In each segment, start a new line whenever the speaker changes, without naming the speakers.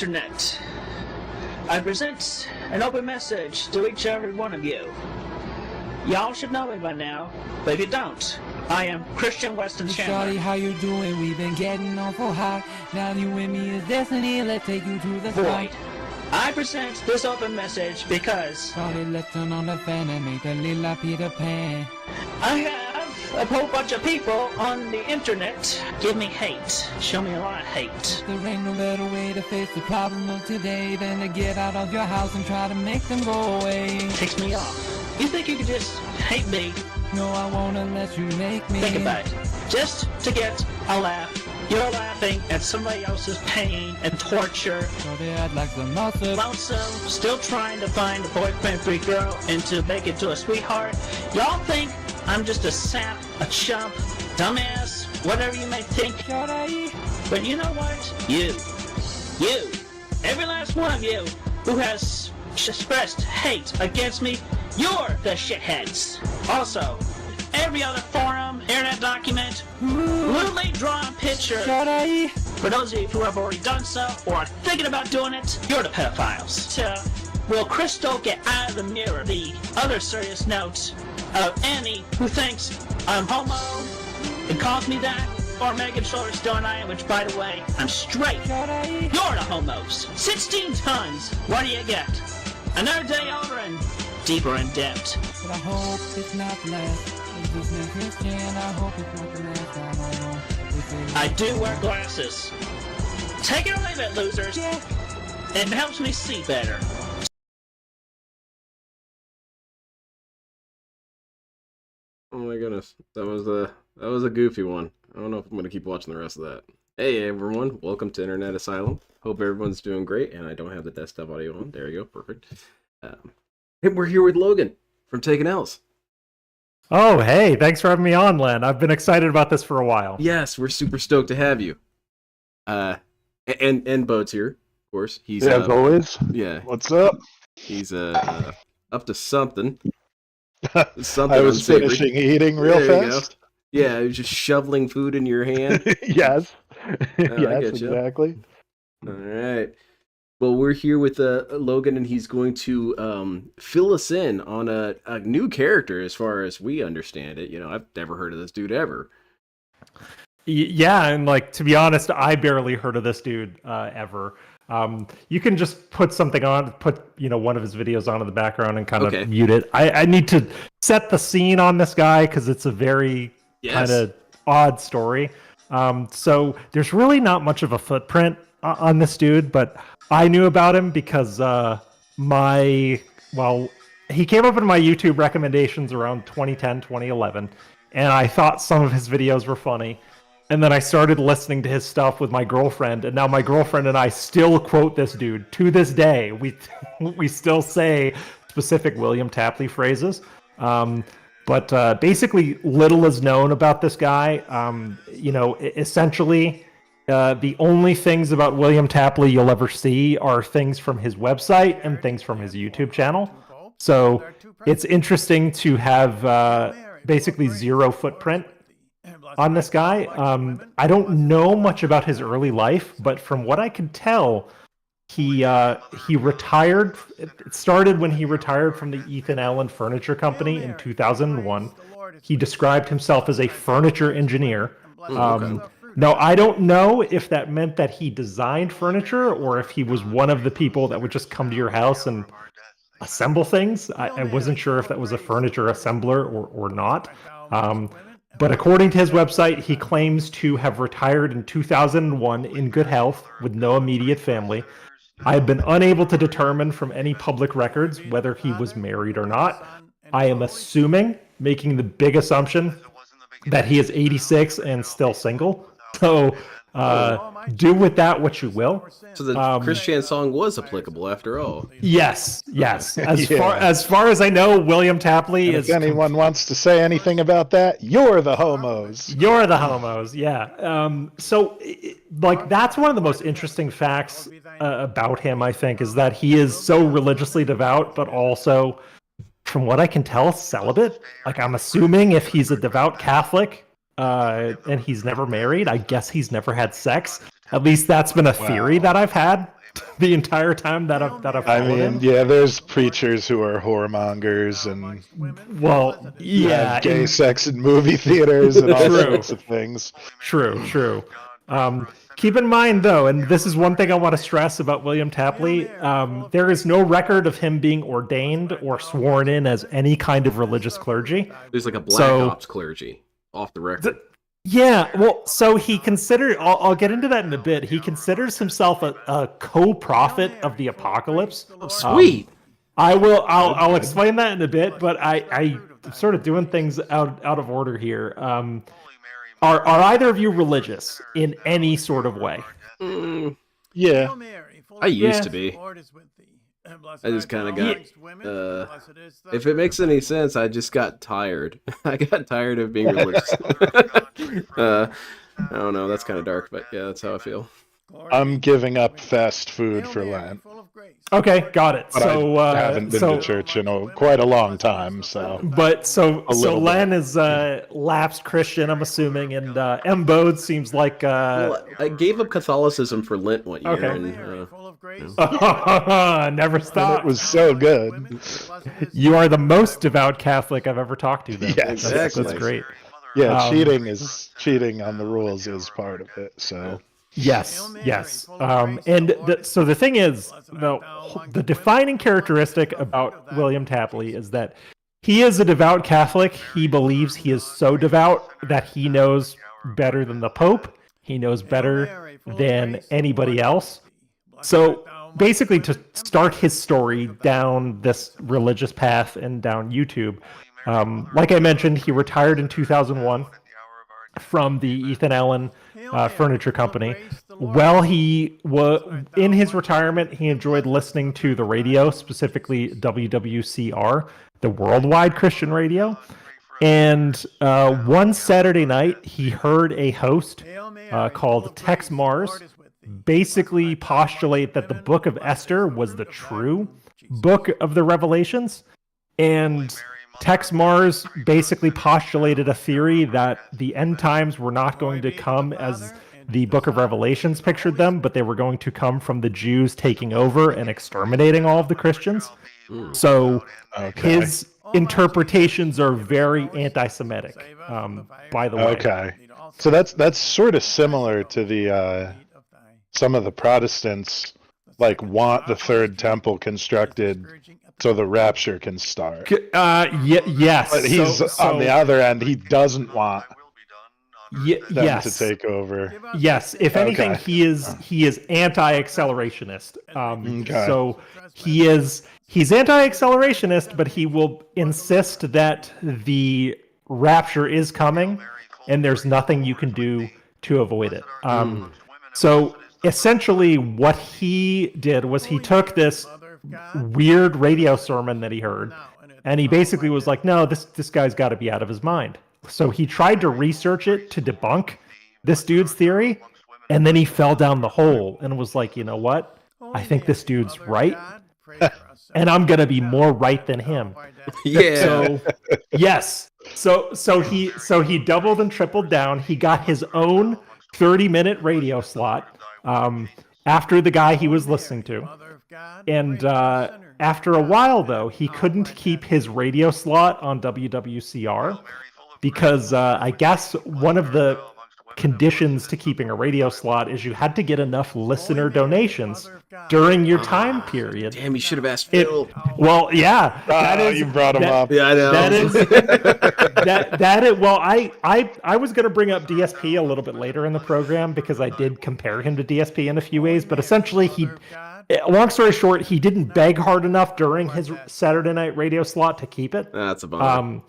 Internet. I present an open message to each and every one of you. Y'all should know me by now, but if you don't, I am Christian Weston Chandler.
Shawty, how you doing? We've been getting awful hot. Now you and me is destiny. Let's take you to the
Void.
sky.
I present this open message because
Shawty, let's turn on the fan and make a little Peter Pan.
I have a whole bunch of people on the internet give me hate. Show me a lot of hate.
There ain't no better way to face the problem of today than to get out of your house and try to make them go away.
Takes me off. You think you could just hate me?
No, I won't unless you make me.
Think about it. Just to get a laugh. You're laughing at somebody else's pain and torture.
Shawty, I'd like some muscle.
Also, still trying to find a boyfriend for your girl and to make it to a sweetheart. Y'all think I'm just a sap, a chump, dumbass, whatever you may think.
Shawty.
But you know what? You, every last one of you who has expressed hate against me, you're the shitheads. Also, every other forum, internet document, literally drawn picture.
Shawty.
For those of you who have already done so or are thinking about doing it, you're the pedophiles. So, will Crystal get out of the mirror? The other serious note of Annie who thinks I'm homo and calls me that, or Megan Silverstone I am, which by the way, I'm straight.
Shawty.
You're the homos. 16 tons. What do you get? Another day older and deeper in debt.
But I hope it's not last. Is this man Christian? I hope it's not the last. I don't know. If
I do wear glasses. Take it or leave it, losers.
Yeah.
It helps me see better.
Oh my goodness, that was a goofy one. I don't know if I'm gonna keep watching the rest of that. Hey everyone, welcome to Internet Asylum. Hope everyone's doing great, and I don't have the desktop audio on. There you go, perfect. Hey, we're here with Logan from Taking L's.
Oh, hey, thanks for having me on, Len. I've been excited about this for a while.
Yes, we're super stoked to have you. And Boat's here, of course. He's
as always.
yeah,
What's up?
he's up to something.
I was
unsavory.
finishing eating real
There you go.
fast.
Yeah, he was just shoveling food in your hand.
Yes.
I
Yes,
getcha.
exactly.
All right. Well, we're here with Logan, and he's going to fill us in on a new character as far as we understand it. You know, I've never heard of this dude ever.
Yeah, and like to be honest, I barely heard of this dude ever. You can just put something on, one of his videos on in the background and kind
Okay.
of mute it. I need to set the scene on this guy because it's a very
Yes.
kind of odd story. So there's really not much of a footprint on this dude, but I knew about him because he came up in my YouTube recommendations around 2010, 2011, and I thought some of his videos were funny. And then I started listening to his stuff with my girlfriend, and now my girlfriend and I still quote this dude to this day. We still say specific William Tapley phrases. But basically, little is known about this guy. Essentially, the only things about William Tapley you'll ever see are things from his website and things from his YouTube channel. So it's interesting to have basically zero footprint on this guy. I don't know much about his early life, but from what I could tell, he retired. It started when he retired from the Ethan Allen Furniture Company in 2001. He described himself as a furniture engineer.
Okay.
Now, I don't know if that meant that he designed furniture or if he was one of the people that would just come to your house and assemble things. I wasn't sure if that was a furniture assembler or not. But according to his website, he claims to have retired in 2001 in good health with no immediate family. I have been unable to determine from any public records whether he was married or not. I am assuming, making the big assumption, that he is 86 and still single. So do with that what you will.
So the Christian song was applicable after all.
Yes. As
Yeah.
far as I know, William Tapley
And
is.
if anyone wants to say anything about that, you're the homos.
You're the homos, yeah. That's one of the most interesting facts about him, I think, is that he is so religiously devout, but also, from what I can tell, celibate. Like, I'm assuming if he's a devout Catholic and he's never married, I guess he's never had sex. At least that's been a theory that I've had. the entire time that I've
I
followed him.
mean, yeah, there's preachers who are whoremongers and
Well, yeah,
have gay
and-
sex in movie theaters and all
True.
sorts of things.
True. Keep in mind, though, and this is one thing I want to stress about William Tapley, there is no record of him being ordained or sworn in as any kind of religious clergy.
There's like a black
So-
ops clergy off the record.
Yeah, well, so he considered, I'll get into that in a bit, he considers himself a co-prophet of the apocalypse.
Oh, sweet.
I'll explain that in a bit, but I'm sort of doing things out of order here. Are either of you religious in any sort of way?
Yeah.
I used
Yeah.
to be. I just kind of got. If it makes any sense, I just got tired. I got tired of being religious. I don't know. That's kind of dark, but yeah, that's how I feel.
I'm giving up fast food for Lent.
Okay, got it.
But
So
I haven't been to church in quite a long time, so.
So
little bit.
Len is lapsed Christian, I'm assuming, and M. Bode seems like
Well, I gave up Catholicism for Lent one year,
Okay.
and
never
And
stop.
it was so good.
You are the most devout Catholic I've ever talked to. Then.
Yes.
That's
Exactly.
great.
Yeah,
Um,
cheating on the rules is part of it, so.
Yes. So the thing is, the defining characteristic about William Tapley is that he is a devout Catholic. He believes he is so devout that he knows better than the Pope. He knows better than anybody else. So basically, to start his story down this religious path and down YouTube, like I mentioned, he retired in 2001 from the Ethan Allen furniture company. While he was in his retirement, he enjoyed listening to the radio, specifically WWCR, the Worldwide Christian Radio. And one Saturday night, he heard a host called Tex Mars basically postulate that the Book of Esther was the true book of the Revelations. And Tex Mars basically postulated a theory that the end times were not going to come as the Book of Revelations pictured them, but they were going to come from the Jews taking over and exterminating all of the Christians. So
Okay.
his interpretations are very anti-Semitic, by the way.
Okay. So that's sort of similar to the some of the Protestants want the third temple constructed so the rapture can start.
Yes.
But he's on the other end, he doesn't want them
yes.
to take over.
Yes, if anything,
Okay.
he is anti-accelerationist.
Okay.
So he's anti-accelerationist, but he will insist that the rapture is coming, and there's nothing you can do to avoid it. So essentially, what he did was he took this weird radio sermon that he heard, and he basically was like, "No, this guy's got to be out of his mind." So he tried to research it to debunk this dude's theory, and then he fell down the hole and was like, "You know what? I think this dude's right, and I'm gonna be more right than him."
yeah.
So yes. So he doubled and tripled down. He got his own 30-minute radio slot after the guy he was listening to. And after a while, though, he couldn't keep his radio slot on WWCR because I guess one of the conditions to keeping a radio slot is you had to get enough listener donations during your time period.
Damn, you should have asked
It,
Phil.
well, yeah,
You brought him up.
Yeah, I know.
that is that is well. I was going to bring up DSP a little bit later in the program because I did compare him to DSP in a few ways, but essentially long story short, he didn't beg hard enough during his Saturday night radio slot to keep it.
That's a bummer.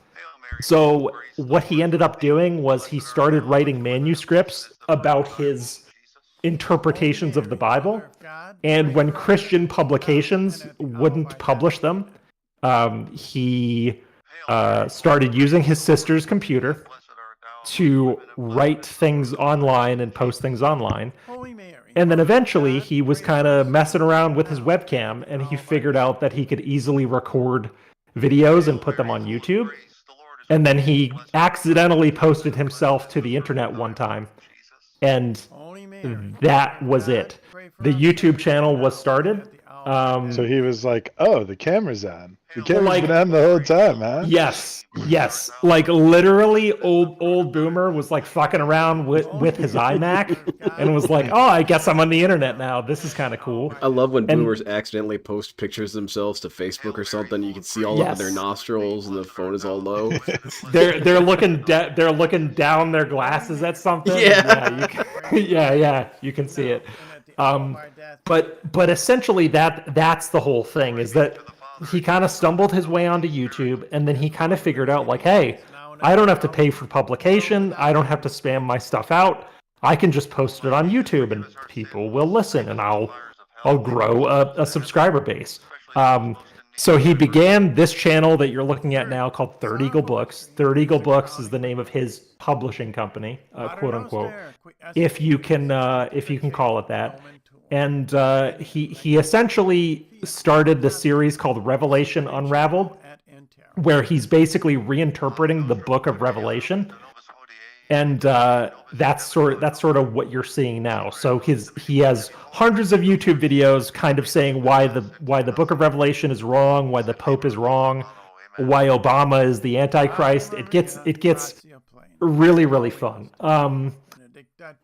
So what he ended up doing was he started writing manuscripts about his interpretations of the Bible, and when Christian publications wouldn't publish them, he started using his sister's computer to write things online and post things online. And then eventually he was kind of messing around with his webcam, and he figured out that he could easily record videos and put them on YouTube. And then he accidentally posted himself to the internet one time, and that was it. the YouTube channel was started.
So he was like, "Oh, the camera's on. The camera's
Like-
been on the whole time, huh?"
Yes, like literally, old boomer was like fucking around with his iMac and was like, "Oh, I guess I'm on the internet now. This is kind of cool."
I love when
And-
boomers accidentally post pictures of themselves to Facebook or something. You can see all of their
Yes.
nostrils and the phone is all low.
They're looking they're looking down their glasses at something.
Yeah.
You can see it. But essentially that's the whole thing, is that he kind of stumbled his way onto YouTube, and then he kind of figured out, like, hey, I don't have to pay for publication, I don't have to spam my stuff out, I can just post it on YouTube and people will listen, and I'll grow a subscriber base. So he began this channel that you're looking at now called Third Eagle Books. Third Eagle Books is the name of his publishing company, quote unquote, if you can call it that. And he essentially started the series called Revelation Unraveled, where he's basically reinterpreting the book of Revelation. And that's sort of what you're seeing now. So he has hundreds of YouTube videos kind of saying why the book of Revelation is wrong, why the Pope is wrong, why Obama is the Antichrist. It gets really, really fun.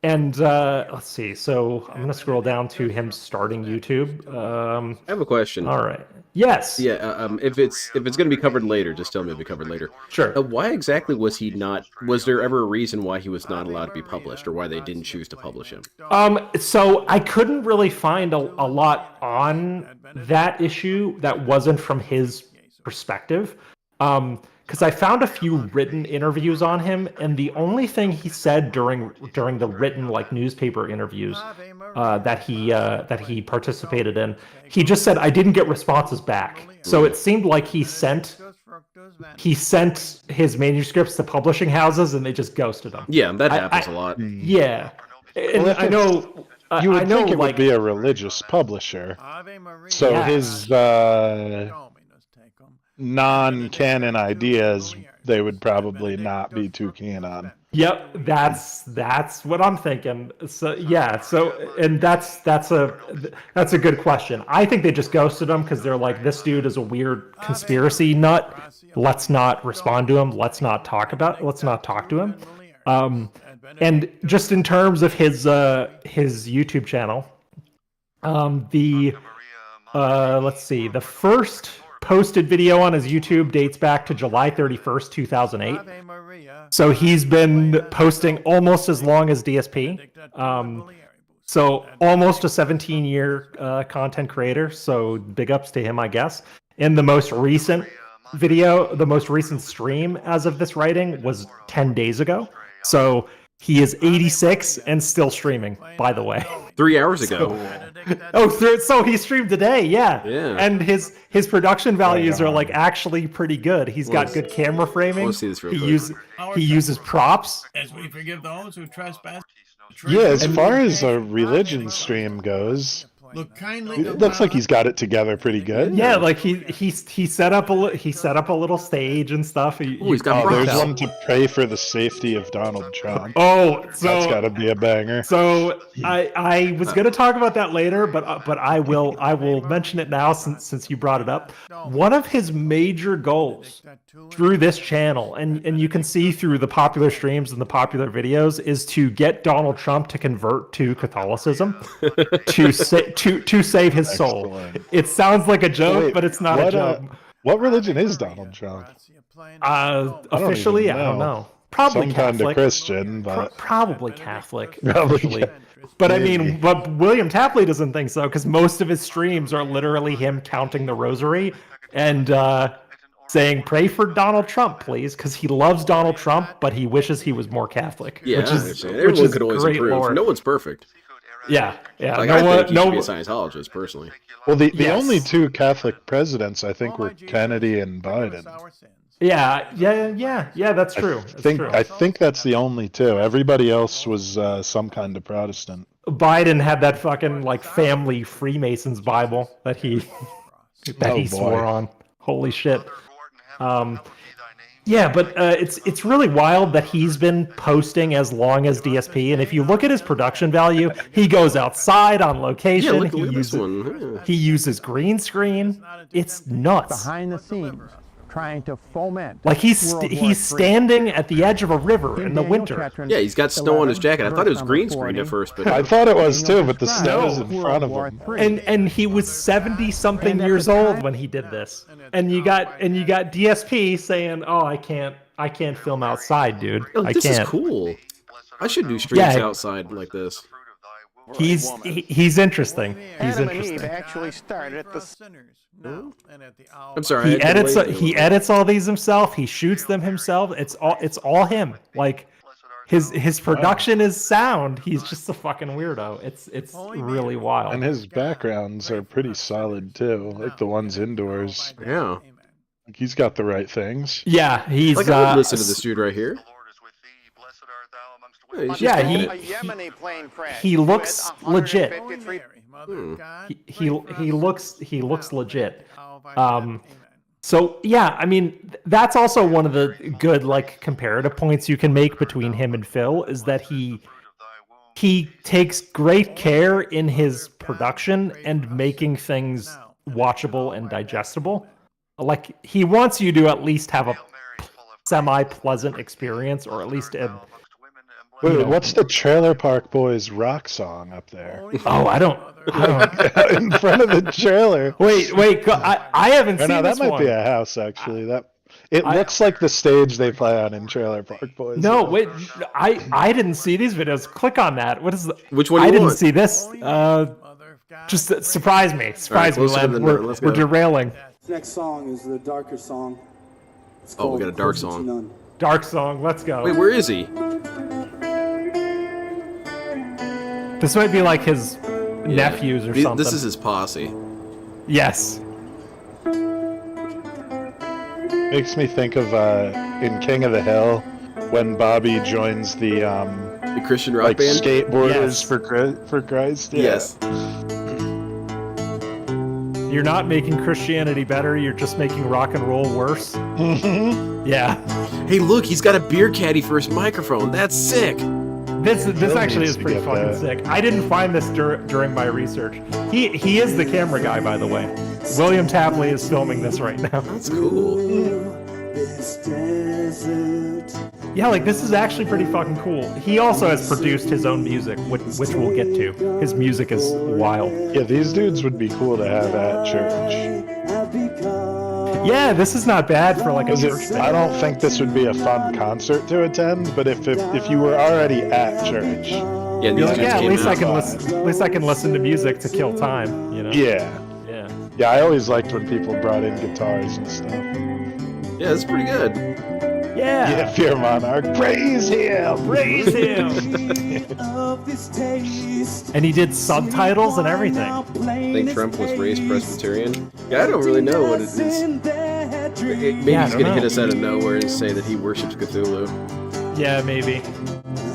And let's see. So I'm gonna scroll down to him starting YouTube.
I have a question.
All right. Yes.
Yeah. If it's going to be covered later, just tell me it'll be covered later.
Sure.
Why exactly was he not? Was there ever a reason why he was not allowed to be published, or why they didn't choose to publish him?
So I couldn't really find a lot on that issue that wasn't from his perspective. Because I found a few written interviews on him, and the only thing he said during the written like newspaper interviews that he participated in, he just said, "I didn't get responses back." So it seemed like he sent his manuscripts to publishing houses, and they just ghosted him.
Yeah, that happens a lot.
Yeah, and
Well, if
I know.
You would
I know,
think it
like,
would be a religious publisher, so
Yeah.
his non-canon ideas they would probably not be too keen on.
Yep, that's what I'm thinking. So yeah, and that's a good question. I think they just ghosted him because they're like, this dude is a weird conspiracy nut. Let's not respond to him. Let's not talk to him. And just in terms of his YouTube channel, let's see, the first posted video on his YouTube dates back to July 31st, 2008. So he's been posting almost as long as DSP. So almost a 17-year content creator. So big ups to him, I guess. And the most recent stream as of this writing was 10 days ago. So he is 86 and still streaming, by the way.
3 hours ago.
So he streamed today, yeah.
Yeah.
And his production values are like actually pretty good. He's got good camera framing.
Let's see this real
He
quick.
uses props.
As we forgive those who trespass.
Yeah, as far as a religion stream goes,
Look kindly.
it looks like he's got it together pretty good.
Yeah, like he set up a little stage and stuff.
He's got
Oh, there's
props.
one to pray for the safety of Donald Trump.
Oh,
That's
so
got to be a banger.
so I was going to talk about that later, but I will mention it now since you brought it up. One of his major goals through this channel, and you can see through the popular streams and the popular videos, is to get Donald Trump to convert to Catholicism to save his soul.
Excellent.
It sounds like a joke,
Wait,
but it's not a
what,
joke.
What religion is Donald Trump?
Officially,
even
I don't
know.
know. Probably
Some kind of
Catholic.
Christian,
Pro-
but
probably Catholic.
Probably
officially.
Catholic.
But I
Maybe.
mean, but William Tapley doesn't think so, because most of his streams are literally him counting the rosary and saying, "Pray for Donald Trump, please," because he loves Donald Trump, but he wishes he was more Catholic.
Yeah,
which
I
is
understand.
which
Everyone
is
could always
great
improve.
lore.
No one's perfect.
Yeah.
Like,
no
I
one,
think you
no.
should be a Scientologist, personally.
well, the
Yes.
only two Catholic presidents I think were Kennedy and Biden.
Yeah. That's true. That's true.
I think that's the only two. Everybody else was some kind of Protestant.
Biden had that fucking like family Freemasons Bible that he
Oh, boy.
swore on. Holy shit. Yeah, but it's really wild that he's been posting as long as DSP, and if you look at his production value, he goes outside on location.
Yeah, look
he
at this
uses
one. Yeah.
he uses green screen. It's nuts.
behind the scenes trying to foment.
Like he's
World War
he's
III.
standing at the edge of a river in the
Daniel
winter.
Ketron,
Yeah, he's got snow on his
11,
jacket. I thought it was
verse
green
number
screen
40.
at first, but
I thought it was too, but the
Daniel
snow is in
describes
front of
World
him.
War III.
And he was 70 something years old when he did this. And you got DSP saying, "Oh, I can't film outside, dude.
oh,
I
this
can't."
is cool. I should do streams
Yeah.
outside like this.
He's interesting. He's
Adam and Eve
interesting.
actually started at the
I'm sorry.
He edits all these himself. He shoots them himself. It's all him. Like his production is sound. He's just a fucking weirdo. It's really wild.
And his backgrounds are pretty solid too, like the ones indoors.
Yeah.
Like, he's got the right things.
Yeah, he's
Like, I would listen to this dude right here. Yeah, he's just
Yeah,
kicking
A
it.
Yemeni plane crash.
he looks
with
legit.
153
He looks legit. So yeah, I mean that's also one of the good like comparative points you can make between him and Phil is that he takes great care in his production and making things watchable and digestible. Like he wants you to at least have a semi-pleasant experience, or at least a.
Wait, what's the Trailer Park Boys rock song up there?
Oh, I don't.
In front of the trailer.
Wait, I haven't
Or
seen
no, that
this
might
one.
be a house actually. It looks like the stage they play on in Trailer Park Boys.
No, wait, I didn't see these videos. Click on that. What is the?
Which one
I
you
didn't
want?
see this. Just surprise me,
closer to
Len.
the
We're,
note, let's
we're
go.
derailing.
Next song is the darker song. It's
Oh, we
called
got a dark
Closer to
song.
None.
Dark song. Let's go.
Wait, where is he?
This might be like his nephews or something.
This is his posse.
Yes.
Makes me think of in King of the Hill when Bobby joins the
The Christian rock
like
band?
skateboarders
Yes.
for Christ. Yeah.
Yes.
You're not making Christianity better. You're just making rock and roll worse. Yeah.
Hey, look, he's got a beer caddy for his microphone. That's sick.
This
Bill
actually
needs
is
to
pretty
get
fucking
that.
sick. I didn't find this during my research. He is the camera guy, by the way. William Tapley is filming this right now.
That's cool.
This desert.
Yeah, like this is actually pretty fucking cool. He also has produced his own music, which we'll get to. His music is wild.
Yeah, these dudes would be cool to have at church.
I've become
Yeah, this is not bad for like a
'Cause
church
I
band.
don't think this would be a fun concert to attend, but if you were already at church,
Yeah,
You're
these
like,
dudes
yeah, at
came
least I
out.
can listen. At least I can listen to music to kill time. You know.
yeah.
Yeah.
Yeah, I always liked when people brought in guitars and stuff.
Yeah, that's pretty good.
Yeah.
Yeah, Fear Monarch, praise him!
Praise him.
of this taste.
And he did subtitles and everything.
I think Trump was raised Presbyterian. Yeah, I don't really know what it is. Maybe
Yeah, I
he's
don't
gonna hit
know.
us out of nowhere and say that he worships Cthulhu.
Yeah, maybe.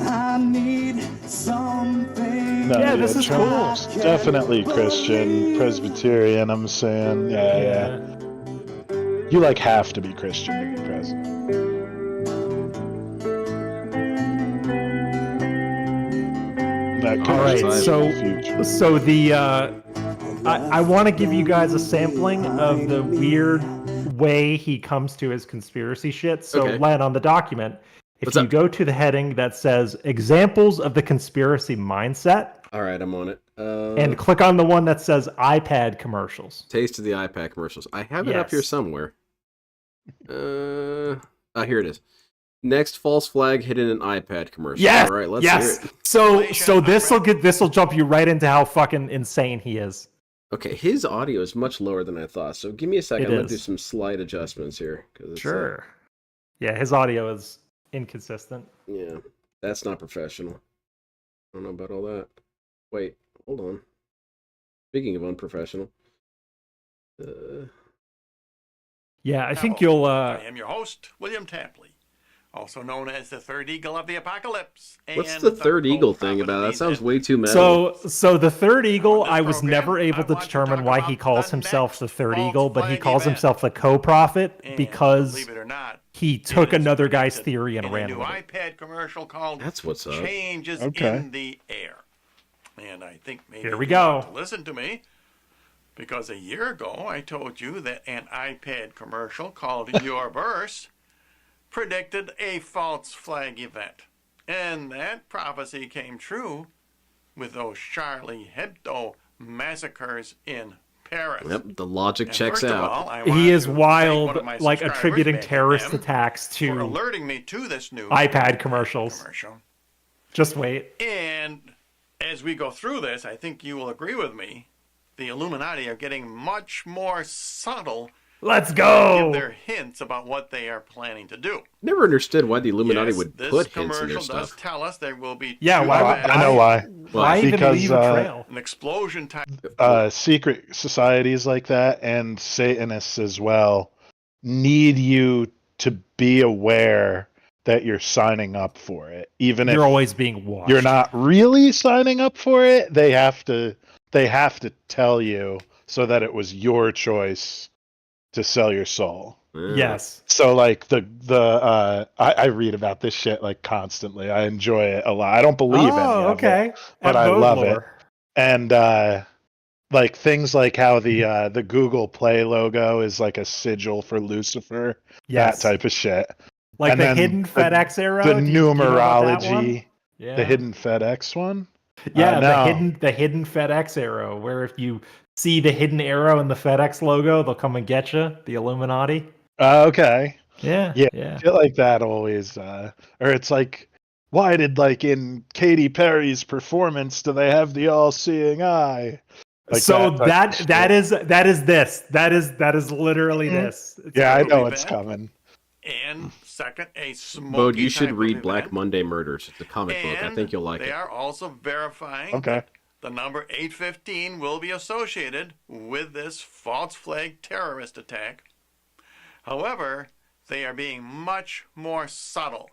I need something.
No,
Yeah, this is
Trump's
cool.
definitely Christian, Presbyterian, I'm saying. Yeah. You like have to be Christian to be president. That could
All right,
be
so
the future.
so the I want to give you guys a sampling of the weird way he comes to his conspiracy shit. So
Okay.
Len, on the document, if
What's
you
up?
go to the heading that says examples of the conspiracy mindset
All right, I'm on it.
and click on the one that says iPad commercials.
Taste of the iPad commercials. I have it up here
Yes.
somewhere. Here it is. Next false flag hidden in iPad commercial.
Yes.
All right, let's
yes.
hear it.
So this'll jump you right into how fucking insane he is.
Okay, his audio is much lower than I thought. So give me a second.
It
I'm gonna do
is.
some slight adjustments here. 'Cause it's,
Yeah, his audio is inconsistent.
yeah, that's not professional. I don't know about all that. Wait, hold on. Speaking of unprofessional.
Yeah, I think you'll
I am your host, William Tapley, also known as the Third Eagle of the Apocalypse.
What's
and
the third eagle thing
co-prophet
about?
of
That
these
sounds
ends.
way too metal.
So the Third Eagle,
On this
I was
program,
never able
I
to
want to
determine
talk
why
about
he calls
the
himself the
next
Third
false
Eagle, but he
flag
calls
event.
himself the co-prophet
And
because
believe it or not,
he took
It is
another guy's
predicted
theory and
in
ran
a new
with it.
iPad commercial called
That's what's up.
Changes
Okay.
in the Air. And I think maybe
Here we
you want
go.
to listen to me, because a year ago I told you that an iPad commercial called Your Verse predicted a false flag event. And that prophecy came true with those Charlie Hebdo massacres in Paris.
Yep, the logic
And
checks
first of
out.
all, I
He
want
is
to thank
wild,
one of my
like
subscribers,
attributing
Becky
terrorist
M,
attacks
for
to
alerting me to this new
iPad commercials.
commercial.
Just wait.
And as we go through this, I think you will agree with me. The Illuminati are getting much more subtle.
Let's
Give
go.
their hints about what they are planning to do.
Never understood why the Illuminati
Yes,
would
this
put hints in their
commercial does
stuff.
tell us there will be
Yeah,
two
why-
Oh, I know why.
Why even
Because,
leave a trail?
an explosion type.
Secret societies like that and Satanists as well need you to be aware that you're signing up for it, even if
You're always being watched.
you're not really signing up for it. They have to tell you so that it was your choice to sell your soul.
Yeah.
Yes.
So like I read about this shit like constantly. I enjoy it a lot. I don't believe any
Oh,
of it,
okay.
but
At
I
Vogue
love
Lore.
and like things like how the Google Play logo is like a sigil for Lucifer,
Yes.
that type of shit.
Like
and
the
then
hidden FedEx arrow.
The
Do you know about that one?
numerology,
Yeah.
the hidden FedEx one.
Yeah,
no.
the hidden FedEx arrow, where if you see the hidden arrow in the FedEx logo, they'll come and get you. The Illuminati.
Okay.
Yeah.
Yeah.
Yeah.
I feel like that always, or it's like, why did like in Katy Perry's performance do they have the all-seeing eye? Like
So
type of
that
shit.
is this. That is literally
Mhm.
this. It's
Yeah, I
Totally
know it's
bad.
coming.
And second, a smoky
Bode, you should
type of
read Black
event.
Monday Murders. It's a comic book. I
And
think you'll like
they
it.
are also verifying
Okay.
that the number 815 will be associated with this false flag terrorist attack. However, they are being much more subtle.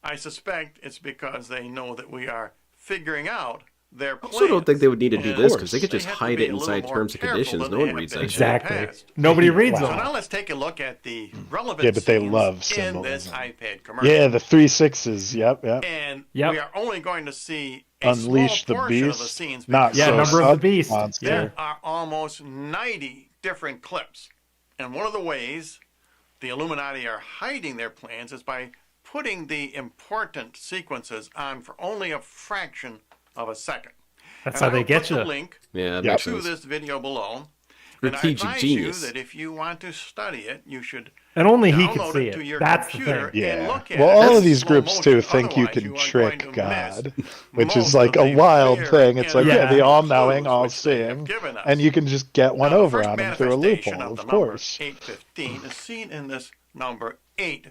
I suspect it's because they know that we are figuring out their
I
plans.
also don't think they would need to do
And
this because they could
they
just
have to
hide
be
it
a little
inside
more
terms and
careful
conditions.
than
No
they
one
have
reads
been
that
in
shit.
the
exactly.
past.
Nobody reads
Wow.
So
them.
now let's take a look at the relevant
Yeah, but they
scenes
love
in this
symbolism.
iPad commercial.
Yeah, the 3 6s. Yep.
And
Yep.
we are only going to see a
Unleash the
small portion of the
beast.
scenes.
Not
because
Yeah,
so
number of the beast.
monster.
Yeah.
there are almost 90 different clips. And one of the ways the Illuminati are hiding their plans is by putting the important sequences on for only a fraction of a second.
That's
And
how
I
they
will
get
put the
you.
link
Yeah, that
Yep.
makes
to
sense.
this video below. And I
Strategic
advise
genius.
you that if you want to study it, you should
And only he
download
can see
it to your
it. That's the
computer
thing.
and
Yeah.
look at
Well,
it
all
in
of these
slow
groups too
motion.
think you
Otherwise,
can
you are
trick
going to
God,
miss
which
most
is like
of
a
the
wild
very
thing. It's like, yeah, the
interesting
all-knowing,
clues which they have
all-seeing,
given us.
and you can just get one
Now, the
over
first
on them through a
manifestation
loophole,
of
of
the number
course.
815 is seen in this number 8,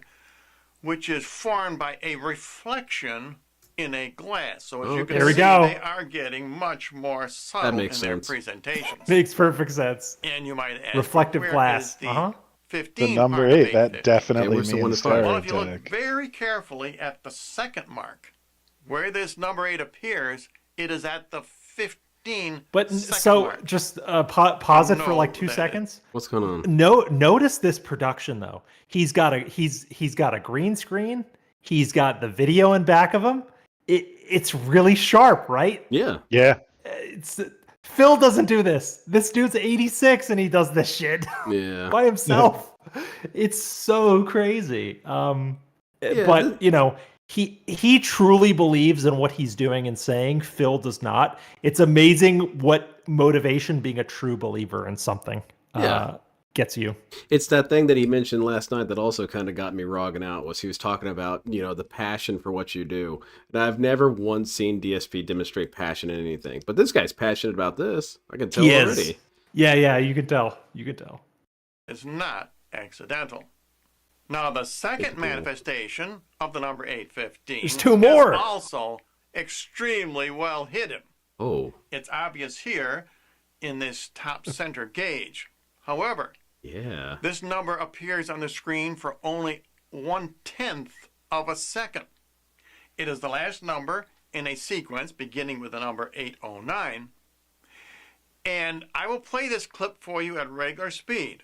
which is formed by a reflection in a glass. So as you can
There we
see,
go.
they are getting much more subtle in
makes
their
sense.
presentations.
Makes perfect sense.
And you might ask,
Reflective
where
glass.
is the
Uh-huh.
15
The number
part of
8, that
815?
definitely
where's the one
means
to find?
Well, if you look
heretic.
very carefully at the second mark, where this number 8 appears, it is at the 15
But
second
so
mark.
just pause it for
know
like 2
that-
seconds.
What's going on?
Notice this production though. He's got a green screen. He's got the video in back of him. It's really sharp, right?
Yeah.
Yeah.
It's Phil doesn't do this. This dude's 86 and he does this shit
Yeah.
by himself. It's so crazy.
Yeah,
But you know, he truly believes in what he's doing and saying. Phil does not. It's amazing what motivation being a true believer in something gets you.
It's that thing that he mentioned last night that also kind of got me rogging out was he was talking about, you know, the passion for what you do. And I've never once seen DSP demonstrate passion in anything. But this guy's passionate about this. I can tell
He
already.
is. Yeah, you can tell. You can tell.
is not accidental. Now, the second
Cool.
manifestation of the number 815
There's two more.
is also extremely well hidden.
Oh,
It's obvious here in this top center gauge. However,
yeah.
this number appears on the screen for only 1/10 of a second. It is the last number in a sequence beginning with the number 809. And I will play this clip for you at regular speed.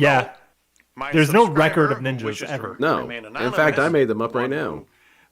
Yeah.
My
There's no
subscriber,
record of
who
ninjas
wishes to
ever.
No.
remain
In fact, I
anonymous,
made them up right
one
now.
who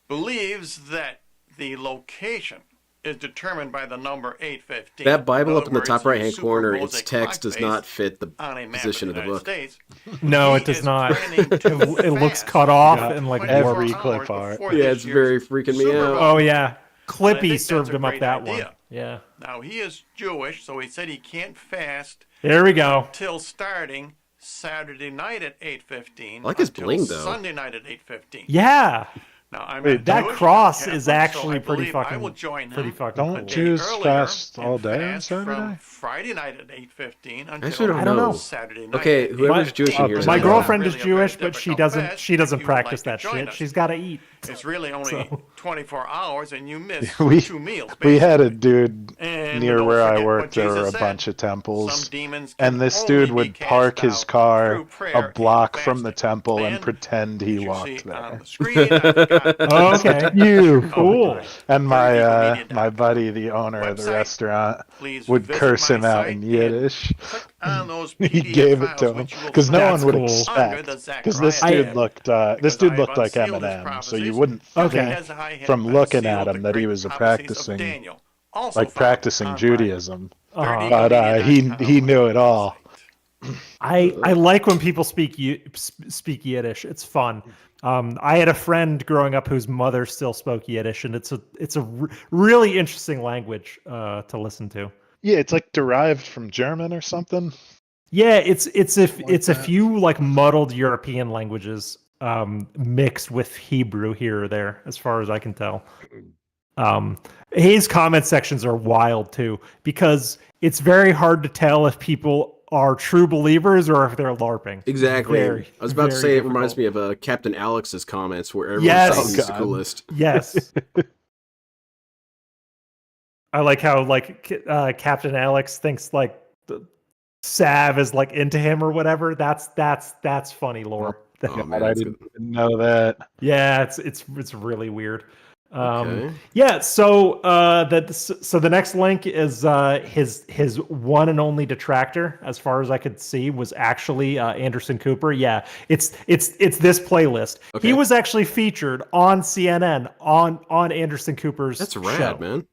believes that the location is determined by the number 815.
That Bible
In
up in the
other
top
words,
right hand
you
corner,
superimpose
its
a
text
clock
does not
face
fit the
on a map
position of the
United
book.
States.
No,
He
it does
is
not.
planning to
It looks
fast
cut off
Yeah.
and like
24
Every
warped.
clip
hours
art.
before
Yeah,
this
it's
year's
very freaking me
Super
out.
Bowl.
Oh yeah,
And I
Clippy
think
served
that's a
him up
great
that
idea.
one. Yeah.
Now, he is Jewish, so he said he can't fast
There we go.
till starting Saturday night at 8:15.
I like his
until
bling, though.
Sunday night at 8:15.
Yeah.
Now, I'm
Wait,
not
That
Jewish,
cross
I'm
is
Catholic,
actually
so I
pretty
believe I
fucking-
will join
pretty
him
fucking
a
Don't
cool.
day
Jews
earlier
fast
and
all day on
fast from
Saturday?
Friday night at 8:15 until
Actually,
I don't know.
Saturday night.
Okay,
at
whoever's
8:15.
Jewish in here is
My
not
girlfriend
Really
is
a very
Jewish, but she
difficult
doesn't.
fast
She
if
doesn't
you would like
practice
to
that
join
shit.
us.
She's got to eat.
It's really only 24 hours, and you miss
We
2 meals.
we had a
basically.
dude
And
near
don't
where I
forget
worked.
what
There were a
Jesus said.
bunch of temples,
Some demons can
and this
only
dude
be
would
cast
park his
out
car
through prayer
a
and
block from the
fasting.
temple and
And
pretend he
as you
walked
see on
there.
the screen, I've got
Oh, okay.
You
Cool.
And my
VertigoMedia.com
buddy, the owner of the
website.
restaurant,
Please
would
visit
curse
my
him out
site
in
and
Yiddish.
click on those
He
PDF
gave it
files,
to him
which you will
because no
find
one would
That's cool.
under the
expect. Because this
Zechariah
dude
tab.
looked
Because
dude
I've
looked like
unsealed his
Eminem, so
prophecies,
you wouldn't
just
Okay.
as I have
from looking
unsealed
at him
the
that he
great
was a
prophecies of
practicing,
Daniel, also
like
found
practicing
on my
Judaism.
Uh-huh.
But he knew it all.
I like when people speak Yiddish. It's fun. I had a friend growing up whose mother still spoke Yiddish, and it's a really interesting language to listen to.
Yeah, it's like derived from German or something.
Yeah, it's a few like muddled European languages mixed with Hebrew here or there, as far as I can tell. His comment sections are wild too, because it's very hard to tell if people are true believers or if they're LARPing.
Exactly.
Very,
I was about to
very
say
difficult.
it reminds me of Captain Alex's comments where everyone
Yes.
thought he was the
Oh, God.
coolest.
Yes. I like how Captain Alex thinks like Sav is like into him or whatever. That's funny lore.
Oh man,
I
that's
didn't
good.
even know that.
Yeah, it's really weird.
Okay.
Yeah, so the next link is his one and only detractor, as far as I could see, was actually Anderson Cooper. Yeah, it's this playlist.
Okay.
He was actually featured on CNN on Anderson Cooper's
That's rad,
show.
man.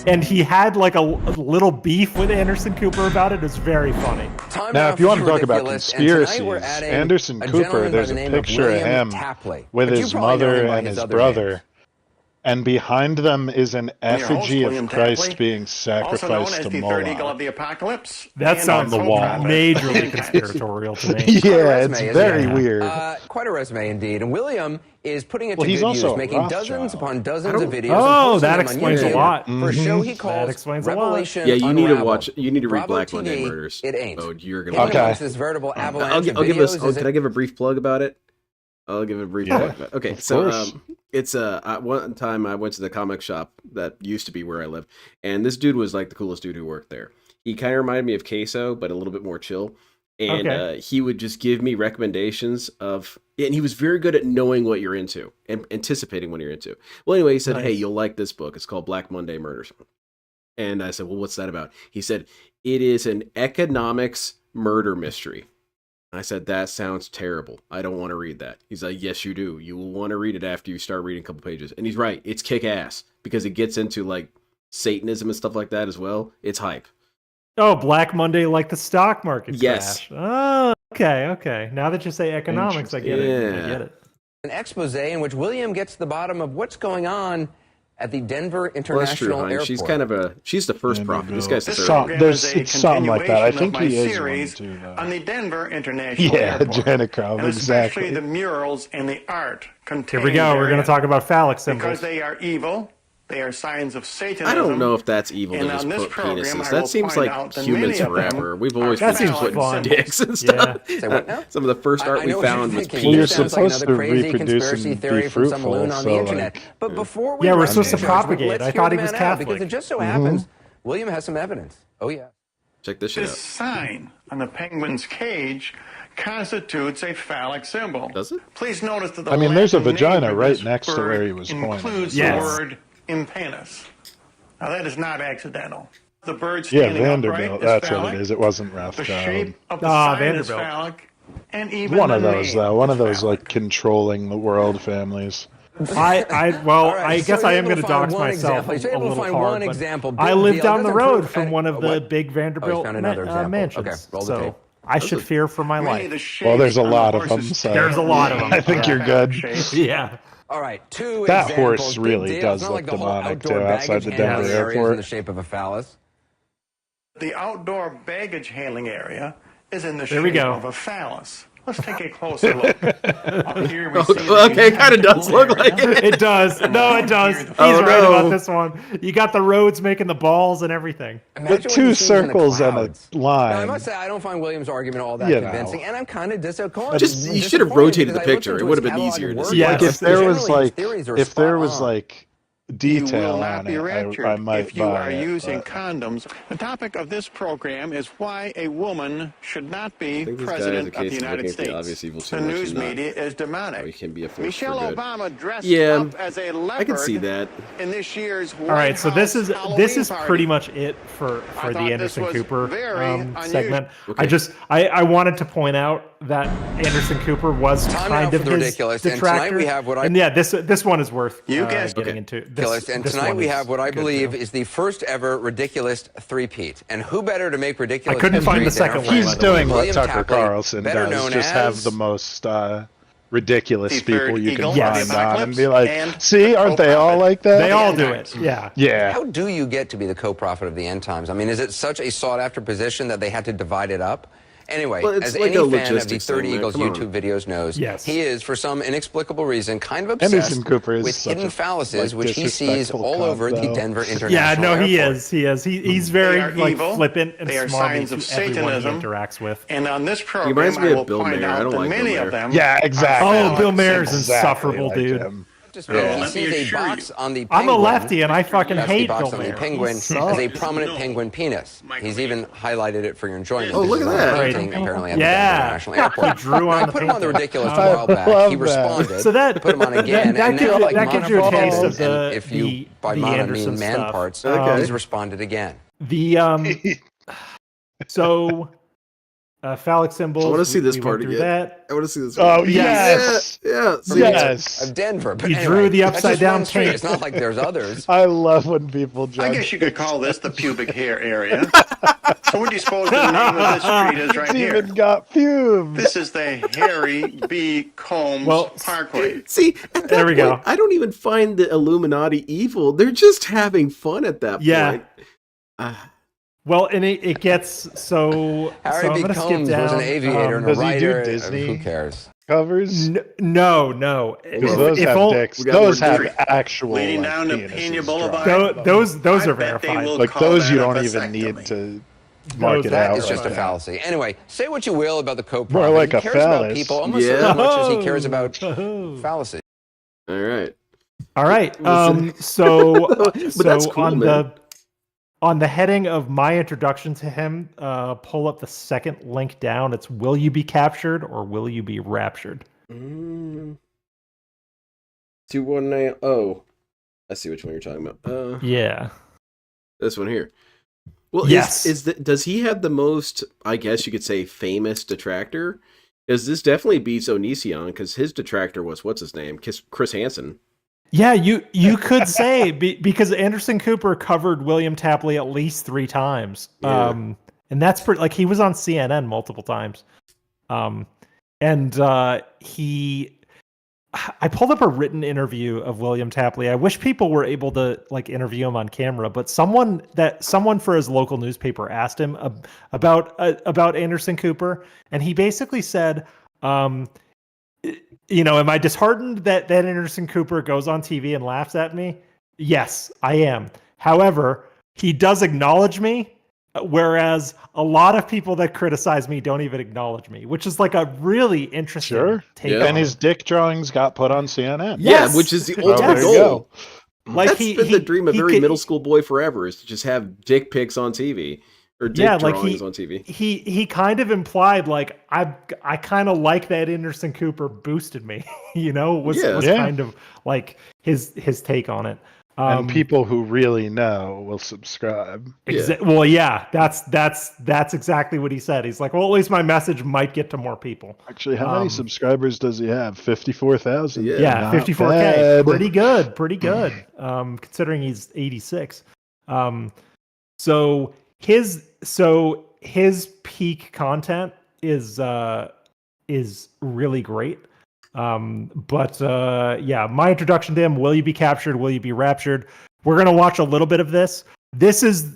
And he had like a little beef with Anderson Cooper about it. It's very funny.
Now, if you want to talk about conspiracies, Anderson Cooper, there's a picture of him with his mother and his brother. And behind them is an effigy of Christ being
also known
sacrificed
as
to
the third eagle of
Moloch.
the apocalypse.
That
and
sounds
on the wall.
majorly conspiratorial to me.
Yeah, it's very weird.
Quite a resume indeed. And William is putting it
Well,
to
he's
good
also
use,
a
making
Rothschild.
dozens upon dozens of videos.
Oh,
and posting
that
them on
explains a
YouTube
lot.
For a show he
That
calls
explains a lot.
Revelation
Yeah, you need to
Unraveled.
watch. You need to read
Bravo
Black Monday
TV,
Murders.
It ain't.
Oh, you're gonna.
Hitting
Okay.
amongst this veritable avalanche
I'll
of
give us.
videos is
Can I give a brief plug about it? I'll give a brief
Yeah,
plug. About it. Okay,
of
so
course.
it's one time I went to the comic shop that used to be where I live, and this dude was like the coolest dude who worked there. He kind of reminded me of Queso, but a little bit more chill. And
Okay.
he would just give me recommendations of, and he was very good at knowing what you're into and anticipating what you're into. Well, anyway, he said,
Nice.
"Hey, you'll like this book. It's called Black Monday Murders." And I said, "Well, what's that about?" He said, "It is an economics murder mystery." I said, "That sounds terrible. I don't want to read that." He's like, "Yes, you do. You will want to read it after you start reading a couple pages." And he's right. It's kick ass because it gets into like Satanism and stuff like that as well. It's hype.
Oh, Black Monday, like the stock market
Yes.
crash. Oh, okay. Now that you say economics, I get it.
Yeah.
I get it.
an expose in which William gets to the bottom of what's going on at the Denver
Well, that's
International
true, Heinz.
Airport.
She's kind of she's the first prophet. This guy's the
This
third.
program
There's-
is a
it's something like that. I
continuation
think
of my
he is one
series
too, though.
on the Denver International
Yeah,
Airport.
Janikov,
and especially
exactly.
the murals and the art
Here
contained
we go. We're going to
therein,
talk about phallic
because
symbols.
they are evil. They are signs of Satanism.
I don't know if that's evil to
And
just
on this
put
program,
penises.
I
That
will
seems
point
like
out that
humans
many of them
forever. We've always
are
been
seems
putting
fun.
dicks and stuff.
Say what now?
Some of the first art
I
we
know what you're
found was
thinking.
Well, you're
penis.
Sounds like
supposed
another
to
crazy
reproduce
conspiracy
and be
theory from some
fruitful,
loon on
so,
the internet.
like-
But before we
Yeah, we're
run
supposed
to
to
judgment,
propagate.
let's
I
hear
thought
the
he was
man out, because
Catholic.
it just so happens William has some evidence. Oh yeah.
Check this shit
This
out.
sign on the penguin's cage constitutes a phallic symbol.
Does it?
Please notice that the
I mean, there's a
Latin
vagina
name of
right
this
next to
bird
where he was pointing.
includes
Yes.
the word impanus. Now that is not accidental. The bird
Yeah,
standing
Vanderbilt.
upright
That's
is
what
phallic.
it is. It wasn't
The
Rothschild.
shape of the
Ah,
sign is
Vanderbilt.
phallic. And even
One
the
of those,
name
though. One
is
of those,
valid.
like, controlling the world families.
I guess I am going to dox myself a little hard. But I live down the road from one of the big Vanderbilt mansions, so I should fear for my life.
Well, there's a lot of them, so
There's a lot of them.
I think you're good.
Yeah.
All right, two
That
examples.
horse
Big
really
deal.
does
It's not
look
like the whole
demonic,
outdoor
too, outside
baggage
the Denver
handling area is
airport.
in the shape of a phallus.
The outdoor baggage handling area is in the
There we
shape
go.
of a phallus. Let's take a closer look. Up here we see
Okay, it kind of does look like it.
It does. No, it does. He's
Oh,
right
no.
about this one. You got the roads making the balls and everything.
But two circles and a
Now, I
line.
must say, I don't find Williams' argument all that
You know.
convincing, and I'm kind of disappointed.
Just you should have rotated the picture. It would have been easier to see.
Yeah.
Like if there was like
if there was
detail
you will not
on
be
it,
raptured
I might
if you
buy
are
it,
using
but-
condoms. The topic of this program is why a woman should not be
I think this guy has a
president of the
case of
United
looking at the
States.
obvious evil too
The
much
news
and not
media is
how he
demonic.
can be a force
Michelle
for good.
Obama dressed
Yeah,
up as a leopard
I can see that.
in this year's
All right, so this is
party.
pretty much it for
I
the
thought this
Anderson
was
Cooper
very
segment.
Okay.
I wanted to point out that Anderson Cooper was
Time now
kind
for
of
the
his
ridiculous, and
detractor.
tonight we have what I-
And yeah, this one is worth
You guessed
getting
Okay.
into.
Ridiculous. And
this
tonight
one
we
is
have what I
good,
believe
too.
is the first ever ridiculous three-peat. And who better to make ridiculous
I couldn't find the
history than
second
our
one,
friend
He's
by the way.
doing what
William
Tucker
Tapley,
Carlson
better
does,
known
just
as
have the most ridiculous
The
people
third
you
eagle
can
of the
find on and
apocalypse
be like,
and
see, aren't they all
co-prophet.
like that?
They all do
Anti-
it. Yeah.
Yeah.
How do you get to be the co-prophet of the end times? I mean, is it such a sought-after position that they had to divide it up? Anyway,
Well, it's
as
like
any
a
fan of the
logistics
30
thing, man.
Eagles
Come on.
YouTube videos knows,
Yes.
he is, for some inexplicable reason, kind of obsessed
Anderson Cooper is
with
such
hidden
a,
fallaces,
like,
which he sees
disrespectful
all
cunt,
over the
though.
Denver International
Yeah, no, he
Airport.
is. He is. He's
They
very
are
like
evil.
flippant and
They are
smarmy
signs
to
of
everyone he
Satanism.
interacts with.
And on this program,
reminds me
I
of
will
Bill
point
Maher. I
out
don't
that
like
many
Bill
of
Maher.
them.
Yeah, exactly.
Oh, Bill Maher's
symbols.
insufferable,
Exactly like
dude.
him.
Just
Yeah.
he
Let me
sees a
assure
box
you.
on the
I'm a
penguin.
lefty and I fucking
That's the
hate
box
Bill
on the
Maher.
penguin
He
as a
sucks.
prominent penguin penis. He's even highlighted it for your enjoyment.
Oh,
This
look
is
at
on a
that.
painting, apparently, at
Yeah.
the Denver International Airport.
He drew on
I
the
put him on the
painting.
ridiculous a
I
while back.
love
He
that.
responded.
So that
put him on again.
that
and
gives
now,
you,
like
that gives you a
Monaco,
taste of
and
the
if you by
the
mana
Anderson
mean man
stuff.
parts,
Okay.
he's responded again.
The so phallic symbols.
I want to see this
we
part
went through
again.
That.
I want to see this.
Oh,
part.
yes.
Yeah. See,
Yes.
Of Denver. But
You
anyway,
drew the
that's
upside
just
down
one street.
paint.
It's not like there's others.
I love when people
I
judge.
guess you could call this the pubic hair area. So what do you suppose the name of this street is right
It's
here?
even got pubes.
This is the Harry B. Combs
Well,
Parkway.
See, at that
There we go.
point, I don't even find the Illuminati evil. They're just having fun at that
Yeah.
point.
Well, and it gets so.
Harry
so I'm
B.
gonna skip
Combs
down.
was an aviator and a
does he do
writer.
Disney?
Who cares?
Covers.
No.
Because those
If
have
all-
dicks.
We got
Those
more
have
Disney.
actual
Leading
like,
down to
penises
Pena
drawn
Boulevard.
on them.
those
I
are
bet they
verified.
will
Like
call
those you
that a
don't even
vasectomy.
need to mark it
that
out.
It's just a
like that.
fallacy. Anyway, say what you will about the co-prophet.
More like
he
a
cares about
phallus.
people almost
Yeah.
as much as he cares about
Oh.
fallacy.
All right.
All right.
Listen.
So
But that's cool,
on
man.
on the heading of my introduction to him, pull up the second link down. It's "Will you be captured or will you be raptured?"
219. Oh, I see which one you're talking about.
Yeah.
This one here. Well,
Yes.
does he have the most, I guess you could say, famous detractor? Because this definitely beats Onision, because his detractor was, what's his name? Chris Hansen.
Yeah, you could say because Anderson Cooper covered William Tapley at least 3 times.
Yeah.
And that's pretty, like, he was on CNN multiple times. I pulled up a written interview of William Tapley. I wish people were able to like interview him on camera, but someone for his local newspaper asked him about Anderson Cooper, and he basically said, am I disheartened that Anderson Cooper goes on TV and laughs at me? Yes, I am. However, he does acknowledge me, whereas a lot of people that criticize me don't even acknowledge me, which is like a really interesting take.
Yeah.
And his dick drawings got put on CNN.
Yes!
Yeah, which is the
Oh,
ultimate
there you
goal.
go.
Like
That's been the dream of every
could-
middle school boy forever, is to just have dick pics on TV. Or dick drawings on TV.
He kind of implied like I kind of like that Anderson Cooper boosted me, was
Yeah.
kind of like his take on it.
And people who really know will subscribe.
Well, yeah, that's exactly what he said. He's like, well, at least my message might get to more people.
Actually, how many subscribers does he have? 54,000.
Yeah, 54K. Pretty good. Considering he's 86. So his peak content is really great. But my introduction to him, will you be captured? Will you be raptured? We're going to watch a little bit of this. This is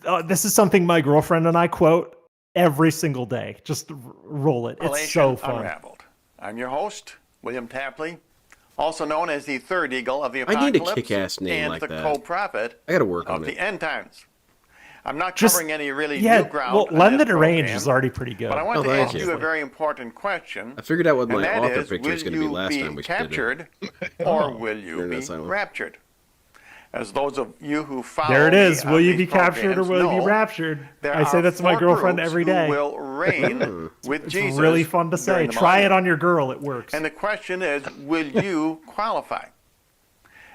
something my girlfriend and I quote every single day. Just roll it. It's so fun.
Unraveled. I'm your host, William Tapley, also known as the third eagle of the apocalypse.
I need a kick-ass name
and
like
the
that.
co-prophet
I got to work on
of
it.
the end times. I'm not covering any really new ground.
Well, London Range is already pretty good.
But I want to ask you a very important question.
I figured out what my author
is,
picture is going to be last time we
captured, or will you be raptured? As those of you who follow
there it is.
Me
will
on
you
these
be captured or will you be raptured? I say that to my girlfriend every day.
Who will reign with
it's
Jesus.
Really fun to say. Try it on your girl. It works.
And the question is, will you qualify?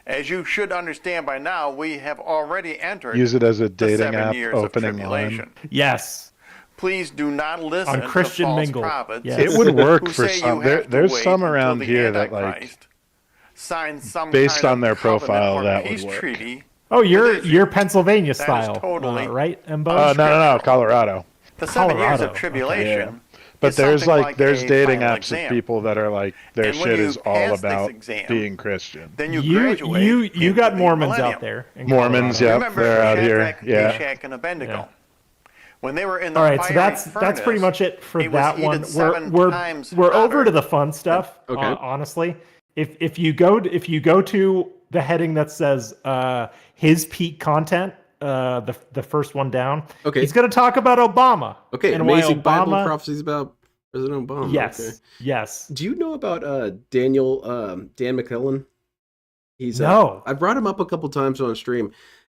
As you should understand by now, we have already entered.
Use it as a dating
the 7
app
years
opening
of tribulation.
line.
Please do not listen
on Christian
to false
Mingle.
prophets.
Yes. It would work for some. There's some around here that based on their profile that would work.
Treaty.
Oh, you're Pennsylvania style, totally right? Embo?
No, Colorado.
The 7 years of tribulation. Okay.
But there's dating apps of people that are like their shit is all about being Christian.
Then you graduate.
You got Mormons out there.
Mormons, they're out here. Yeah.
Meshach, and Abednego. When they were in the
all right, so that's pretty much it for that one. We're over to the fun stuff.
Okay.
Honestly, if you go to the heading that says his peak content. The first one down. Okay. He's going to talk about Obama.
Okay.
And
amazing Bible prophecies about President Obama.
Yes.
Okay.
Yes.
Do you know about Dan McClellan?
No.
I brought him up a couple times on stream,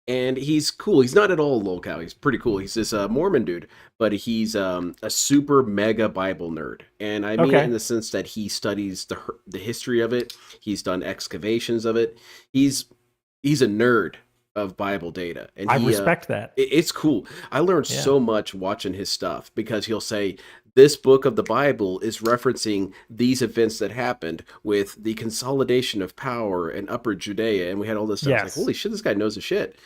and he's cool. He's not at all low-cal. He's pretty cool. He's this Mormon dude, but he's a super mega Bible nerd. And I mean in the sense that he studies the history of it. He's done excavations of it. He's a nerd of Bible data, and
I respect that.
It's cool. I learned so much watching his stuff because he'll say this book of the Bible is referencing these events that happened with the consolidation of power in Upper Judea, and we had all this stuff.
Yes.
Like, holy shit, this guy knows his shit.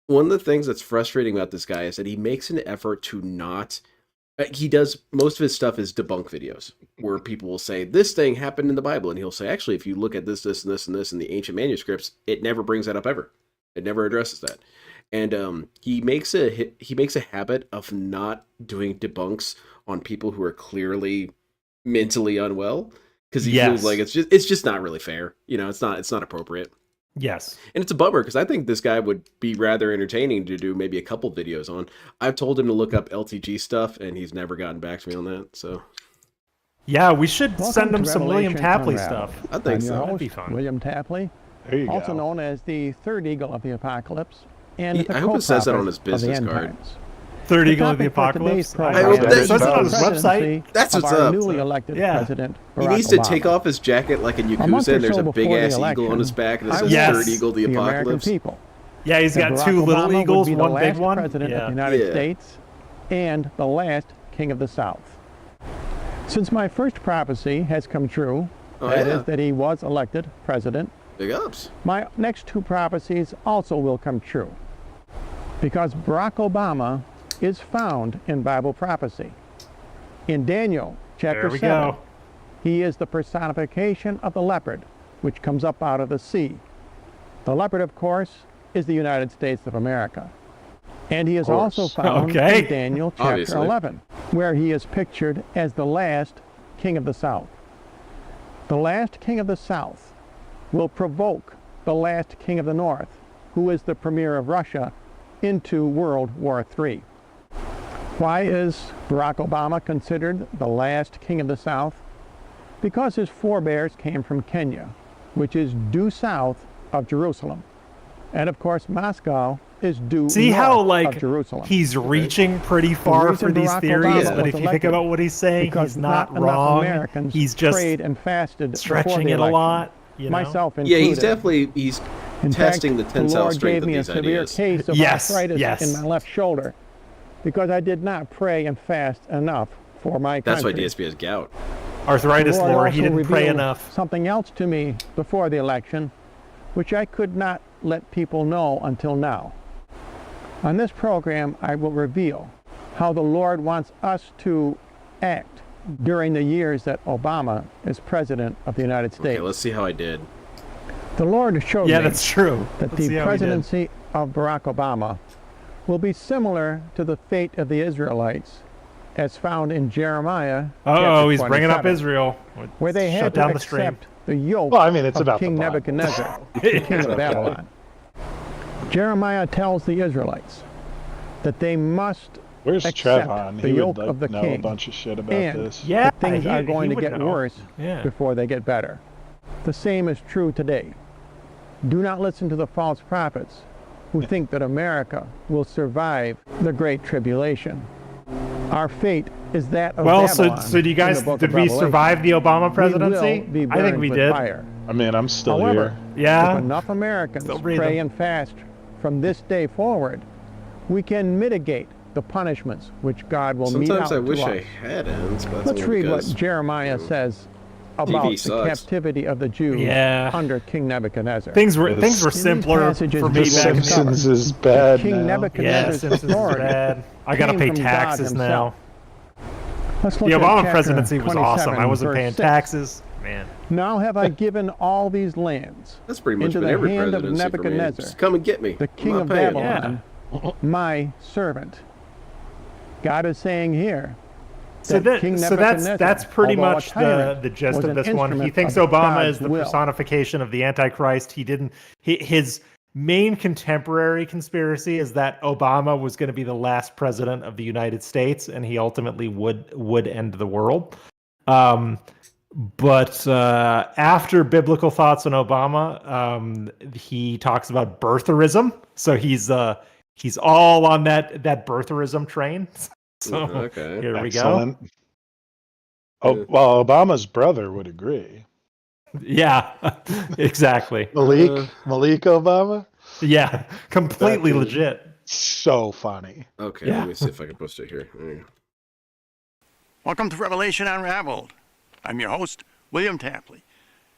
One of the things that's frustrating about this guy is that he makes an effort to not. He does most of his stuff is debunk videos where people will say this thing happened in the Bible, and he'll say actually if you look at this, and this, and this in the ancient manuscripts, it never brings that up ever. It never addresses that, and he makes a habit of not doing debunks on people who are clearly mentally unwell because he feels like it's just not really fair. You know, it's not appropriate.
Yes,
and it's a bummer because I think this guy would be rather entertaining to do maybe a couple videos on. I've told him to look up LTG stuff, and he's never gotten back to me on that. So,
yeah, we should send him some William Tapley stuff.
I think so.
That'd be fun. William Tapley. Also known as the third eagle of the apocalypse, and
I hope it says that on his business card.
Third eagle of the apocalypse. I hope that says it on his website.
That's what's up.
Newly elected president.
He needs to take off his jacket like in Yakuza, and there's a big ass eagle on his back, and it says Third Eagle of the Apocalypse.
Yeah, he's got two little eagles, one big one.
President of the United States, and the last king of the South. Since my first prophecy has come true, that is that he was elected president.
Big ups.
My next two prophecies also will come true, because Barack Obama is found in Bible prophecy. In Daniel chapter 7, he is the personification of the leopard, which comes up out of the sea. The leopard, of course, is the United States of America. And he is also found in Daniel chapter 11, where he is pictured as the last king of the South. The last king of the South will provoke the last king of the North, who is the premier of Russia, into World War III. Why is Barack Obama considered the last king of the South? Because his forebears came from Kenya, which is due south of Jerusalem. And of course, Moscow is due north of Jerusalem.
He's reaching pretty far for these theories, but if you think about what he's saying, he's not wrong. He's just
prayed and fasted
stretching it a lot.
Myself included.
Yeah, he's testing the
the
tensile
Lord
strength
gave
of
me a
these
severe
ideas.
case of arthritis in my left shoulder because I did not pray and fast enough for my
That's why
country.
DSP has gout.
Arthritis,
The Lord
Lord, he
also
didn't pray
revealed
enough.
something else to me before the election, which I could not let people know until now. On this program, I will reveal how the Lord wants us to act during the years that Obama is President of the United States.
Okay, let's see how I did.
The Lord showed me
that's true.
that
Let's see
the
how we did.
presidency of Barack Obama will be similar to the fate of the Israelites as found in Jeremiah.
Oh, he's
chapter
bringing up
27,
Israel.
where they had
Shut
to
down the stream.
accept the yoke
Well, I mean, it's
of
about
King
the Bible.
Nebuchadnezzar, the king of
Okay.
Babylon. Jeremiah tells the Israelites that they must
Where's
accept
Trevon?
the
He
yoke
would
of the
know
king.
a bunch of shit about
and
this.
that things are going to
would
get
know.
worse
Yeah.
before they get better. The same is true today. Do not listen to the false prophets who think that America will survive the Great Tribulation. Our fate is that of
Well, so
Babylon
do you guys,
in the book
did
of
we
Revelation.
survive the Obama
We
presidency?
will be
I think
burned
we
with
did.
fire.
I mean, I'm still
However,
here.
Yeah.
if enough Americans
Still breathing.
pray and fast from this day forward, we can mitigate the punishments which God will mete out
Sometimes I wish
to
I
us.
had ends, but that's
Let's
only
read what
because
Jeremiah says about the
sucks.
captivity of the Jews
Yeah.
under King Nebuchadnezzar.
Things were
Yes.
simpler
passages
for
we
me
The
will
back in
discover.
Simpsons is bad
King
now.
Yeah,
Nebuchadnezzar's
Simpsons is
authority
bad. I gotta
came
pay
from God
taxes now.
himself. Let's look
The
at
Obama
chapter
presidency was awesome.
27,
I wasn't
verse
paying
6.
taxes. Man.
Now have I given all these lands
that's pretty much
into
been
the
every
hand of
presidency for me.
Nebuchadnezzar,
Just come and get me.
the king
I'm
of
not paying.
Babylon, my servant. God is saying here
So
that King Nebuchadnezzar,
that's pretty
although a
much
tyrant,
the gist
was
of
an
this one. He
instrument
thinks
of
Obama
God's
is the
will.
personification of the Antichrist. He didn't. His main contemporary conspiracy is that Obama was going to be the last president of the United States, and he ultimately would end the world. But after biblical thoughts on Obama, he talks about birtherism. So he's all on that birtherism train. So
Okay.
here we go.
Excellent. Oh, well, Obama's brother would agree.
Yeah, exactly.
Malik Obama?
Yeah, completely
That dude.
legit.
So funny.
Okay,
Yeah.
let me see if I can post it here. There you go.
Welcome to Revelation Unraveled. I'm your host, William Tapley,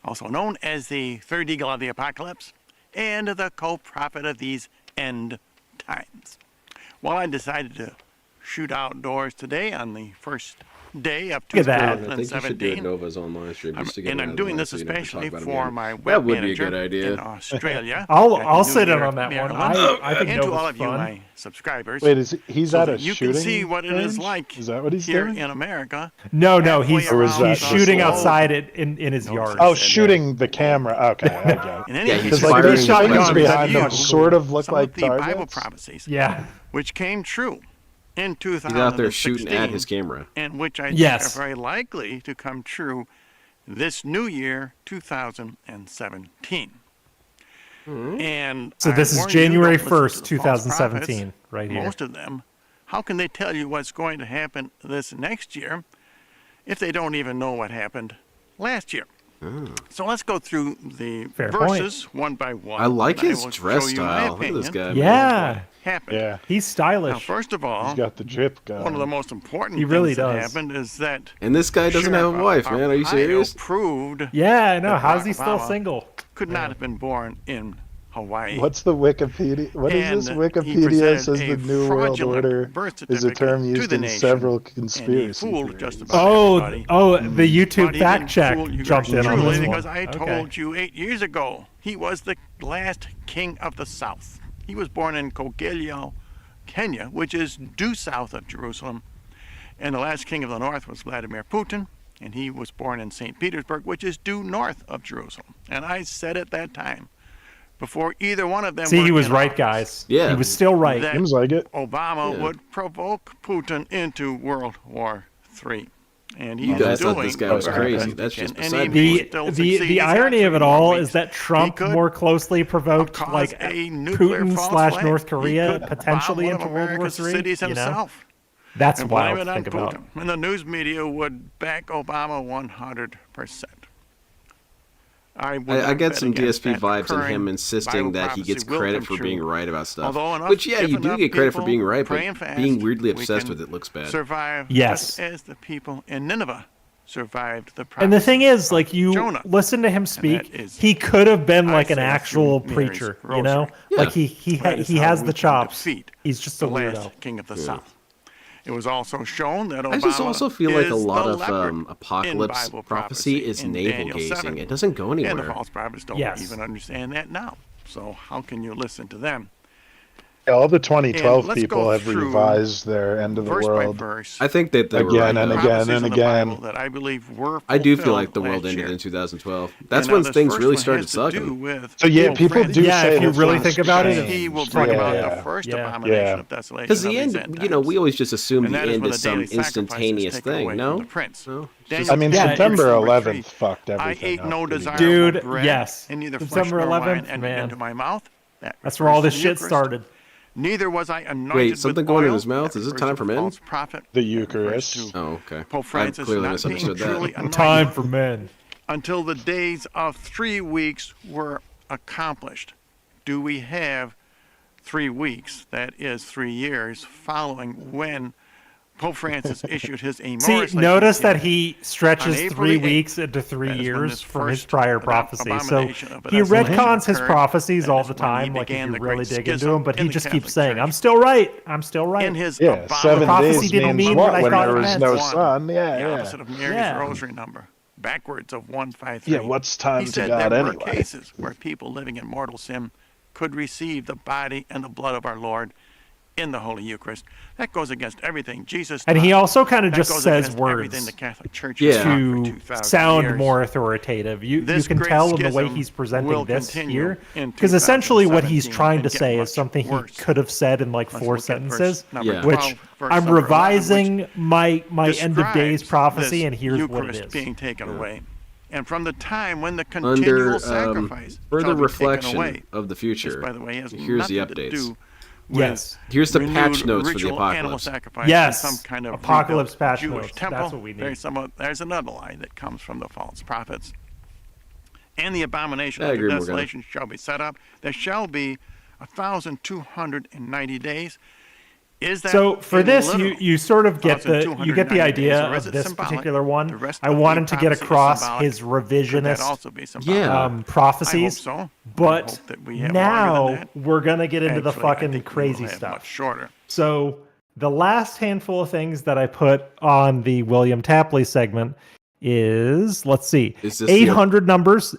also known as the third eagle of the apocalypse and the co-prophet of these end times. Well, I decided to shoot outdoors today on the first day of
Look at that.
I think you should do it
2017.
Nova's online stream just to get
And
it out
I'm
of
doing
the way
this
so you don't have to
especially
talk about it
for
again.
my web
That would be a
manager
good idea.
in Australia.
I'll
at
sit
New
in
York,
on that one.
Maryland,
I think
and to
Nova's
all of you,
fun.
my subscribers.
Wait, he's
so
at
that
a
you
shooting
can see what it is
range?
like
Is that what he's
here
doing?
in America.
No,
halfway
he's
Or is that
he's
just
shooting
slow?
outside in his yard.
Oh, shooting the camera. Okay, I get it.
In any
Yeah,
case,
he's
Because like
firing
these
shotguns
things
at
behind
you
them sort of look
some
like
of the Bible
targets.
prophecies,
Yeah.
which came true in 2016,
He's out there shooting at his camera.
and which I
Yes.
think are very likely to come true this new year, 2017. And
So
I
this is
warn you,
January
don't listen
1st,
to the false
2017,
prophets.
right here.
Most of them, how can they tell you what's going to happen this next year if they don't even know what happened last year? So let's go through the
Fair point.
verses one by one.
I like
and
his
will
dress
show you my
style. Look at this
opinion
guy. man.
Yeah,
happened.
Yeah,
he's
Now,
stylish.
first of all,
he's got the drip going.
one of the most important
He really
things that
does.
happened is that
And this guy doesn't have a wife, man. Are you
Arpaio
serious?
proved
Yeah, I know.
that
How's
Barack
he still
Obama
single?
could not have been born in Hawaii.
What's the Wikipedia? What is this?
And he
Wikipedia
presented
says
a
the New World
fraudulent
Order
birth
is a
certificate
term
to
used
the
in
nation,
several
and he
conspiracy
fooled just
theories.
about
Oh,
everybody.
the YouTube
But he
fact
didn't
check
fool you
jumped
guys
in on
truly,
this
because
one.
I
Okay.
told you 8 years ago he was the last king of the South. He was born in Kogelo, Kenya, which is due south of Jerusalem. And the last king of the north was Vladimir Putin, and he was born in St. Petersburg, which is due north of Jerusalem. And I said at that time, before either one of them
See,
were
he was
in
right,
office,
guys.
Yeah.
He was still right.
that
Seems like it.
Obama
Yeah.
would provoke Putin into World War III. And he's
You guys
doing
thought this guy was
everything
crazy.
he
That's
can.
just
And
beside
he
me.
will still
The
succeed. He's
irony
got
of it
3 more
all
weeks.
is that Trump
could
more closely provoked
cause
like
a nuclear
Putin
false
slash
flag.
North
He
Korea
could
potentially
bomb
into
one of
World War
America's
III.
cities
You know,
himself.
that's
and
wild
blame
to
it
think
on
about.
Putin. And the news media would back Obama 100%.
I get some DSP vibes in him insisting that he gets credit for being right about stuff. Which, yeah, you do get credit for being right, but being weirdly obsessed with it looks bad.
Survive
yes.
as the people in Nineveh survived the prophecy.
And the thing is, like, you
Jonah.
listen to him speak, he could have been like an actual
Mary's
preacher,
rosary.
you know?
Yeah.
Like, he has the chops. He's just a
the last
weirdo.
king of the South. It was also shown that Obama
I just also feel like a
is
lot
the
of
leopard in
apocalypse
Bible
prophecy is
in
navel
Daniel
gazing.
7.
It doesn't go anywhere.
And the false prophets don't
Yes.
even understand that now. So how can you listen to them?
Yeah, all the 2012
let's
people
go
have
through
revised their end of the
verse
world.
by verse.
I think that they were
Again
right,
and
though.
again
prophecies
and
in the
again.
Bible that I believe were
I do feel
fulfilled
like the world
last
ended
year.
in 2012. That's
And now
when
this
things
first
really
one
started
has to do
sucking.
with
So yeah,
Pope
people
Francis.
do
Yeah,
say
if you
that
really
things
think about it,
changed.
He will talk about
Yeah.
the first
Yeah.
abomination of desolation.
Because
of
the
these
end, you know, we always just assume
and
the
that is
end
when
is
the
some
daily sacrifice is
instantaneous
taken
thing.
away
No?
from the prince.
No?
Daniel
I mean,
Yeah,
September
it's-
11th fucked
I
everything
ate
up.
no
pretty
desirable
Dude,
bread,
yes.
and neither
September
flesh nor
11th,
wine entered
man.
into my mouth.
That's where all this
refers to
shit
the Eucharist.
started.
Neither was I anointed
Wait,
with
something going in
oil.
his mouth?
That
Is it
refers
time
to
for
the
men?
false prophet.
The
That refers
Eucharist.
to
Oh, okay.
Pope
I
Francis
clearly
not being
misunderstood
truly
that.
anointed
Time for men.
until the days of 3 weeks were accomplished. Do we have 3 weeks? That is 3 years following when Pope Francis issued his
See,
Amoris
notice
Laetitia.
that he stretches
On April
3
the 8th,
weeks into 3
that is when
years
this
from his
first
prior prophecy. So
abomination of
he
desolation
retcons his
occurred.
prophecies
That
all
is
the
when he
time, like if
began
you
the
really
great
dig into
schism
him, but
in
he
the
just keeps
Catholic
saying,
Church.
I'm still right. I'm still right.
In his
Yeah, 7
prophecy
days
didn't
means
mean
what
what I
when
thought
there
it
was
meant.
no
One.
sun?
The
Yeah, yeah.
opposite of Mary's
Yeah.
rosary number, backwards of 153.
Yeah, what's time
He
to
said
God
there were
anyway?
cases where people living in mortal sin could receive the body and the blood of our Lord in the Holy Eucharist. That goes against everything Jesus
And he
taught.
also kind of
That
just
goes
says
against
words
everything the Catholic Church has
Yeah.
taught for
to
2,000
sound
years.
more authoritative. You
This
can
great
tell in the way
schism
he's presenting
will
this
continue
here,
in
because essentially what he's
2017
trying to
and get
say
much
is something
worse.
he could have said in like
Let's
4
look at verse
sentences,
number
Yeah.
12,
which
verse
I'm
number 11,
revising
which
my end of days
describes
prophecy,
this
and here's what it
Eucharist
is.
being taken away. And from the time when the continual
Under
sacrifice
further
shall be taken
reflection
away,
of the
this,
future,
by the way, has
here's the
nothing to
updates.
do with
Yes.
Here's the patch
renewed
notes for the
ritual animal
apocalypse.
sacrifice
Yes.
in some kind of
Apocalypse
rebuilt
patch
Jewish
notes.
temple.
That's what we need.
There's another lie that comes from the false prophets. And the abomination
I
of
agree,
the
Morgana.
desolation shall be set up. There shall be 1,290 days. Is that
So for
in
this,
literal?
you sort of get the
1,290
idea
days, or is
of
it
this
symbolic?
particular one.
The rest
I
of the
wanted to get
prophecy is
across
symbolic.
his
Could that
revisionist
also be symbolic?
Yeah.
prophecies.
I hope so. I
But
hope that we have longer
now
than that.
we're gonna get into the
Actually, I
fucking
think we will
crazy
have
stuff.
Much shorter.
So the last handful of things that I put on the William Tapley segment is, let's see,
Is this
800 numbers,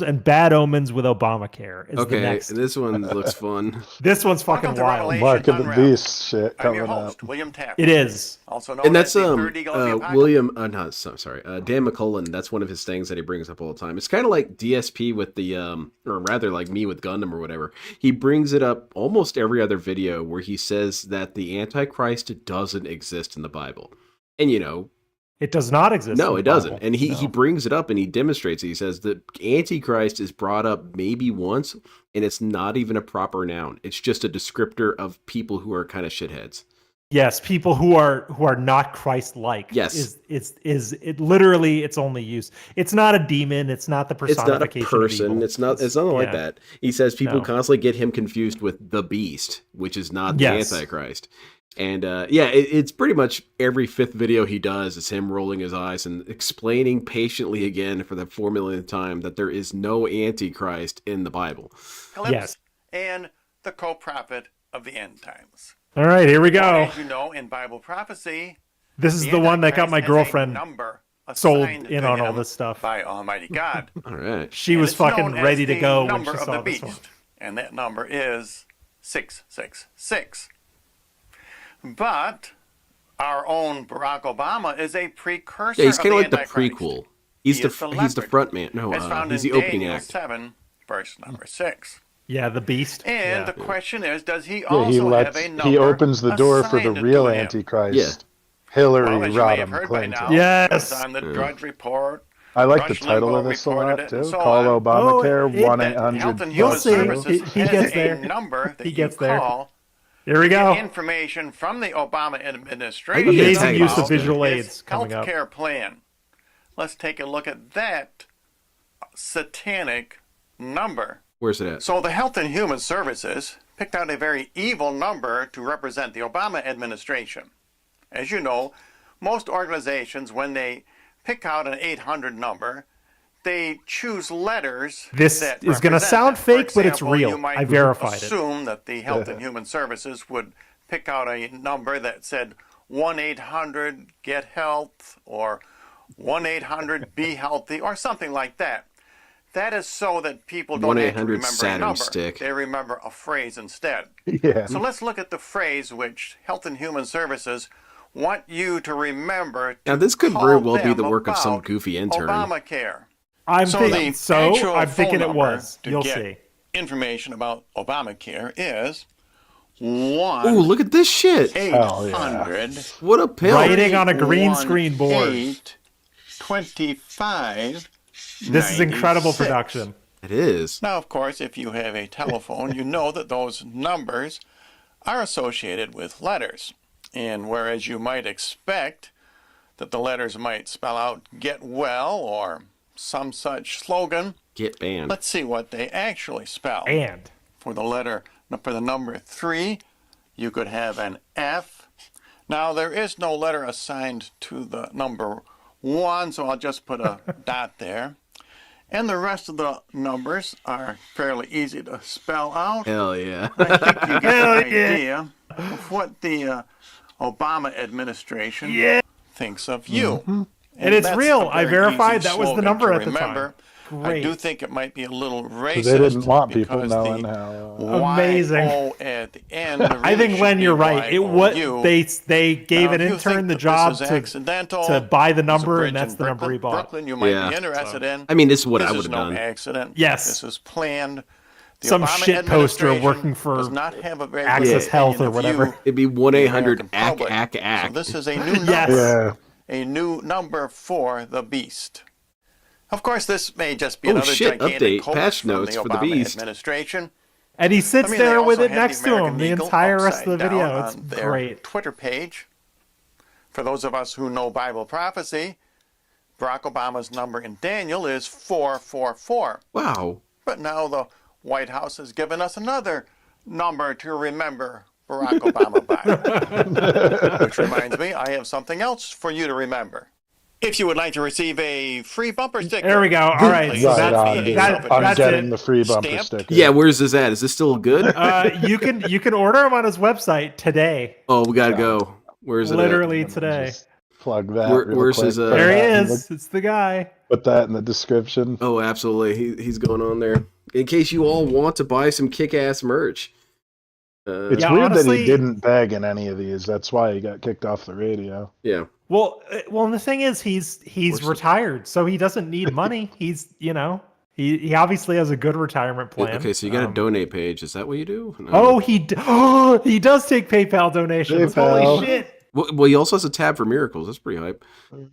and bad omens with Obamacare is the
Okay,
next.
this one looks fun.
This one's fucking
Welcome to
wild.
Revelation
Mark of the
Unwrapped.
Beast shit
I'm your
coming
host,
up.
William Tapley.
It is.
Also known
And that's
as the third eagle of the apocalypse.
William Dan McCullen. That's one of his things that he brings up all the time. It's kind of like DSP with the or rather like me with Gundam or whatever. He brings it up almost every other video where he says that the Antichrist doesn't exist in the Bible. And you know,
It does not exist.
no,
in
it
the
doesn't.
Bible.
And he
No.
brings it up and he demonstrates it. He says the Antichrist is brought up maybe once, and it's not even a proper noun. It's just a descriptor of people who are kind of shitheads.
Yes, people who are not Christ-like.
Yes.
is it literally its only use. It's not a demon. It's not the
It's not a
personification. of
person.
evil.
It's nothing like
yeah.
that. He says people
No.
constantly get him confused with the beast, which is not the
Yes.
Antichrist. And it's pretty much every fifth video he does is him rolling his eyes and explaining patiently again for the 4 millionth time that there is no Antichrist in the Bible.
Yes.
And the co-prophet of the end times.
All right, here we go.
As you know, in Bible prophecy,
This is the one that got my
Antichrist has a
girlfriend
number
sold
assigned
in
to
on all
him
this stuff.
by Almighty God.
All right.
She
And
was
it's known
fucking
as
ready to
the
go when
number
she
of
saw
the
this
beast.
one.
And that number is 666. But our own Barack Obama is a precursor
Yeah, he's kind
of
of like the
Antichrist.
prequel. He's
He
the
is the
he's the
leopard,
front man. No,
as found
he's
in
the opening
Daniel
act.
7, verse number 6.
Yeah, the beast.
And
yeah.
the question is, does he
Yeah,
also have a number
he opens the door for the
assigned
real
to him?
Antichrist.
Yeah.
Hillary
Well, as you may have
Rodham
heard by
Clinton.
now,
Yes.
it's on the Drudge Report.
I like the
Rush
title
Limbaugh
of this a
reported
lot
it,
too.
and so
Call
on.
Obamacare
Oh,
1-800.
Health and
You'll
Human
see.
Services
He
has
gets
a
there.
number that
He
you
gets there.
call
Here we go.
information from the Obama administration.
Amazing
use of
about
visual
his
aids coming up.
healthcare plan. Let's take a look at that satanic number.
Where's it at?
So the Health and Human Services picked out a very evil number to represent the Obama administration. As you know, most organizations, when they pick out an 800 number, they choose letters.
This
that
is going to sound fake, but it's real.
You might
I verified it.
assume that the Health and Human Services would pick out a number that said 1-800-GET-HEALTH or 1-800-BE-HEALTHY or something like that. That is so that people don't have to remember a number.
Stick.
They remember a phrase instead.
Yeah.
So let's look at the phrase which Health and Human Services want you to remember.
Now this could very well be the work of some goofy intern.
Obamacare.
I'm thinking it was.
To
You'll
get
see.
Information about Obamacare is 1.
Ooh, look at this shit.
800.
What a pill.
Writing on a green screen board.
25.
This is incredible production.
It is.
Now, of course, if you have a telephone, you know that those numbers are associated with letters. And whereas you might expect that the letters might spell out "get well" or some such slogan,
get banned.
Let's see what they actually spell.
And
for the number 3, you could have an F. Now there is no letter assigned to the number 1, so I'll just put a dot there. And the rest of the numbers are fairly easy to spell out.
Hell yeah.
I think you get an idea of what the Obama administration thinks of you.
Mm-hmm. And it's real. I verified that was the number at the
time.
Great.
I do think it might be a little racist.
They didn't want people knowing how.
Amazing.
At the end,
I think, Len, you're right. They gave an intern the job to buy the number, and that's the number he bought.
Brooklyn, you might be interested in.
I mean, this is what I would have
done.
done.
Accident.
Yes.
This was planned. The
Some
Obama
shit poster working
does
for
not have a very
Access
good
Health or
opinion of
whatever.
you,
It'd be 1-800-ACK-ACK.
So this is a new number.
Yes.
A new number for the beast. Of course, this may just be another gigantic
update.
hoax
Patch
from
notes
the
for the
Obama
beast.
administration.
And he sits
They
there with
also
it
have
next to him
American
the
Eagle
entire rest of the
upside
video.
down
It's
on their
great.
Twitter page. For those of us who know Bible prophecy, Barack Obama's number in Daniel is 444.
Wow.
But now the White House has given us another number to remember Barack Obama by. Which reminds me, I have something else for you to remember. If you would like to receive a free bumper sticker.
There we go. All right. So
I'm
that's
getting
it.
the free bumper
Stamped.
sticker.
Yeah, where's this at? Is this still good?
You can order him on his website today.
Oh, we gotta go. Where's it?
Literally today.
Just plug that.
Where's
real
his,
quick.
There he
Put that
is. It's the guy.
Put that in the description.
Oh, absolutely. He's going on there. In case you all want to buy some kick-ass merch.
It's
Yeah,
weird that
honestly-
he didn't bag in any of these. That's why he got kicked off the radio.
Yeah.
Well, and the thing is, he's retired, so he doesn't need money. He's he obviously has a good retirement plan.
Okay, so you got a donate page. Is that what you do? No.
Oh, he does take PayPal donations.
PayPal.
Holy shit!
Well, he also has a tab for miracles. That's pretty hype.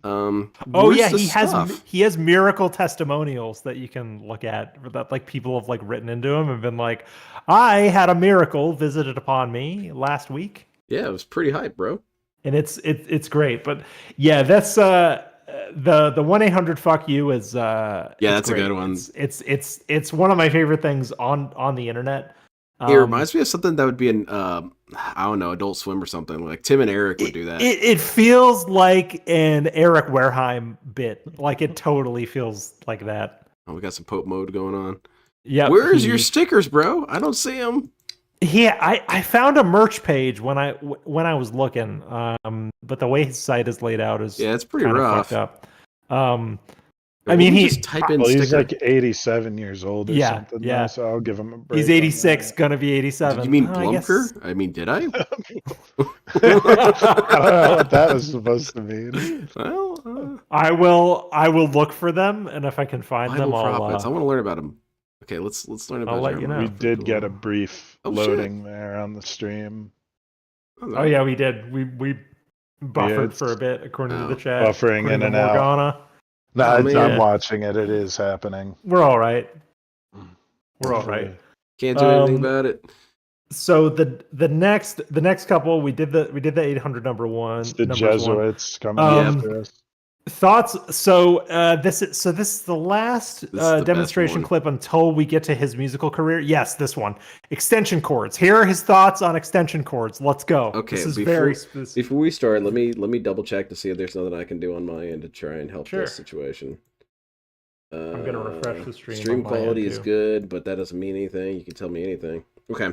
Oh
where's
yeah,
the
he
stuff?
has miracle testimonials that you can look at that like people have like written into him and been like, I had a miracle visited upon me last week.
Yeah, it was pretty hype, bro.
And it's great. But yeah, that's the 1-800-FUCK-YOU is
that's a good one.
It's one of my favorite things on the internet.
It reminds me of something that would be in I don't know, Adult Swim or something. Like Tim and Eric would do that.
It feels like an Eric Wareheim bit. Like it totally feels like that.
Oh, we got some Pope mode going on.
Yeah.
Where's your stickers, bro? I don't see them.
Yeah, I found a merch page when I was looking, but the way his site is laid out is
it's pretty
kinda
rough.
fucked up. I mean,
just type in
He's
sticker.
like 87 years old or something.
Yeah.
Now, so I'll give him a break.
He's 86, gonna be 87.
Did you mean
I guess-
Blumker? I mean, did I?
I don't know what that was supposed to mean.
Well,
I will look for them, and if I can find
Bible
them, I'll.
prophets. I want to learn about them. Okay, let's learn about.
I'll let you
Jeremiah.
know.
We did get a brief
Oh,
loading there on the stream.
Oh yeah, we did. We buffered
it's
for a bit, according to the chat.
buffering
according
in
to
and out.
Morgana.
No,
Oh,
I'm
man.
watching it. It is happening.
We're all right. We're all right.
Can't do anything about it.
So the next couple we did the 800 number one.
It's the
numbers one.
Jesuits coming
Um,
after us.
Thoughts? So this is the last demonstration clip until we get to his musical career. Yes, this one. Extension cords. Here are his thoughts on extension cords. Let's go.
Okay,
this is
before we start, let me double check to see if there's nothing I can do on my end to try and help this situation.
I'm gonna refresh the stream.
Stream quality is good, but that doesn't mean anything. You can tell me anything. Okay.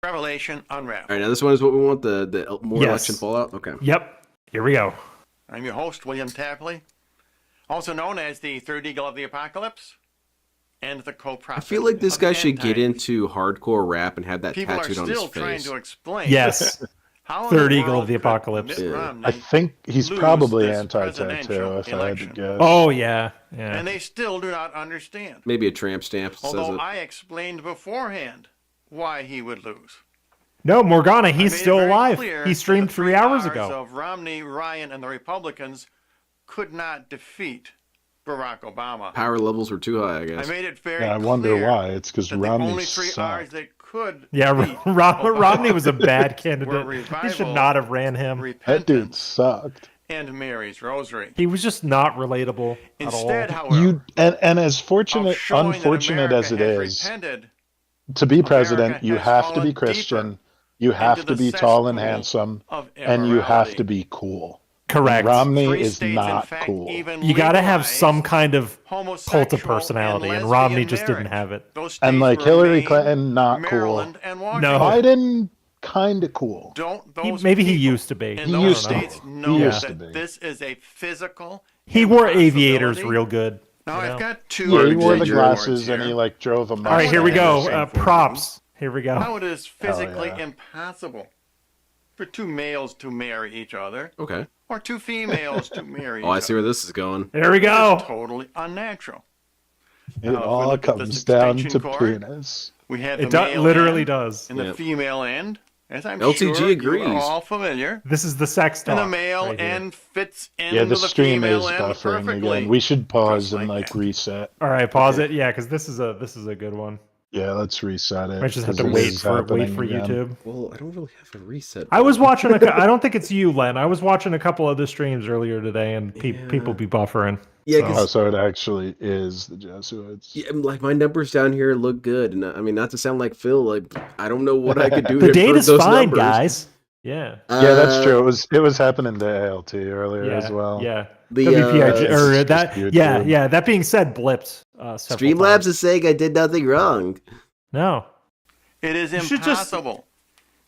Revelation Unwrapped.
All right, now this one is what we want. The more election fallout. Okay.
Yep. Here we go.
I'm your host, William Tapley, also known as the Third Eagle of the Apocalypse and the co-prophet.
I feel like this guy should get into hardcore rap and have that tattooed on his face.
People are still trying to explain.
Yes. Third Eagle of the Apocalypse.
I think he's probably anti-tattoo, if I had to guess.
Oh, yeah.
And they still do not understand.
Maybe a tramp stamp says
Although
it.
I explained beforehand why he would lose.
No, Morgana, he's still alive. He streamed 3 hours ago.
Of Romney, Ryan, and the Republicans could not defeat Barack Obama.
Power levels were too high, I guess.
I made it very
I wonder why. It's because Romney
only 3 hours that could.
Yeah, Romney was a bad candidate. He should not have ran him.
That dude sucked.
And Mary's Rosary.
He was just not relatable
Instead,
at all.
However,
and as unfortunate as it is, to be president, you have to be Christian. You have to be tall and handsome, and you have to be cool.
Correct.
Romney is not cool.
You got to have some kind of cult of personality, and Romney just didn't have it.
And like Hillary Clinton, not cool.
No.
Biden, kind of cool.
Maybe he used to be.
He used to be.
This is a physical.
He wore aviators real good.
Now I've got two.
Yeah, he wore the glasses and he like drove a.
All right, here we go. Props. Here we go.
Now it is physically impossible for 2 males to marry each other.
Okay.
Or 2 females to marry each other.
Oh, I see where this is going.
There we go.
It's totally unnatural.
It all comes down to penis.
We have
it
the male
literally
end
does.
And the female end, as I'm
LTG
sure
agrees.
you are all familiar.
This is the sex talk.
And the male
right
end fits into
the
the
stream is
female end
buffering
perfectly.
again. We should pause and like reset.
All right, pause it. Yeah, because this is a good one.
Yeah, let's reset it.
I just have to wait for YouTube.
Well, I don't really have a reset.
I was watching. I don't think it's you, Len. I was watching a couple other streams earlier today, and people be buffering.
Yeah,
so it actually is the Jesuits.
Yeah, like my numbers down here look good, and I mean, not to sound like Phil, like I don't know what I could do.
The
to
data's
those
fine,
numbers.
guys. Yeah.
Yeah, that's true. It was happening to ALT earlier as well.
Yeah.
The
WPIG or that. Yeah. That being said, blipped.
Streamlabs is saying I did nothing wrong.
No.
It is impossible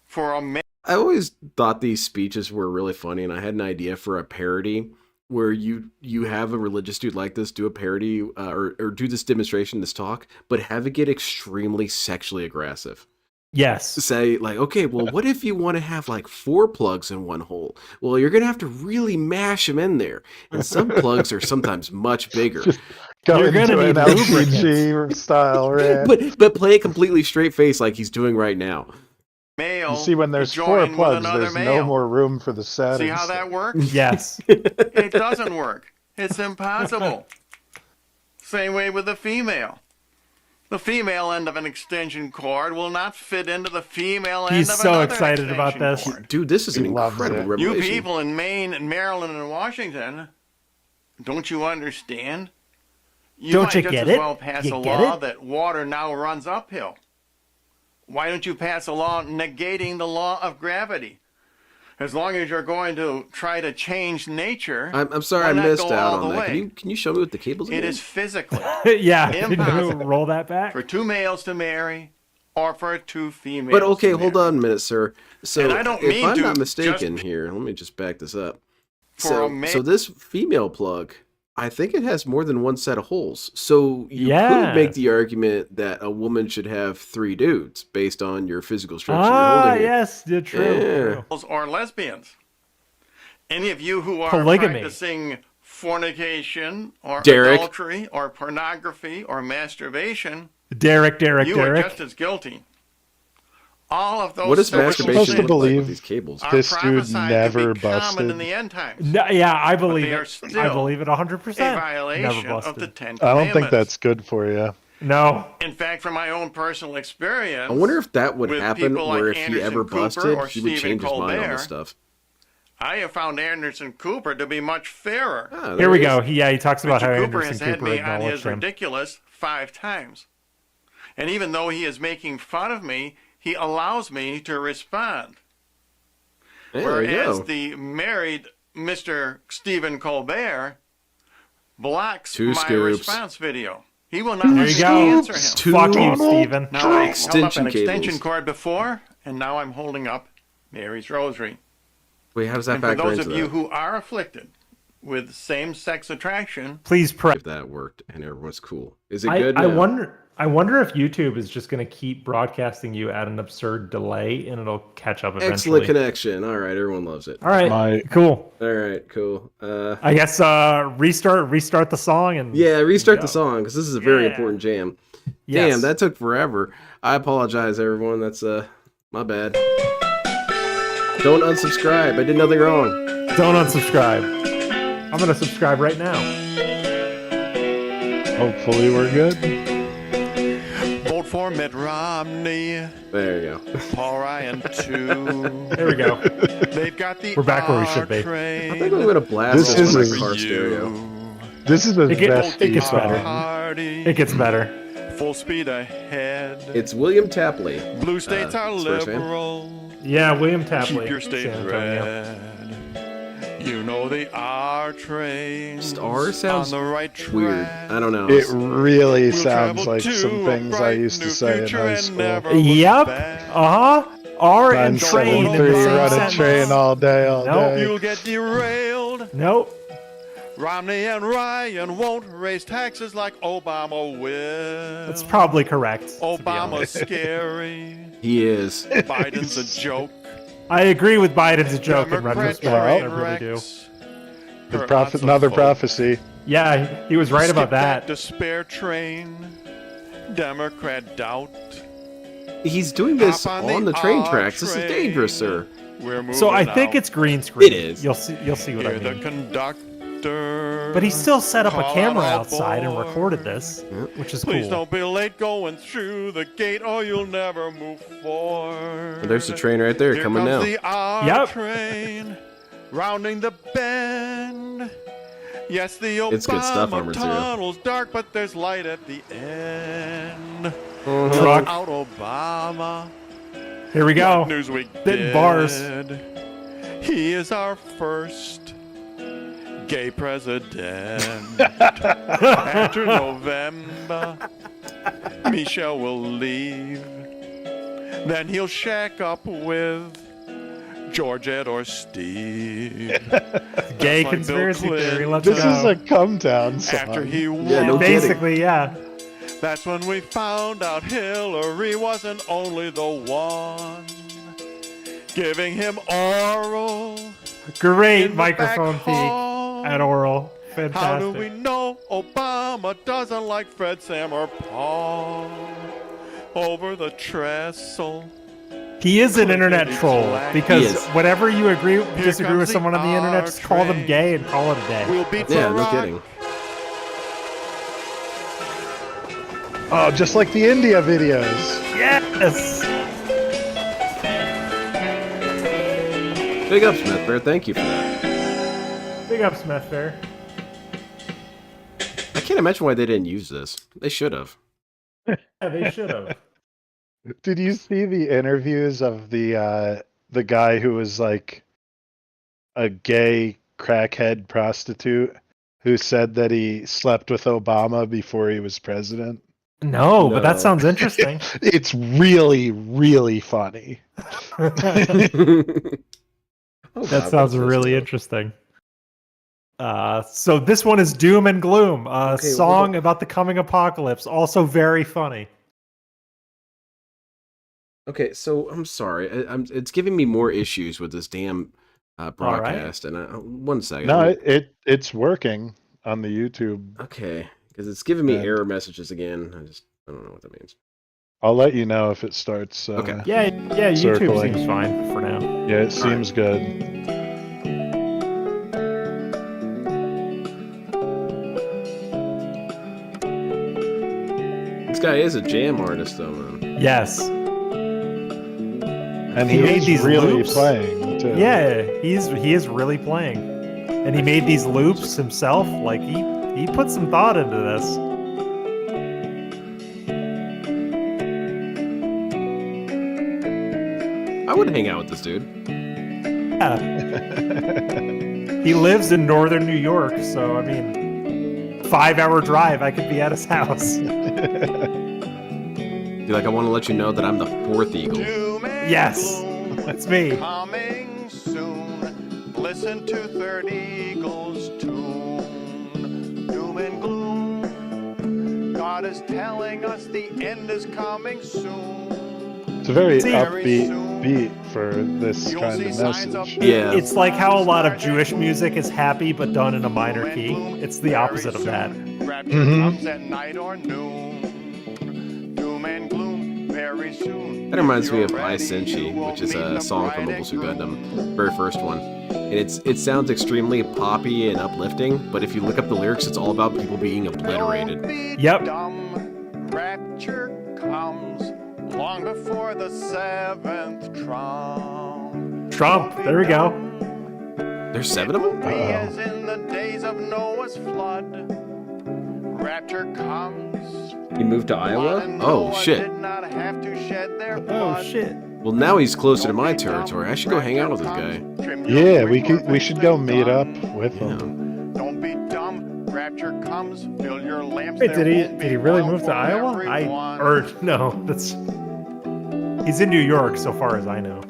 for a man.
I always thought these speeches were really funny, and I had an idea for a parody where you have a religious dude like this do a parody or do this demonstration, this talk, but have it get extremely sexually aggressive.
Yes.
Say like, okay, well, what if you want to have like 4 plugs in one hole? Well, you're gonna have to really mash them in there, and some plugs are sometimes much bigger.
You're gonna need LPG style, right?
but play a completely straight face like he's doing right now.
Male.
You see, when there's 4 plugs, there's no more room for the settings.
See how that works?
Yes.
It doesn't work. It's impossible. Same way with the female. The female end of an extension cord will not fit into the female end of another
He's so excited about this.
cord.
Dude, this is an incredible revelation.
You people in Maine and Maryland and Washington, don't you understand?
Don't you get it?
Well pass a law that water now runs uphill. Why don't you pass a law negating the law of gravity? As long as you're going to try to change nature,
I'm sorry I missed out on that. Can you show me what the cables are?
It is physically
impossible. Can you roll that back?
For 2 males to marry or for 2 females.
But okay, hold on a minute, sir. So
and I don't
if
mean
I'm
to
not mistaken here, let me just back this up.
For
So this female plug, I think it has more than one set of holes. So you could make the argument that a woman should have 3 dudes based on your physical structure.
Yes, true.
Or lesbians. Any of you who are
polygamy,
practicing fornication or adultery or pornography or masturbation,
Derek,
you are just as guilty. All of those.
What does masturbation look like with these cables?
This dude never busted.
In the end times.
No, yeah, I believe it. I believe it 100%.
A violation of the 10 Commandments.
I don't think that's good for you.
No.
In fact, from my own personal experience,
I wonder if that would happen,
like
where if he
Anderson
ever
Cooper
busted,
or
he would
Stephen
change his mind on
Colbert,
this stuff.
I have found Anderson Cooper to be much fairer.
Oh,
Here we go. He talks about how
Cooper
Anderson
has had
Cooper
me on
acknowledged
his
him.
ridiculous 5 times. And even though he is making fun of me, he allows me to respond.
Yeah, there you
Whereas
go.
the married Mr. Stephen Colbert blocks
Two
my
scoops.
response video. He will not
There
let
you
me
go.
answer him.
Two
Fuck you, Steven.
Now I held up
extension
an extension
cables.
cord before, and now I'm holding up Mary's Rosary.
Wait, how does that
And for
factor
those
into
of you
that?
who are afflicted with same-sex attraction,
Please pray.
If that worked and everyone's cool. Is it good
I
now?
wonder if YouTube is just going to keep broadcasting you at an absurd delay and it'll catch up eventually.
Excellent connection. All right, everyone loves it.
All right, cool.
All right, cool.
I guess restart the song and
Yeah, restart the song because this is a very important jam.
Yes.
Damn, that took forever. I apologize, everyone. That's my bad. Don't unsubscribe. I did nothing wrong.
Don't unsubscribe. I'm gonna subscribe right now.
Hopefully we're good.
vote for Mitt Romney.
There you go.
Paul Ryan too.
There we go.
They've got the
We're back where we should be.
R-Train.
I think I'm gonna blast
This
this,
is
on
a-
my car stereo.
This is the
It
best
gets
song.
better.
Party.
It gets better.
Full speed ahead.
It's William Tapley.
Blue states are
Spurs fan.
liberal.
Yeah, William Tapley.
Keep your state
San Antonio.
red. You know the R-Train.
Star sounds
on the right track.
weird. I don't know.
It really
We'll
sounds
travel
like
to
some
a
things I
bright
used to
new
say in
future
high
and
school.
never look
Yep.
back.
R and train in the
973,
same
run a
sentence.
train all day, all
Nope.
day.
You'll get derailed.
Nope.
Romney and Ryan won't raise taxes like Obama will.
That's probably correct. to be
Obama's
honest.
scary.
He is.
Biden's a joke.
I agree with Biden's a joke in
Democrat
retrospect. I
train
really do.
wrecks.
The
Hurt
prophet,
lots of
another
folks.
prophecy.
Yeah, he was right about
Skip
that.
despair train. Democrat doubt.
He's doing this
Hop
on the train tracks. This is
R-Train.
dangerous, sir.
We're moving
So I think
out.
it's green screen.
It is.
You'll see what I
Hear the
mean.
conductor.
But he still set up a
call
camera
out
outside and
aboard.
recorded this, which is
Please
cool.
don't be late going through the gate or you'll never move forward.
Well, there's the train right there
Here
coming
comes
now.
the R
Yep.
train rounding the bend. Yes, the
It's good stuff,
Obama
Armored Zero.
tunnel's dark, but there's light at the end.
Truck.
Out Obama.
Here we go.
Like Newsweek
Spitting bars.
did. He is our first gay president. After November, Michelle will leave. Then he'll shack up with Georgette or Steve.
Gay
like Bill
conspiracy theory.
Clinton.
Let's
This
go.
is a come down song.
After he won,
Yeah, no kidding.
Basically, yeah.
that's when we found out Hillary wasn't only the one giving him oral.
Great
in the
microphone
back
peak
hall.
at oral.
How do we
Fantastic.
know Obama doesn't like Fred, Sam, or Paul? Over the trestle.
He is an internet troll
He
because
is.
whenever you disagree
comes
with
the
someone on the internet, just call them
R-Train.
gay and call it a day.
We'll beat
Yeah,
the
no
rock.
kidding.
Oh, just like the India videos.
Yes.
Big up, Smith Bear. Thank you for that.
Big up, Smith Fair.
I can't imagine why they didn't use this. They should have.
Yeah, they should have.
Did you see the interviews of the guy who was like a gay crackhead prostitute who said that he slept with Obama before he was president?
No, but
No.
that sounds interesting.
It's really, really funny.
That sounds really interesting. So this one is Doom and Gloom, a
Okay,
song
hold
about the coming apocalypse, also very funny.
Okay, so I'm sorry. It's giving me more issues with this damn broadcast. And one second.
No, it's working on the YouTube.
Okay, because it's giving me
Yeah.
error messages again. I don't know what that means.
I'll let you know if it starts.
Okay.
Yeah, YouTube
Circling.
seems fine for now.
Yeah, it seems good.
This guy is a jam artist, though, man.
Yes.
And
He
he
made
is
these
really
loops?
playing too.
Yeah, he is really playing, and he made these loops himself. Like he put some thought into this.
I would hang out with this dude.
Yeah. He lives in northern New York, so I mean, 5-hour drive, I could be at his house.
Be like, I want to let you know that I'm the fourth eagle.
Yes, that's me.
Coming soon. Listen to Third Eagle's tune. Doom and gloom. God is telling us the end is coming soon.
It's a very upbeat beat for this kind of message.
Yeah.
It's like how a lot of Jewish music is happy but done in a minor key. It's the opposite of that.
Rapture comes at night or noon. Doom and gloom very soon.
That reminds me of I Senshi, which is a song from Mobile Suit Gundam, very first one. And it sounds extremely poppy and uplifting, but if you look up the lyrics, it's all about people being obliterated.
Yep.
Rapture comes long before the 7th trump.
Trump, there we go.
There's 7 of them?
As in the days of Noah's flood. Rapture comes.
He moved to Iowa? Oh, shit.
Did not have to shed their
Oh
blood.
shit.
Well, now he's closer to my territory. I should go hang out with this guy.
Yeah, we should go meet up with him.
Don't be dumb. Rapture comes. Fill your lamps.
Wait,
There won't
did
be
he really
room
move to
for
Iowa?
everyone.
No, he's in New York, so far as I know.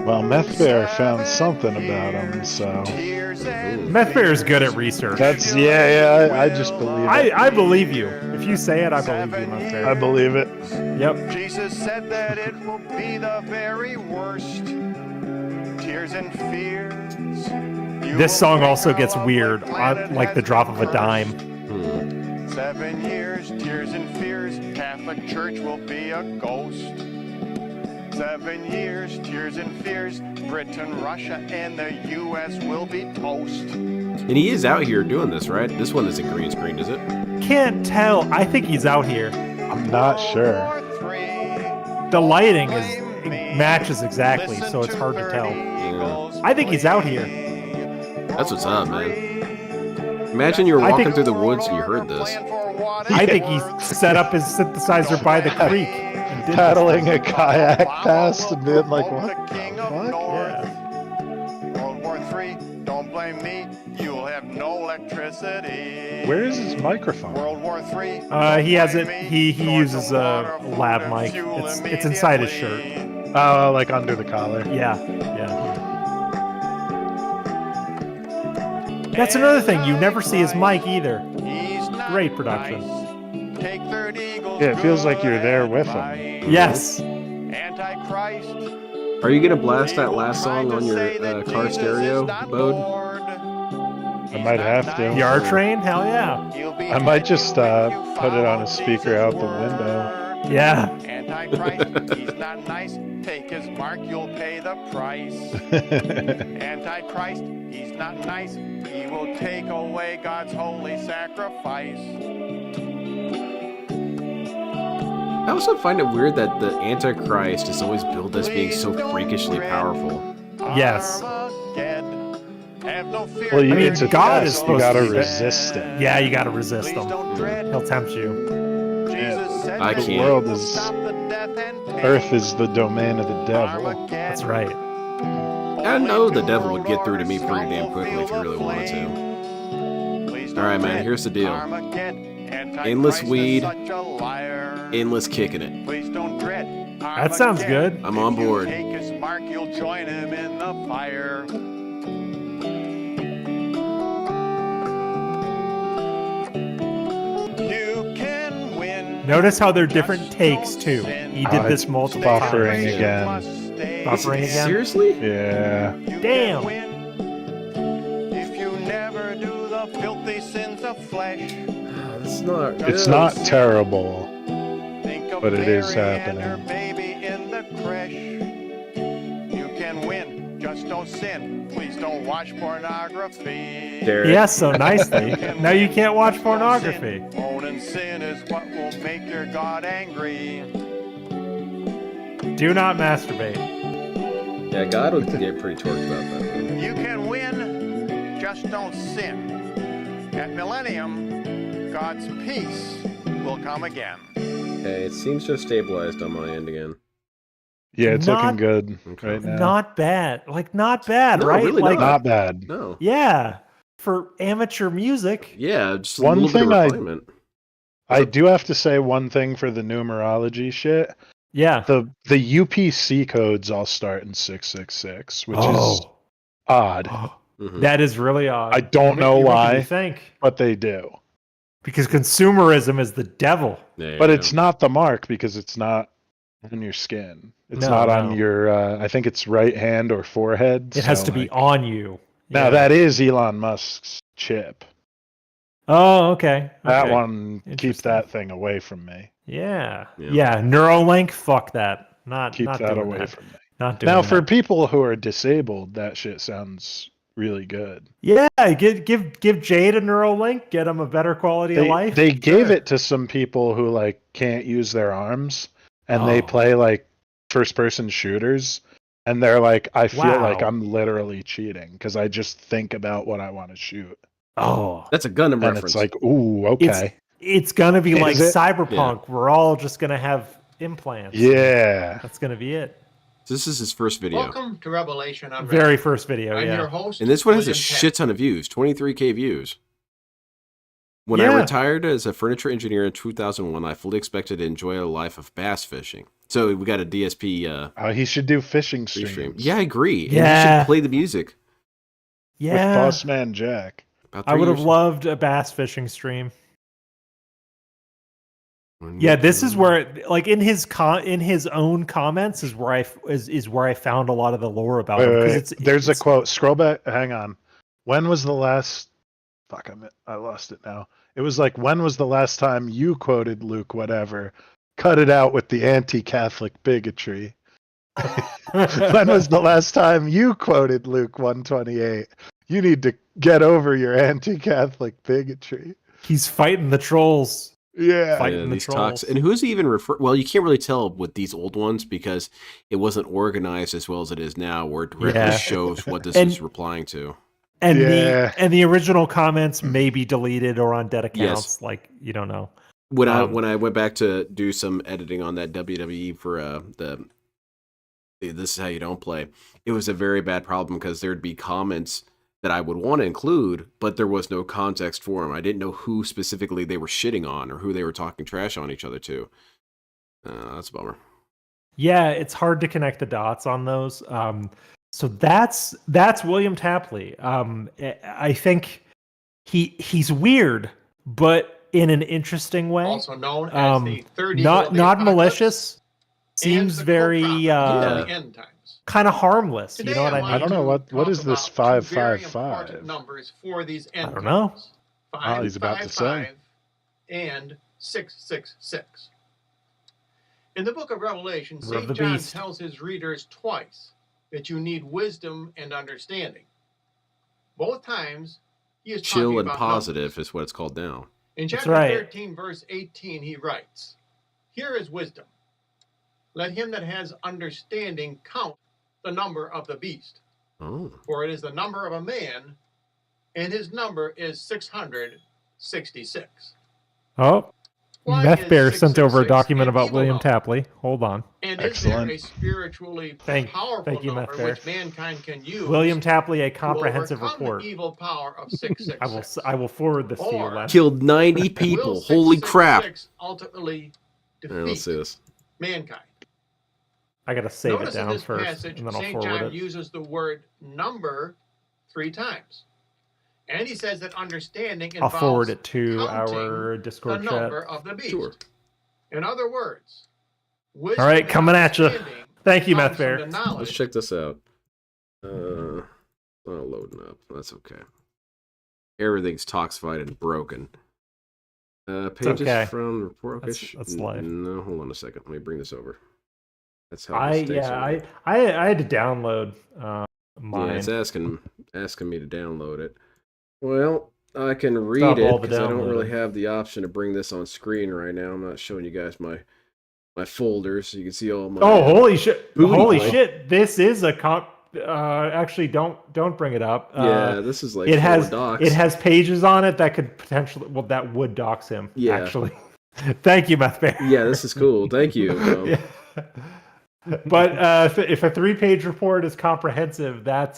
Well, Meth Bear found something about him, so
Meth Bear is good at research.
that's I just believe it.
I believe you. If you say it, I believe you, Meth Bear.
I believe it.
Yep.
Jesus said that it will be the very worst. Tears and fears.
This song also gets weird, like the drop of a dime.
7 years, tears and fears. Catholic Church will be a ghost. 7 years, tears and fears. Britain, Russia, and the U.S. will be toast.
And he is out here doing this, right? This one isn't green screen, is it?
Can't tell. I think he's out here.
I'm not sure.
The lighting matches exactly, so it's hard to tell. I think he's out here.
That's what's up, man. Imagine you were walking through the woods and you heard this.
I think he set up his synthesizer by the creek. And did
Paddling a kayak past and being like, what the fuck?
Yeah.
World War III, don't blame me. You'll have no electricity.
Where is his microphone?
World War III.
He has it. He uses a lab mic. It's inside his shirt.
Oh, like under the collar.
Yeah. That's another thing. You never see his mic either. Great production.
Yeah, it feels like you're there with him.
Yes.
Antichrist.
Are you gonna blast that last song on your car stereo, Bode?
I might have to.
The R Train? Hell yeah.
I might just put it on a speaker out the window.
Yeah.
Antichrist, he's not nice. Take his mark, you'll pay the price. Antichrist, he's not nice. He will take away God's holy sacrifice.
I also find it weird that the Antichrist is always billed as being so freakishly powerful.
Yes.
Well,
it's a God is supposed
you gotta
to be
resist it.
Yeah, you gotta resist him. He'll tempt you.
I
The
can't.
world is Earth is the domain of the devil.
That's right.
I know the devil would get through to me pretty damn quickly if he really wanted to. Alright, man, here's the deal. Endless weed, endless kicking it.
That sounds good.
I'm on board.
Take his mark, you'll join him in the fire. You can win.
Notice how they're different takes too. He did this multiple
buffering
times.
again.
Buffering again?
Seriously?
Yeah.
Damn.
If you never do the filthy sins of flesh.
It's not terrible,
Think of
but it is
Mary and her
happening.
baby in the creche. You can win, just don't sin. Please don't watch pornography.
Yes, so nicely. Now you can't watch pornography.
Owning sin is what will make your God angry.
Do not masturbate.
Yeah, God would get pretty torqued about that.
You can win, just don't sin. At Millennium, God's peace will come again.
Okay, it seems to have stabilized on my end again.
Yeah, it's
Not-
looking good
Okay.
right now.
Not bad. Like, not bad,
No,
right?
really
like,
Not bad.
No.
yeah. For amateur music.
Yeah, just a
One
little bit of
thing I-
refinement.
I do have to say one thing for the numerology shit.
Yeah.
The UPC codes all start in 666, which is
Oh.
odd,
Mhm.
That is really odd.
I don't know
You're making
why.
me think.
but they do.
Because consumerism is the devil.
There you
But
go.
it's not the mark because it's not on your skin. It's
No,
not
no.
on your, I think it's right hand or forehead.
It has
so,
to be
like-
on you.
Now
Yeah.
that is Elon Musk's chip.
Oh, okay.
That
Okay.
one, keep
Interesting.
that thing away from me.
Yeah.
Yeah.
Yeah. Neuralink, fuck that. Not
Keep
not
that
doing
away
that.
from me.
Not doing
Now,
that.
for people who are disabled, that shit sounds really good.
Yeah, give Jade a Neuralink, get him a better quality of life.
They gave
Sure.
it to some people who like can't use their arms, and they
Oh.
play like first-person shooters, and they're like, I feel like
Wow.
I'm literally cheating because I just think about what I want to shoot,
Oh.
That's a Gundam
and
reference.
it's like, ooh, okay,
It's gonna be
Is
like
it?
Cyberpunk. We're all just gonna have implants.
yeah.
That's gonna be it.
This is his first video.
Welcome to Revelation on
Very first video,
I'm
yeah.
your host.
And this one has a
William Penn.
shit ton of views, 23K views. When
Yeah.
I retired as a furniture engineer in 2001, I fully expected to enjoy a life of bass fishing. So we got a DSP
He should do fishing
free
streams.
stream. Yeah, I agree. And
Yeah.
you should play the music.
with
Yeah.
Boss Man Jack.
About
I
3
would have
years.
loved a bass fishing stream. Yeah, this is where, like, in his own comments is where I found a lot of the lore about
Wait,
him.
wait,
'cause
wait.
it's-
There's a
it's-
quote. Scroll back. Hang on. When was the last? Fuck, I lost it now. It was like, when was the last time you quoted Luke? Whatever. Cut it out with the anti-Catholic bigotry. When was the last time you quoted Luke 128? You need to get over your anti-Catholic bigotry.
He's fighting the trolls.
Yeah.
Fighting the
these
trolls.
talks. And who's he even refer? Well, you can't really tell with these old ones because it wasn't organized as well as it is now, where it directly
Yeah.
shows what this
And-
is replying to.
And
Yeah.
the original comments may be deleted or on dead accounts.
Yes.
Like, you don't know.
When I went back to do some editing on that WWE for the This Is How You Don't Play, it was a very bad problem because there'd be comments that I would want to include, but there was no context for them. I didn't know who specifically they were shitting on or who they were talking trash on each other to. That's a bummer.
Yeah, it's hard to connect the dots on those. So that's William Tapley. I think he's weird, but in an interesting way.
Also known as the third eagle
not
of the
not
apocalypse
malicious. Seems
and the
very
co-prophet of the end times.
kind of harmless.
Today
You know what I
want
mean?
I don't know
to
what
talk
is this
about two very
555?
important numbers for these end
I don't know.
times. 5,
he's about to
5,
say.
5, and 666. In the book of Revelation,
We're of
St.
the
John
beast.
tells his readers twice that you need wisdom and understanding. Both times, he is
Chill
talking
and
about
positive
numbers.
is what it's called now.
In
That's
chapter
right.
13, verse 18, he writes, Here is wisdom. Let him that has understanding count the number of the beast,
Oh.
for it is the number of a man, and his number is 666.
Oh,
Why
Meth
is
Bear sent over a
666
document
an
about
evil
William
number?
Tapley. Hold on.
And
Excellent.
is there a spiritually
Thank
powerful
you,
number
Meth Bear.
which mankind can use
William Tapley, a
to
comprehensive
overcome
report.
the evil power of 666?
I will forward this to you,
Or-
Len.
Killed 90 people.
Will
Holy crap.
666 ultimately
All right, let's see
defeat
this.
mankind?
I gotta save
Notice
it down
in this
first,
passage,
and then I'll
St.
forward
John
it.
uses the word number 3 times. And he says that understanding
I'll
involves
forward it to
counting
our
the
Discord chat.
number of the beast.
Sure.
In other words, wisdom
All right,
and
coming at you.
understanding
Thank you,
comes
Meth
from
Bear.
the
Let's
knowledge
check this out. Not loading up. That's okay. Everything's toxified and broken. Pages
okay.
from report.
That's live.
No, hold on a second. Let me bring this over. That's how
I
this takes over.
had to download
Yeah,
mine.
it's asking me to download it. Well, I can
Stop
read
all
it
the
because I don't really
downloading.
have the option to bring this on screen right now. I'm not showing you guys my my folder so you can see all my.
Oh, holy shit!
booty
Holy
hole.
shit! This is a comp. Actually, don't bring it up.
Yeah, this is like
it has
docs.
it has pages on it that could potentially that would dox him.
Yeah.
Actually, thank you, Meth Bear.
Yeah, this is cool. Thank you.
Yeah. But if a 3-page report is comprehensive, that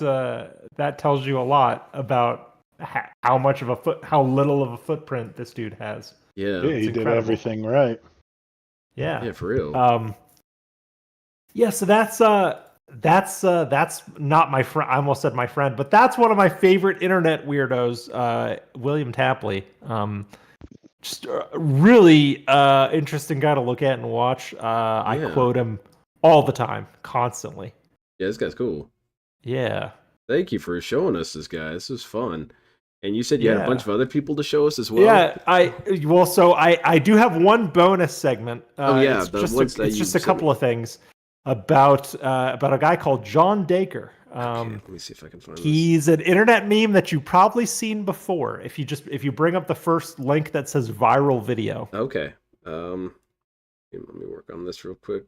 tells you a lot about how little of a footprint this dude has.
Yeah,
he did everything right.
Yeah,
for real.
Yeah, so that's not my friend. I almost said my friend, but that's one of my favorite internet weirdos, William Tapley. Just a really interesting guy to look at and watch. I quote him all the time, constantly.
Yeah, this guy's cool.
Yeah.
Thank you for showing us this guy. This was fun. And you said you had a bunch of other people to show us as well?
Yeah, I do have one bonus segment. It's just a couple of things about a guy called John Dacre.
Let me see if I can find
He's an internet meme that you've probably seen before. If you bring up the first link that says viral video.
Okay. Let me work on this real quick.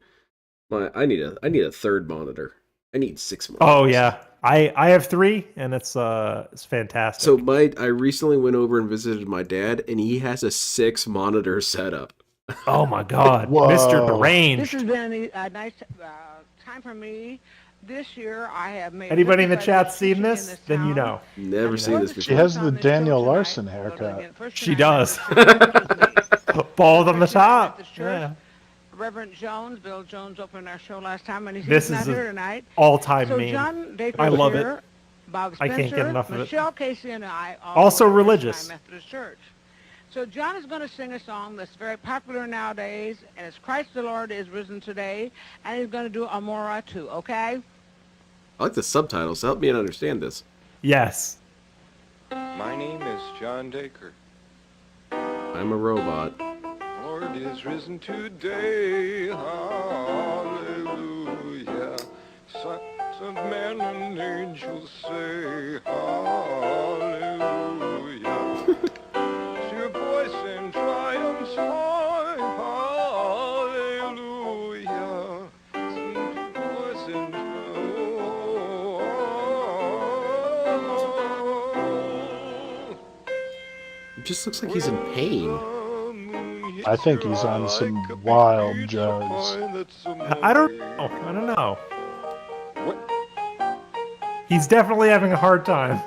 I need a third monitor. I need 6 monitors.
Oh yeah, I have 3, and it's fantastic.
So I recently went over and visited my dad, and he has a 6 monitor setup.
Oh my God, Mr. Deranged.
This has been a nice time for me. This year I have made.
Anybody in the chat seen this? Then you know.
Never seen this before.
She has the Daniel Larson haircut.
She does. Bald on the top. Yeah.
Reverend Jones, Bill Jones, opened our show last time, and he's
This
not
is
here tonight.
All-time
so
meme.
John Dacre
I love
here,
it.
Bob Spencer,
I can't get enough of it.
Michelle Casey, and I
Also
go to
religious.
Methodist Church. So John is going to sing a song that's very popular nowadays, and it's Christ the Lord is risen today, and he's going to do Amora too. Okay?
I like the subtitles. Help me understand this.
Yes.
My name is John Dacre.
I'm a robot.
Lord is risen today, hallelujah. Sons of men and angels say, hallelujah. Your voice in triumph high, hallelujah. Voice in
It just looks like he's in pain.
I think he's on some wild drugs.
I don't know. He's definitely having a hard time.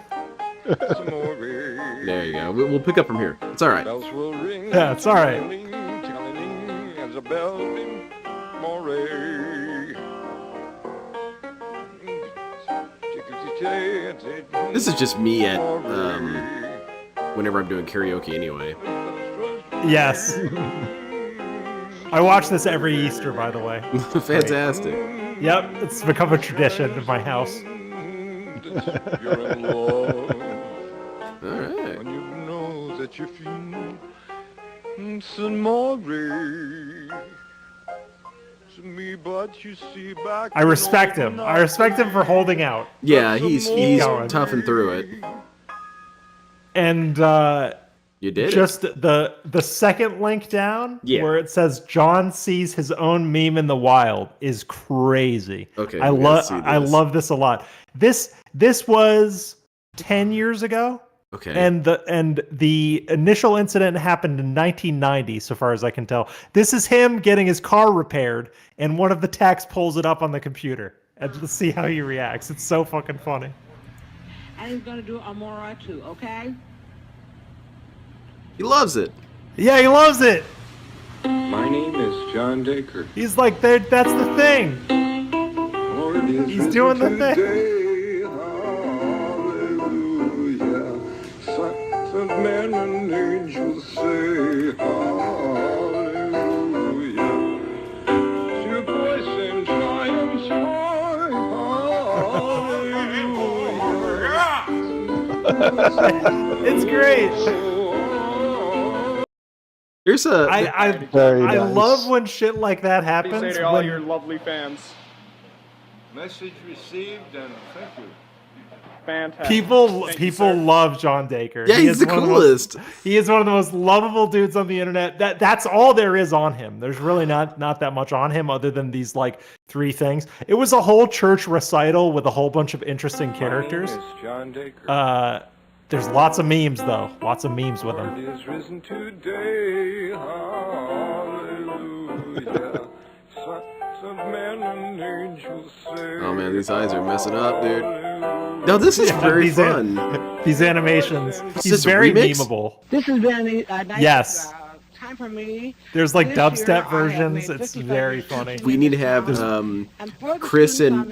There you go. We'll pick up from here. It's all right.
Yeah, it's all right.
This is just me at whenever I'm doing karaoke anyway.
Yes. I watch this every Easter, by the way.
Fantastic.
Yep, it's become a tradition in my house.
Alright.
When you know that you feel some more to me, but you see back.
I respect him. I respect him for holding out.
Yeah, he's toughing through it.
And
you did
just the second link down where it says John sees his own meme in the wild is crazy.
Okay,
I love this a lot. This was 10 years ago.
Okay.
And the initial incident happened in 1990, so far as I can tell. This is him getting his car repaired, and one of the techs pulls it up on the computer. And let's see how he reacts. It's so fucking funny.
And he's going to do Amora too, okay?
He loves it.
Yeah, he loves it.
My name is John Dacre.
He's like, that's the thing. He's doing the thing.
Sons of men and angels say, hallelujah. Your voice in triumph high, hallelujah.
It's great.
Here's a.
I love when shit like that happens.
Please say to all your lovely fans.
Message received and thank you.
Fantastic.
People love John Dacre.
Yeah, he's the coolest.
He is one of the most lovable dudes on the internet. That's all there is on him. There's really not that much on him other than these like 3 things. It was a whole church recital with a whole bunch of interesting characters.
John Dacre.
There's lots of memes though. Lots of memes with him.
Is risen today. Hallelujah. Sons of men and angels sing.
Oh man, these eyes are messing up, dude. No, this is very fun.
These animations. He's
this
very
remix?
memeable.
This has been a nice
Yes.
time for me.
There's like
This year,
dubstep
I have
versions.
made
It's
55
very funny.
We need to have Chris and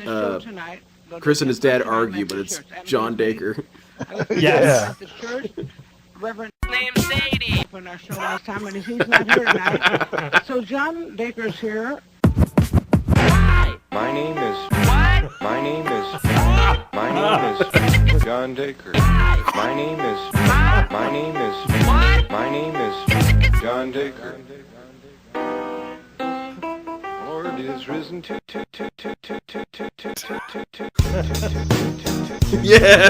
Chris and his dad argue, but it's John Dacre.
Yes.
The church, Reverend name Sadie. When our show last time, and he's not here tonight. So John Dacre's here.
My name is. My name is. My name is John Dacre. My name is. My name is. My name is John Dacre. Lord is risen to.
Yeah.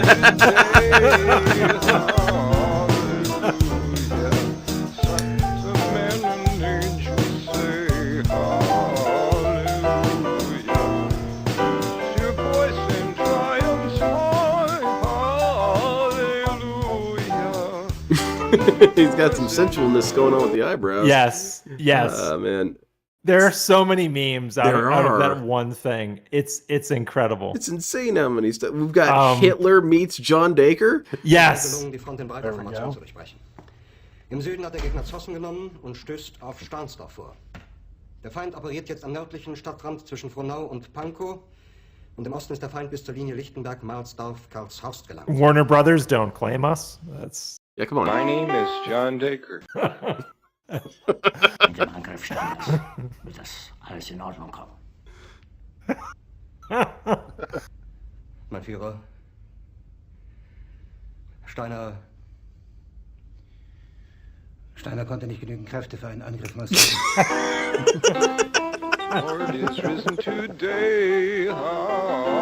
He's got some sensualness going on with the eyebrows.
Yes.
Man.
There are so many memes out
There
of
are.
that one thing. It's incredible.
It's insane how many stuff. We've got Hitler meets John Dacre.
Yes.
Die Front in breiter Formation zu durchbrechen. Im Süden hat der Gegner Zossen genommen und stößt auf Stahnsdorf vor. Der Feind operiert jetzt am nördlichen Stadtrand zwischen Frohnau und Pankow. Und im Osten ist der Feind bis zur Linie Lichtenberg-Marsdorf-Karlshorst gelangt.
Warner Brothers don't claim us. That's
yeah. Come on.
My name is John Dacre.
Mit dem Angriff Steiners wird das alles in Ordnung kommen.
Mein Führer, Steiner konnte nicht genügend Kräfte für einen Angriff massieren.
Lord is risen today. Hallelujah.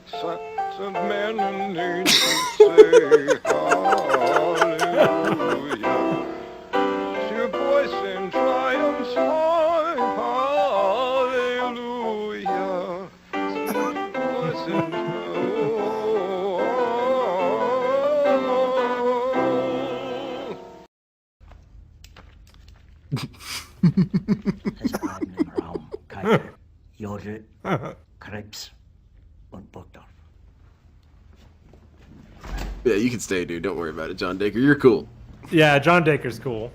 Sons of men and angels say hallelujah. To your voice in triumph high. Hallelujah. Voice in
Es bleiben im Raum Keitel, Jodl, Krebs und Burgdorf.
Yeah, you can stay, dude. Don't worry about it, John Dacre. You're cool.
Yeah, John Dacre's cool.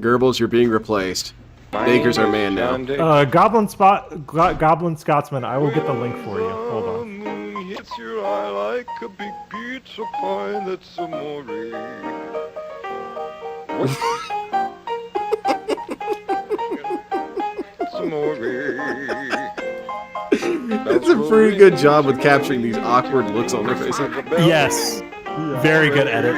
Goebbels, you're being replaced. Dacre's our man now.
Goblin Scotsman, I will get the link for you. Hold on.
moon hits your eye like a big pizza pie. That's amore.
That's a pretty good job with capturing these awkward looks on their faces.
Yes. Very good edit.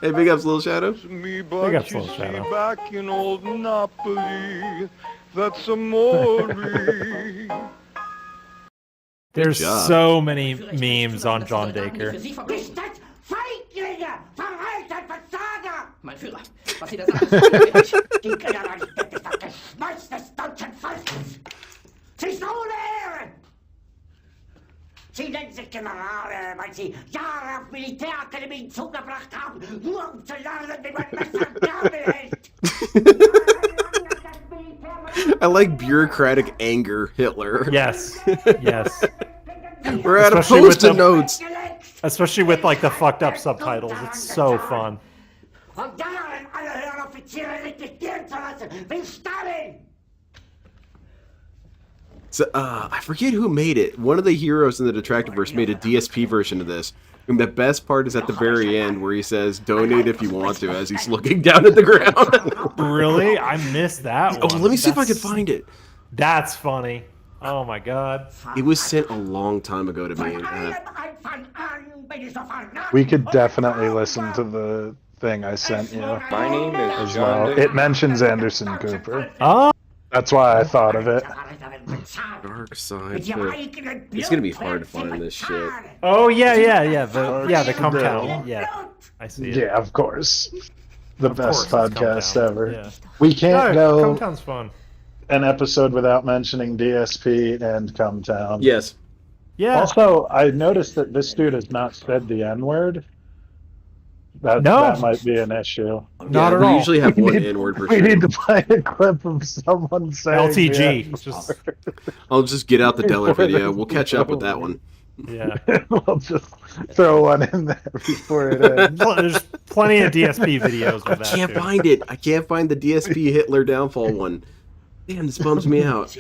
Hey, big ups, Little Shadow.
Big ups, Little Shadow.
Back in old Napoli, that's amore.
There's so many memes on John Dacre.
Mein Führer, was Sie da sagen, die Generalität ist das Geschmolz des deutschen Volkes. Sie ist ohne Ehre. Sie nennen sich Generale, weil Sie Jahre auf Militärakademien zugebracht haben, nur um zu lernen, wie man Messer und Gabel hält.
I like bureaucratic anger, Hitler.
Yes. Yes.
We're out of
Especially with
post-it notes.
Especially with like the fucked up subtitles. It's so fun.
Von Jahren alle höheren Offiziere registrieren zu lassen, wie Stalin!
So I forget who made it. One of the heroes in the Detractorverse made a DSP version of this. And the best part is at the very end where he says, "Donate if you want to," as he's looking down at the ground.
Really? I missed that one.
Oh, let me see if I can find it.
That's funny. Oh my god.
It was sent a long time ago to me.
We could definitely listen to the thing I sent you.
My name is
as
John
well.
Dick.
It mentions Anderson Cooper.
Oh.
That's why I thought of it.
Dark Side. It's gonna be hard to find this shit.
Oh yeah. The Come Town. Yeah, I see it.
Yeah, of course. The best
course it's
podcast
Come Town.
ever.
Yeah.
We can't
No,
go
Come Town's fun.
an episode without mentioning DSP and Come Town.
Yes.
Yeah.
Also, I noticed that this dude has not said the N-word. That might be an issue.
Not at
we
all.
usually have one N-word per
We
show.
need to play a clip of someone saying
LTG.
the
Just,
I'll just get out the Deller video. We'll catch up with that one.
yeah.
We'll just throw one in there before it ends.
There's plenty of DSP videos
I
with that.
can't
too.
find it. I can't find the DSP Hitler downfall one. Damn, this bums me out.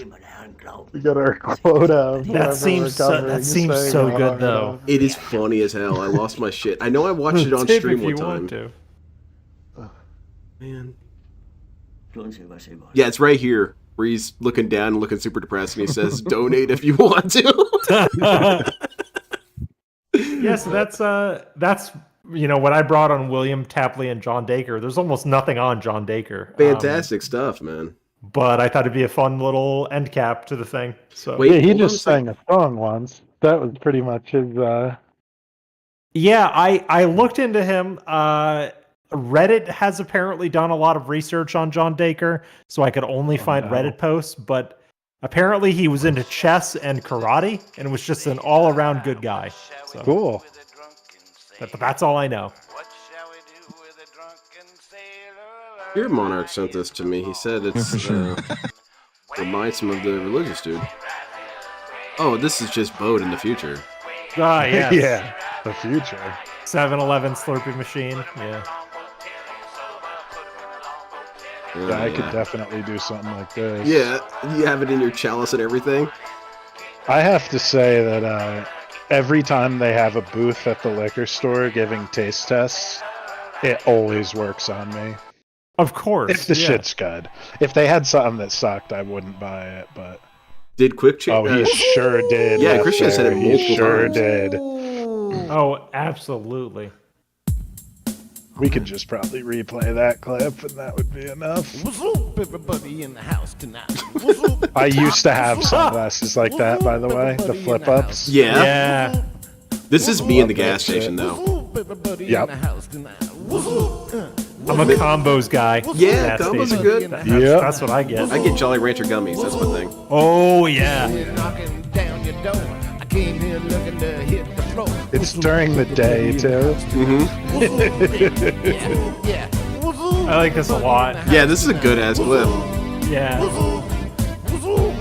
We got our quota. Of
That
whoever
seems
we're
so,
covering
that seems
saying
so
how
good
long
though.
It is funny as hell. I lost my shit. I know I watched it on
Tip
stream
if
one
you
time.
want to.
Man. Yeah, it's right here where he's looking down and looking super depressed and he says, "Donate if you want to."
Yeah, so that's what I brought on William Tapley and John Dacre. There's almost nothing on John Dacre.
Fantastic stuff, man.
But I thought it'd be a fun little end cap to the thing. So
Wait,
Yeah, he
hold on
just
a second.
sang a song once. That was pretty much his.
yeah, I looked into him. Reddit has apparently done a lot of research on John Dacre, so I could only find Reddit posts, but apparently he was into chess and karate and was just an all-around good guy. So
Cool.
but that's all I know.
Your Monarch sent this to me. He said it's reminds him of the religious dude. Oh, this is just Bode in the future.
Ah, yes.
Yeah, the future.
7-Eleven Slurpee machine. Yeah.
Yeah, I could definitely do something like this.
Yeah, you have it in your chalice and everything.
I have to say that every time they have a booth at the liquor store giving taste tests, it always works on me.
Of course.
If the
yeah.
shit's good. If they had something that sucked, I wouldn't buy it, but...
Did Quick Change?
Oh, he sure did.
Yeah,
up
Christian said it
there.
multiple
He sure
times.
did.
Oh, absolutely.
We could just probably replay that clip, and that would be enough.
Everybody in the house tonight.
I used to have sunglasses like that, by the way, the flip-ups.
Yeah.
Yeah.
This is me in the
Love that
gas station,
shit.
though.
Yep.
I'm a combos guy.
Yeah,
Gas
combos
station.
are good.
Yep.
That's what I get.
I get Jolly Rancher gummies. That's my thing.
Oh, yeah.
Knocking down your door. I came here looking to hit the floor.
It's during the day, too.
Yeah.
I like this a lot.
Yeah, this is a good ass clip.
Yeah.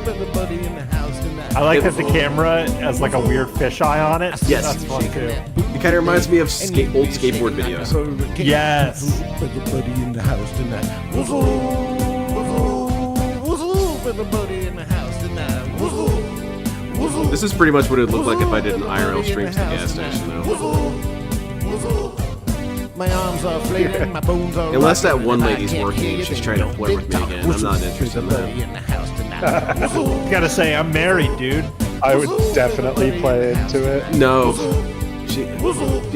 Everybody in the house tonight.
I like that the camera has like a weird fisheye on it.
Yes.
That's fun too.
It kind of reminds me of old skateboard videos.
Yes.
Everybody in the house tonight. Everybody in the house tonight.
This is pretty much what it would look like if I did an IRL stream to the gas station, though.
My arms are flailing, my bones are
Unless that
rocking,
one
and I
lady's
can't
working
hear
and she's
the
trying to
don't
flirt with me
talk.
again. I'm not interested in
Everybody
that.
in the house tonight.
Gotta say, I'm married, dude.
I would definitely play into it.
No. She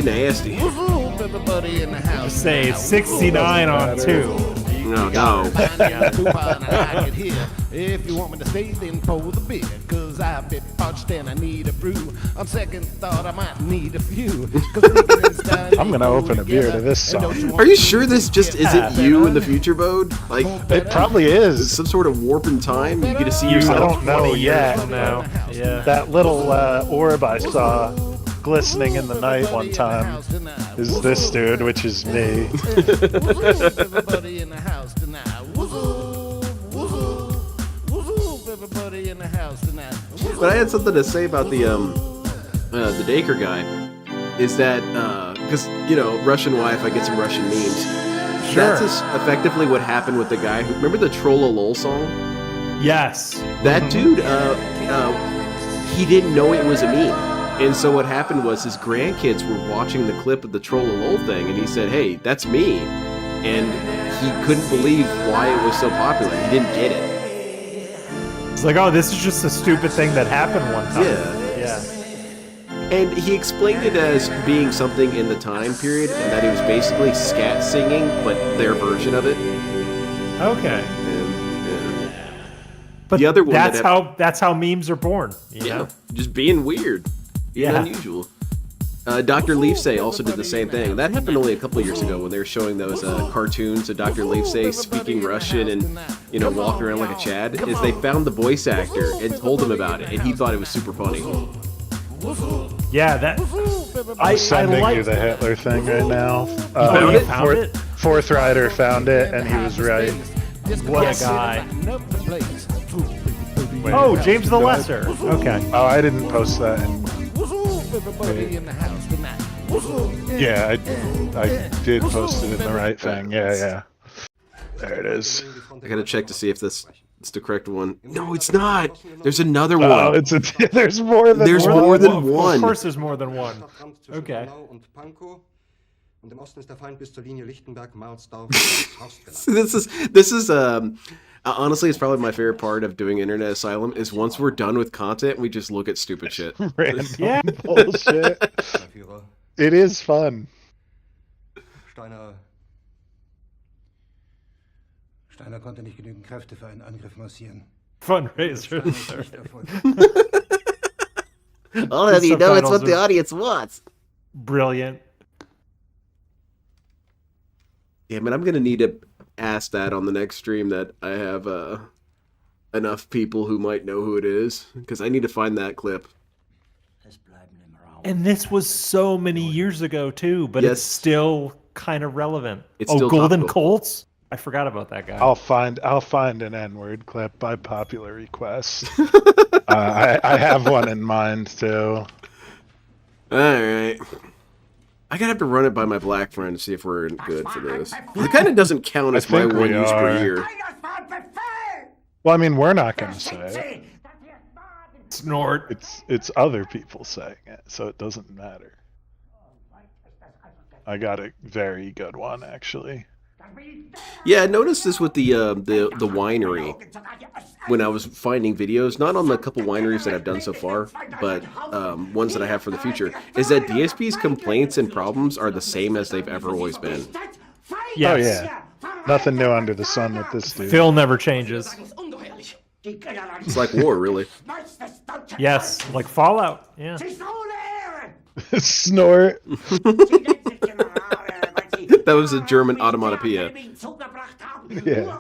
nasty.
Everybody in the house.
Just say 69 on 2.
No, no.
If you want me to stay, then pour the beer. Cause I've been parched and I need a brew. On second thought, I might need a few.
I'm gonna open a beer to this song.
Are you sure this just isn't you in the future mode? Like,
It probably is.
some sort of warp in time? You get to see
I
yourself.
don't know
20 years
yet.
from now. Yeah.
That little orb I saw glistening in the night one time is this dude, which is me.
Everybody in the house tonight. Everybody in the house tonight.
But I had something to say about the Dacre guy. Is that because Russian wife? I get some Russian memes.
Sure.
That's effectively what happened with the guy who remember the Troll-a-Lol song.
Yes.
That dude, he didn't know it was a meme. And so what happened was his grandkids were watching the clip of the Troll-a-Lol thing, and he said, hey, that's me. And he couldn't believe why it was so popular. He didn't get it.
It's like, oh, this is just a stupid thing that happened one time. Yeah.
And he explained it as being something in the time period, and that it was basically scat singing, but their version of it.
Okay.
But the other one
that's how memes are born. You know?
Just being weird, being unusual. Dr. Leafsay also did the same thing. That happened only a couple of years ago when they were showing those cartoons of Dr. Leafsay speaking Russian and walking around like a Chad. Is they found the voice actor and told him about it, and he thought it was super funny.
Yeah, that.
I'm sending you the Hitler thing right now.
Found it?
Fourth Rider found it, and he was right.
What a guy. Wait, oh, James the Lesser. Okay.
Oh, I didn't post that. Yeah, I did post it in the right thing. Yeah. There it is.
I gotta check to see if it's the correct one. No, it's not. There's another one.
Oh, there's more than
there's
one.
More than one.
Of course, there's more than one. Okay.
This is honestly, it's probably my favorite part of doing Internet Asylum is once we're done with content, we just look at stupid shit.
Random bullshit. It is fun.
Steiner konnte nicht genügend Kräfte für einen Angriff massieren.
Fundraiser.
All of you know it's what the audience wants.
Brilliant.
Yeah, man, I'm gonna need to ask that on the next stream that I have enough people who might know who it is, because I need to find that clip.
And this was so many years ago too, but it's still kind of relevant.
It's still
Golden
topical.
Colts? I forgot about that guy.
I'll find an N-word clip by popular request. I have one in mind too.
All right. I gotta have to run it by my black friend to see if we're good for this. It kind of doesn't count as my one use per year.
Well, I mean, we're not gonna say it.
Snort.
It's other people saying it, so it doesn't matter. I got a very good one, actually.
Yeah, I noticed this with the winery when I was finding videos, not on the couple wineries that I've done so far, but ones that I have for the future, is that DSP's complaints and problems are the same as they've ever always been.
Yes.
Oh, yeah. Nothing new under the sun with this dude.
Phil never changes.
It's like war, really.
Yes, like Fallout. Yeah.
Snort.
That was a German automatopoeia.
Yeah.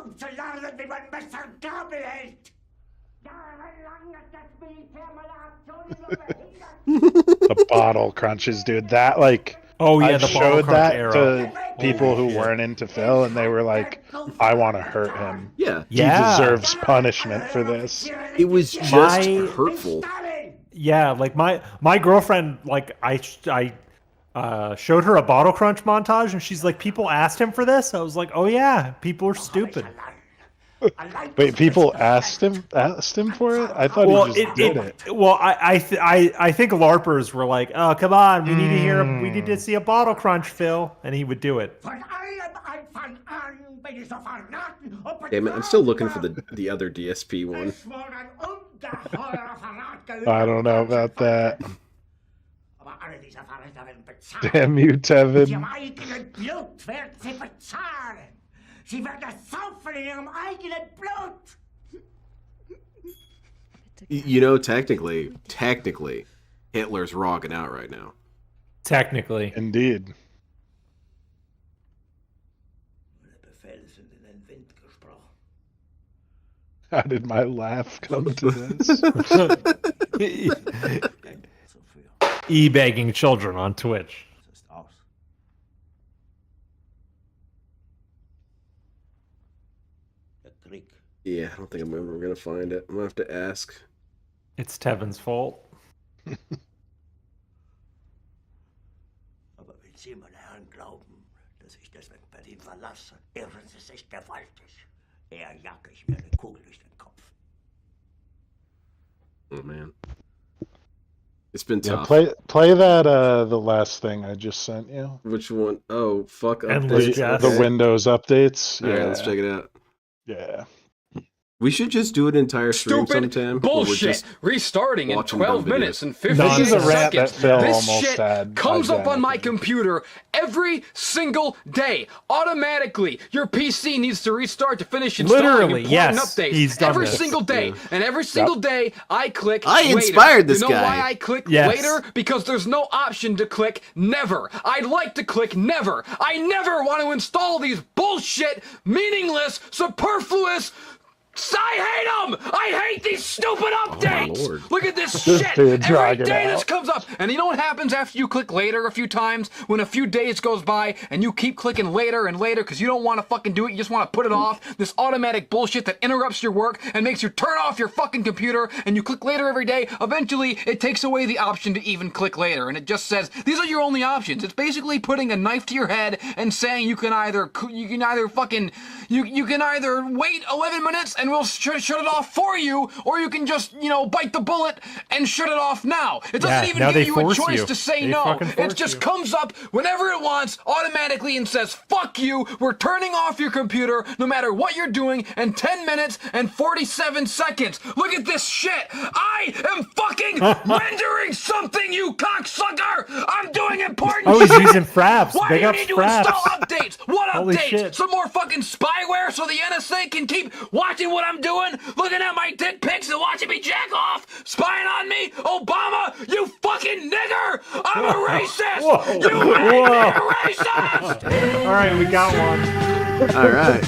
The bottle crunches, dude. That
oh yeah,
I've
the
showed that
era.
to people who weren't into Phil, and they were like, "I want to hurt him.
Yeah,
he deserves punishment for this."
It was just hurtful.
Yeah, like my girlfriend, like I showed her a Bottle Crunch montage, and she's like, "People asked him for this." I was like, "Oh yeah, people are stupid."
Wait, people asked him for it? I thought he just did it.
Well, I think LARPers were like, "Oh, come on, we need to hear him. We need to see a Bottle Crunch, Phil," and he would do it.
Damn it, I'm still looking for the other DSP one.
I don't know about that. Damn you, Tevin.
Sie werden es saufen in ihrem eigenen Blut.
You know, technically, Hitler's rocking out right now.
Technically.
Indeed. How did my laugh come to this?
E-begging children on Twitch.
Yeah, I don't think I'm ever gonna find it. I'm gonna have to ask.
It's Tevin's fault.
Aber wenn Sie, meine Herren, glauben, dass ich deswegen Berlin verlasse, irren Sie sich gewaltig. Eher jage ich mir eine Kugel durch den Kopf.
It's been
Yeah,
tough.
play that the last thing I just sent you.
Which one? Oh, fuck
Endless
updates.
Jest.
The Windows updates.
All
Yeah,
right, let's check it out.
yeah.
We should just do an entire stream
Stupid
sometime. where we're
bullshit.
just
Restarting in
watching
12
dumb videos.
minutes and 15
This is a
seconds.
rant that Phil
This
almost
shit
had
comes up on my
identically.
computer every single day, automatically. Your PC needs to restart to finish installing
Literally,
important
yes,
updates
he's done
every
this.
single day.
Yeah.
And every single day, I click
I
later.
inspired this
You know
guy.
why I click
Yes.
later? Because there's no option to click never. I'd like to click never. I never want to install these bullshit, meaningless, superfluous. I hate them! I hate these stupid updates!
Lord.
Look at this
This
shit!
dude
Every
dragging
day
out.
this comes up. And you know what happens after you click later a few times? When a few days goes by and you keep clicking later and later because you don't want to fucking do it, you just want to put it off. This automatic bullshit that interrupts your work and makes you turn off your fucking computer and you click later every day. Eventually, it takes away the option to even click later. And it just says, these are your only options. It's basically putting a knife to your head and saying you can either fucking, you can either wait 11 minutes and we'll shut it off for you, or you can just, bite the bullet and shut it off now. It doesn't
Yeah,
even
now
give
they
you a
force
choice
you.
to say
They
no.
fucking
It
force
just
you.
comes up whenever it wants automatically and says, fuck you, we're turning off your computer no matter what you're doing in 10 minutes and 47 seconds. Look at this shit. I am fucking rendering something, you cocksucker. I'm doing important
Oh, he's
shit.
using Fraps.
Why
Big
do you
ups
need to
Fraps.
install updates? What
Holy
updates?
shit.
Some more fucking spyware so the NSA can keep watching what I'm doing, looking at my dick pics and watching me jack off, spying on me? Obama, you fucking nigger! I'm a racist!
Whoa.
You made me
Whoa.
a racist!
All right, we got one.
All right.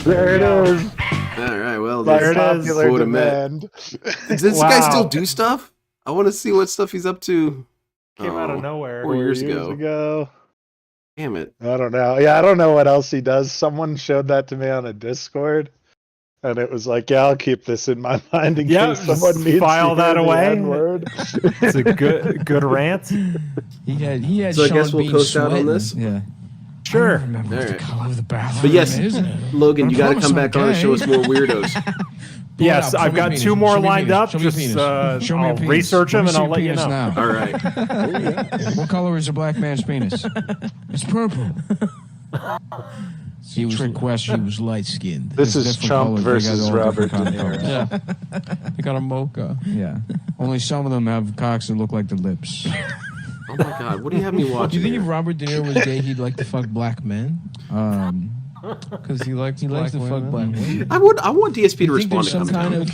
There it is.
All right. Well,
By
There it is.
popular
What a man.
demand.
Does this guy
Wow.
still do stuff? I want to see what stuff he's up to.
Came out of
Oh,
nowhere.
4 years ago. Damn it.
I don't know. Yeah, I don't know what else he does. Someone showed that to me on a Discord, and it was like, yeah, I'll keep this in my mind in
Yeah,
case someone
just
needs
file
to
that
hear the
away.
N-word.
It's a good rant.
He had
So I
Sean
guess we'll
Bean
coast out on
sweating.
this?
Yeah.
Sure.
Remember
All
what the
right.
color of the bathroom
But yes,
is.
Logan, you got to
Of
come
course
back on and show us
I'm
more weirdos.
Yes,
Show me
I've got
penis.
two more
Show me
lined
penis.
up.
Show me
Just
penis.
I'll
Show me a penis.
research
Let
them
me
and
see
I'll
a
let you
penis
know.
now.
All right.
What color is a black man's penis? It's purple. He was, trick question. He was light skinned.
This is Trump versus Robert De Niro.
Yeah. They got a mocha. Yeah. Only some of them have cocks that look like the lips.
Oh my God, what do you have me
Do
watching?
you think
here?
if Robert De Niro was gay, he'd like to fuck black men? Because he likes to fuck black women.
I want DSP to
You think
respond
there's
to
some
come
kind
down.
of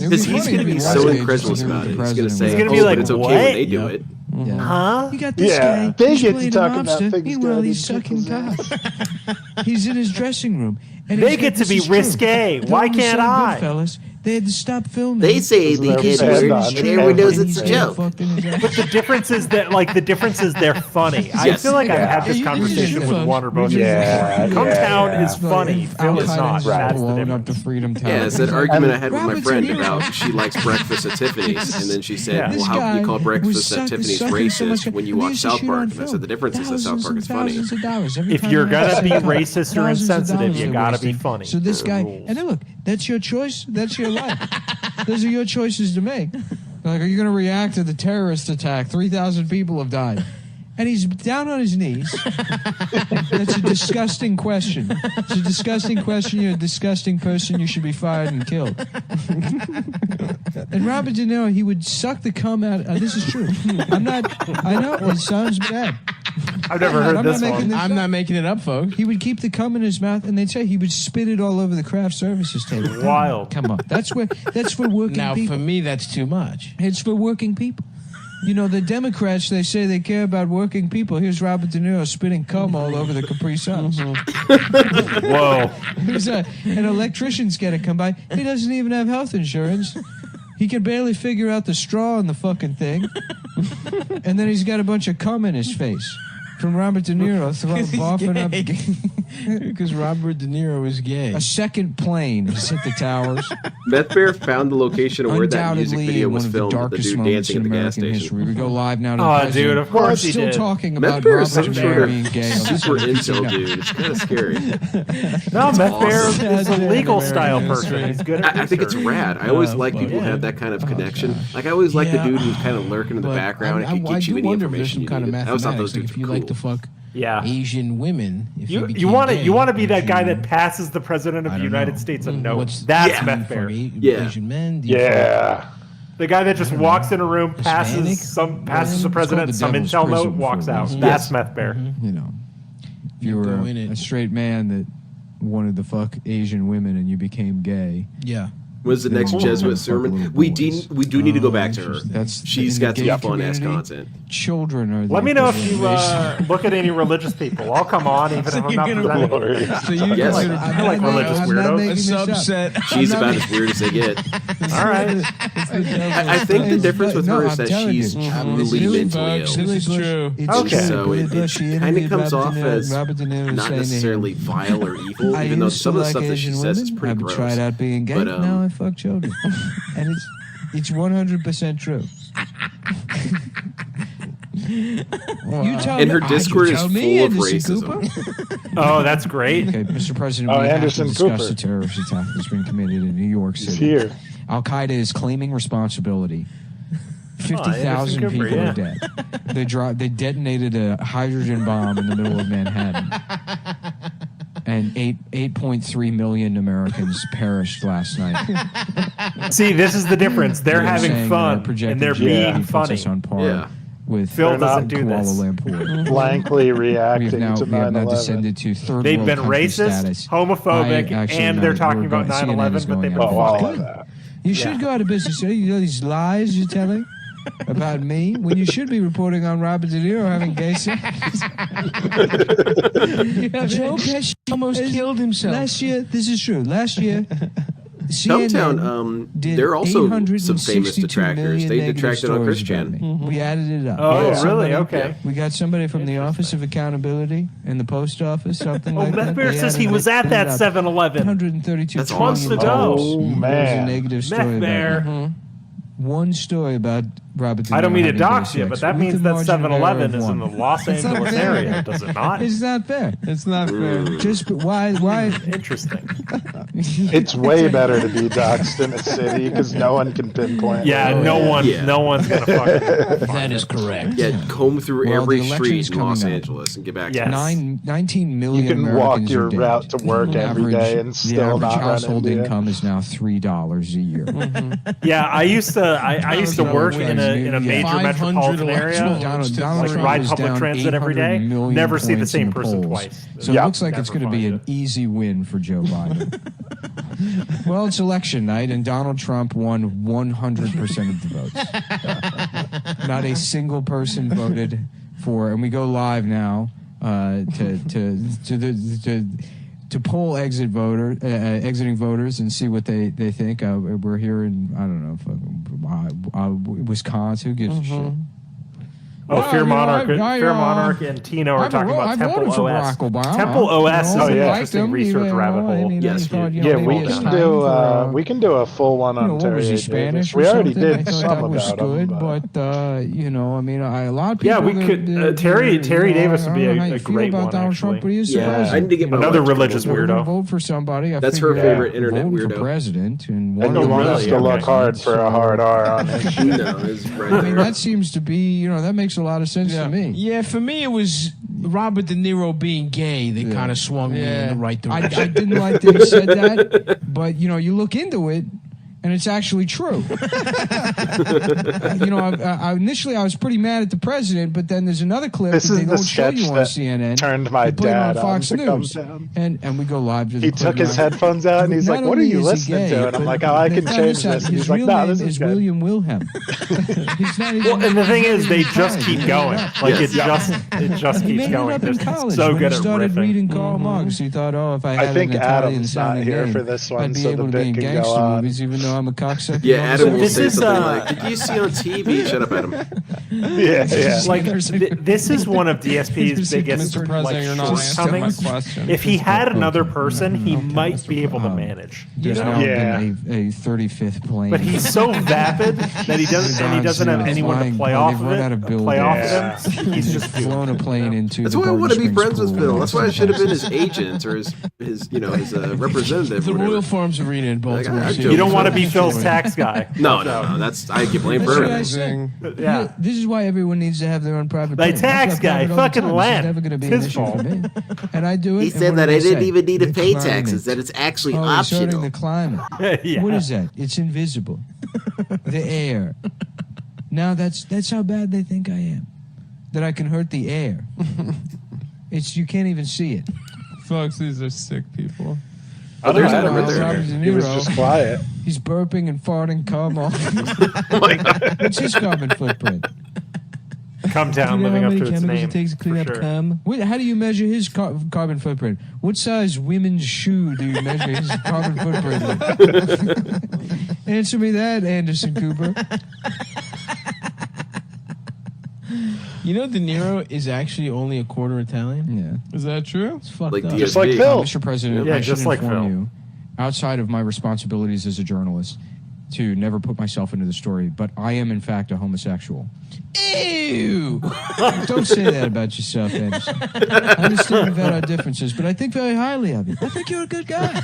Because he's going to be so incredulous about it. He's going to say,
He's gonna be like,
but it's okay
"What?"
when they do it.
Yeah.
Huh?
You got this
Yeah,
guy.
they
He's
get to
playing
talk
a
about
mobster.
things
Meanwhile,
down
he's
in
sucking
people's
cock. He's in his dressing room. And
They
he's
get
like,
to be
"This is true."
risque.
They're
Why
on the
can't
set of
I?
Goodfellas. They had to stop filming.
They say the
Because
N
they're
word,
not.
and everyone knows
And
it's a
he's
joke.
fucked in his ass.
But the difference is that they're funny. I
Yes.
feel like I've had this
Yeah, you
conversation
just
with
fuck.
Water both.
Yeah,
Come
yeah,
Town
yeah.
is funny. Phil is not. That's the
Blowing
difference.
up the Freedom Tower.
Yeah, it's that argument I had with my
Robert
friend
De Niro.
about she likes breakfast at Tiffany's, and then she said,
Yeah.
well,
This
how can you
guy
call
was
breakfast at
sucking
Tiffany's
so much
racist
cock.
when you
And they
watch
used to
South
shoot
Park?
on
And I
film.
said, the difference is that South Park is funny.
Thousands of dollars every
If
time
you're
they
gonna
have
be
a scene.
racist or
Thousands of
insensitive,
dollars
you
they're
gotta be
wasting.
funny.
So this guy,
Rules.
and then look, that's your choice. That's your life. Those are your choices to make. Like, are you going to react to the terrorist attack? 3,000 people have died. And he's down on his knees. That's a disgusting question. It's a disgusting question. You're a disgusting person. You should be fired and killed. And Robert De Niro, he would suck the cum out. This is true. I know it sounds bad.
I've never heard this one.
I'm not making it up, folks. He would keep the cum in his mouth, and they'd say he would spit it all over the craft services table.
Wild.
Come on, that's for working
Now,
people.
for me, that's too much.
It's for working people. You know, the Democrats, they say they care about working people. Here's Robert De Niro spitting cum all over the Capri Suns.
Whoa.
An electrician's got to come by. He doesn't even have health insurance. He can barely figure out the straw in the fucking thing. And then he's got a bunch of cum in his face. from Robert De Niro boffing up
because Robert De Niro is gay.
A second plane has hit the towers.
Meth Bear found the location of where that music
Undoubtedly
video was
one of the
filmed with the
darkest
dude
moments
dancing
in
at the gas
American
station.
history. We go live now to the
Oh,
president.
dude, of course he
still
did.
talking
Meth
about
Bear is
Robert
some
De
sort
Niro
of
being gay.
super incel dude. It's kind of scary.
No, Meth Bear
awesome.
is a legal style
American
person.
history.
He's good at
I think it's
research.
rad. I always like
fuck
people who
yeah.
have that kind of connection. Like I always like the dude who's kind of lurking in the
But
background and can
I
get you
do
any
wonder if there's
information
some
you
kind of
needed. I always thought those
mathematics. Like
dudes
if you
were
like to
cool.
fuck
Yeah.
Asian women, if
You
became
want to
gay,
you want to be that
would
guy
you-
that passes the president of
I
the
don't
United
know.
States a note.
What's
That's
from
Meth Bear.
Yeah.
Asian men? Do you
Yeah.
The guy that just walks in a room,
Hispanic?
passes the
It's
president
called the
some
devil's
intel
prison
note, walks
for a
out.
reason.
That's
Yes.
Meth Bear.
You know, if you
You
were
go in it.
a straight man that wanted to fuck Asian women and you became gay.
Yeah.
When's the next
Then
Jesuit
fuck
sermon?
little
We
boys.
do need to go back to her.
That's
She's
in the
got some
gay
fun ass
community,
content.
Children are.
Let
the
me know if
equivalent
you
race.
look at any religious people. I'll come on, even if I'm not presenting.
Glorious.
So you
Yes.
consider
I like religious
I'm not
weirdos.
making
a
this up.
subset.
She's about as weird as they get.
All right.
I think the difference with her
No,
is
I'm
that
telling
she's
you.
truly
Billy
mentally
Bugs,
ill.
this is true.
It's
Okay.
true.
So
Billy
it
Bush, she
kind of
interviewed
comes
Robert
off
De Niro,
as
Robert De Niro
not
saying to him,
necessarily vile or evil,
I
even though
used to
some of the
like
stuff that
Asian
she
women.
says is pretty
I've
gross.
tried out being gay.
But,
Now I fuck children, and it's 100% true. You tell
And
me-
her Discord is
tell
full
me,
of
Anderson
racism.
Cooper.
Oh, that's great.
Okay, Mr. President,
Oh,
we have
Anderson
to discuss
Cooper.
the terrorist attack that's been committed in New York
He's
City.
here.
Al Qaeda is claiming responsibility.
Anderson
50,000
Cooper,
people
yeah.
are dead. They detonated a hydrogen bomb in the middle of Manhattan, and 8.3 million Americans perished last night.
See, this is the difference. They're having
saying
fun
our projected
and they're
GDP
being
puts
funny.
us on par
Yeah.
with
Phil
They're
doesn't
not
do
Kuala
this.
Lumpur.
Blankly
We
reacting
have
to
now
9/11.
descended to third
They've
world
been
country
racist,
status.
homophobic,
Actually,
and
no,
they're talking
we're
about
going-
9/11,
CNN
but they've
is
been
going
Oh,
out.
all of that.
You should go out of business. You know these lies you're telling about me when you should be reporting on Robert De Niro having gay sex. Joe Pesci
almost killed himself.
Last year, this is true. Last year,
Stumptown,
did
they're also some
862
famous detractors.
million
They
negative
detracted on
stories
Chris
about
Chan.
me. We added it up.
Oh,
We got
really?
somebody-
Okay.
We got somebody from the Office of Accountability in the post office, something
Oh,
like
Meth
that.
Bear
They
says he
added
was
it
at that
up.
7-Eleven.
132
That's
months
million
ago.
dollars.
Oh,
There's a
man.
negative story
Meth
about
Bear.
me. One story about Robert De Niro
I don't mean to
having
dox
gay
you,
sex
but that
with
means
a
that
margin of error
7-Eleven
of
is in the
one.
Los
It's not
Angeles
fair.
area, does it not?
It's not fair.
It's not fair.
Just why?
Interesting.
It's way better to be doxxed in a city because no one can pinpoint.
Yeah,
where
no
it is.
one,
Yeah.
no one's gonna fucking.
That is correct.
Yeah, comb through
Well,
every
the election's
street in Los
coming up.
Angeles and get back
Yes.
to
19 million
You can
Americans
walk
are
your
dead.
route to work every day and
the
still
average
not run
household
into you.
income is now $3 a year.
Yeah, I used to work in a major
500
metropolitan area.
electoral
Donald
votes to
Donald
Like
Trump
ride
was
public
down
transit every
800
day,
million
never see the
points
same
in
person
polls.
twice.
So
Yep.
it looks like it's
Never
going to be
find
an easy win for Joe Biden. Well, it's election night, and Donald Trump won 100% of the votes. Not a single person voted for, and we go live now to poll exiting voters and see what they think. We're here in, I don't know, Wisconsin. Who gives a shit?
Oh,
Well,
Fear
you know,
Monarch and Tino are
I
talking about Temple
voted for
OS.
Barack Obama.
Temple OS is
You know,
an
I liked
interesting
him,
research
even,
rabbit
I
hole.
mean,
Yes,
I thought,
you-
you know,
Yeah,
maybe
we
it's
can
time
do
for,
we can do a full one
you know,
on
what
Terry
was he,
Davis.
Spanish or
We already
something? I
did
thought
some
that was
about him.
good, but you know, I mean, a lot of
Yeah,
people.
we could. Terry Davis would be a great
about
one.
Donald Trump,
Actually,
but he's the
Yeah,
president.
I need to get my
Another
wife to
religious
vote.
We're gonna
weirdo.
vote for somebody. I
That's her
figured
favorite internet
voting for
weirdo.
president, and
And
one
he
of
wants
really?
to
Okay.
look hard for a hard R on it.
No, it's right
I mean,
there.
that seems to be, you know, that makes a lot of sense to me.
Yeah, for me it was Robert De Niro being gay that kind of swung me in the right direction.
I didn't like that he said that, but you know, you look into it, and it's actually true. You know, initially I was pretty mad at the president, but then there's another clip
This
that they
is the
don't show
sketch
you on
that
CNN.
turned my
They play it
dad
on Fox
on to come
News,
down.
and we go live to the
He
clip
took his
now.
headphones out and he's
Not
like, "What are
only
you
is he
listening
gay,
to?" And I'm
but
like, "Oh, I can
they found
change
this out.
this." And
His
he's like,
real
"No,
name
this is
is
good."
William Wilhelm. He's not even,
well, and the thing is, they
he's
just
Italian.
keep going. Like
Yes.
it just
He
keeps
made
going.
it up
They're
in college.
so
when
good
he
at
started
riffing.
reading Karl Marx. He thought, oh, if I
I
had
think
an Italian
Adam's not
sounding
here
name,
for this one,
I'd be
so the
able to
bit
be in
can go
gangster
on.
movies, even though I'm a cocksucker.
Yeah, Adam will
This
say
is,
something like, "Did you see on TV?" Shut up, Adam.
Yeah.
Like this is one of DSP's biggest
Mr. President,
like,
you're not answering my
shortcomings.
question.
If he had another person, he might be able to manage.
There's now been a 35th plane.
But he's so vapid that he doesn't have anyone to play off of it. Play off of him. He's just
flown a plane into.
That's
the
why I want to be
Barton
friends with
Springs
Phil.
pool.
That's why I should have been his agent or his representative.
The
or whatever.
Royal Farms Arena in Baltimore.
I
City.
You don't want to be Phil's tax guy.
No. That's I get blamed for
That's what I
everything.
said.
Yeah.
This is why everyone needs to have their own private
Like
plane.
tax
That's why I
guy,
have it all the
fucking
time. This
land.
is never going to be
It's
an
his
issue for
fault.
me. And I do it.
He
and
said
what
that
do
I
they
didn't
say?
even need to
The
pay
climate.
taxes. That it's actually
Oh, it's hurting
optional.
the climate.
Yeah.
What is that? It's invisible. The air. Now that's how bad they think I am. That I can hurt the air. You can't even see it.
Folks, these are sick people.
Oh, there's Adam
Robert
right there.
De
He was
Niro.
just quiet.
He's burping and farting cum off.
Oh my God.
What's his carbon footprint?
Come down,
Do you know
living
how
up
many
to its
chemicals
name.
it takes to clean
for
up
sure.
cum? How do you measure his carbon footprint? What size women's shoe do you measure his carbon footprint with? Answer me that, Anderson Cooper.
You know, De Niro is actually only a quarter Italian.
Yeah,
is that true?
it's fucked
Like
up.
DSP.
Just like Phil.
Mr. President,
Yeah,
I
just
should
like
inform
Phil.
you, outside of my responsibilities as a journalist, to never put myself into the story, but I am in fact a homosexual. Ew! Don't say that about yourself, Anderson. I understand we've had our differences, but I think very highly of you. I think you're a good guy.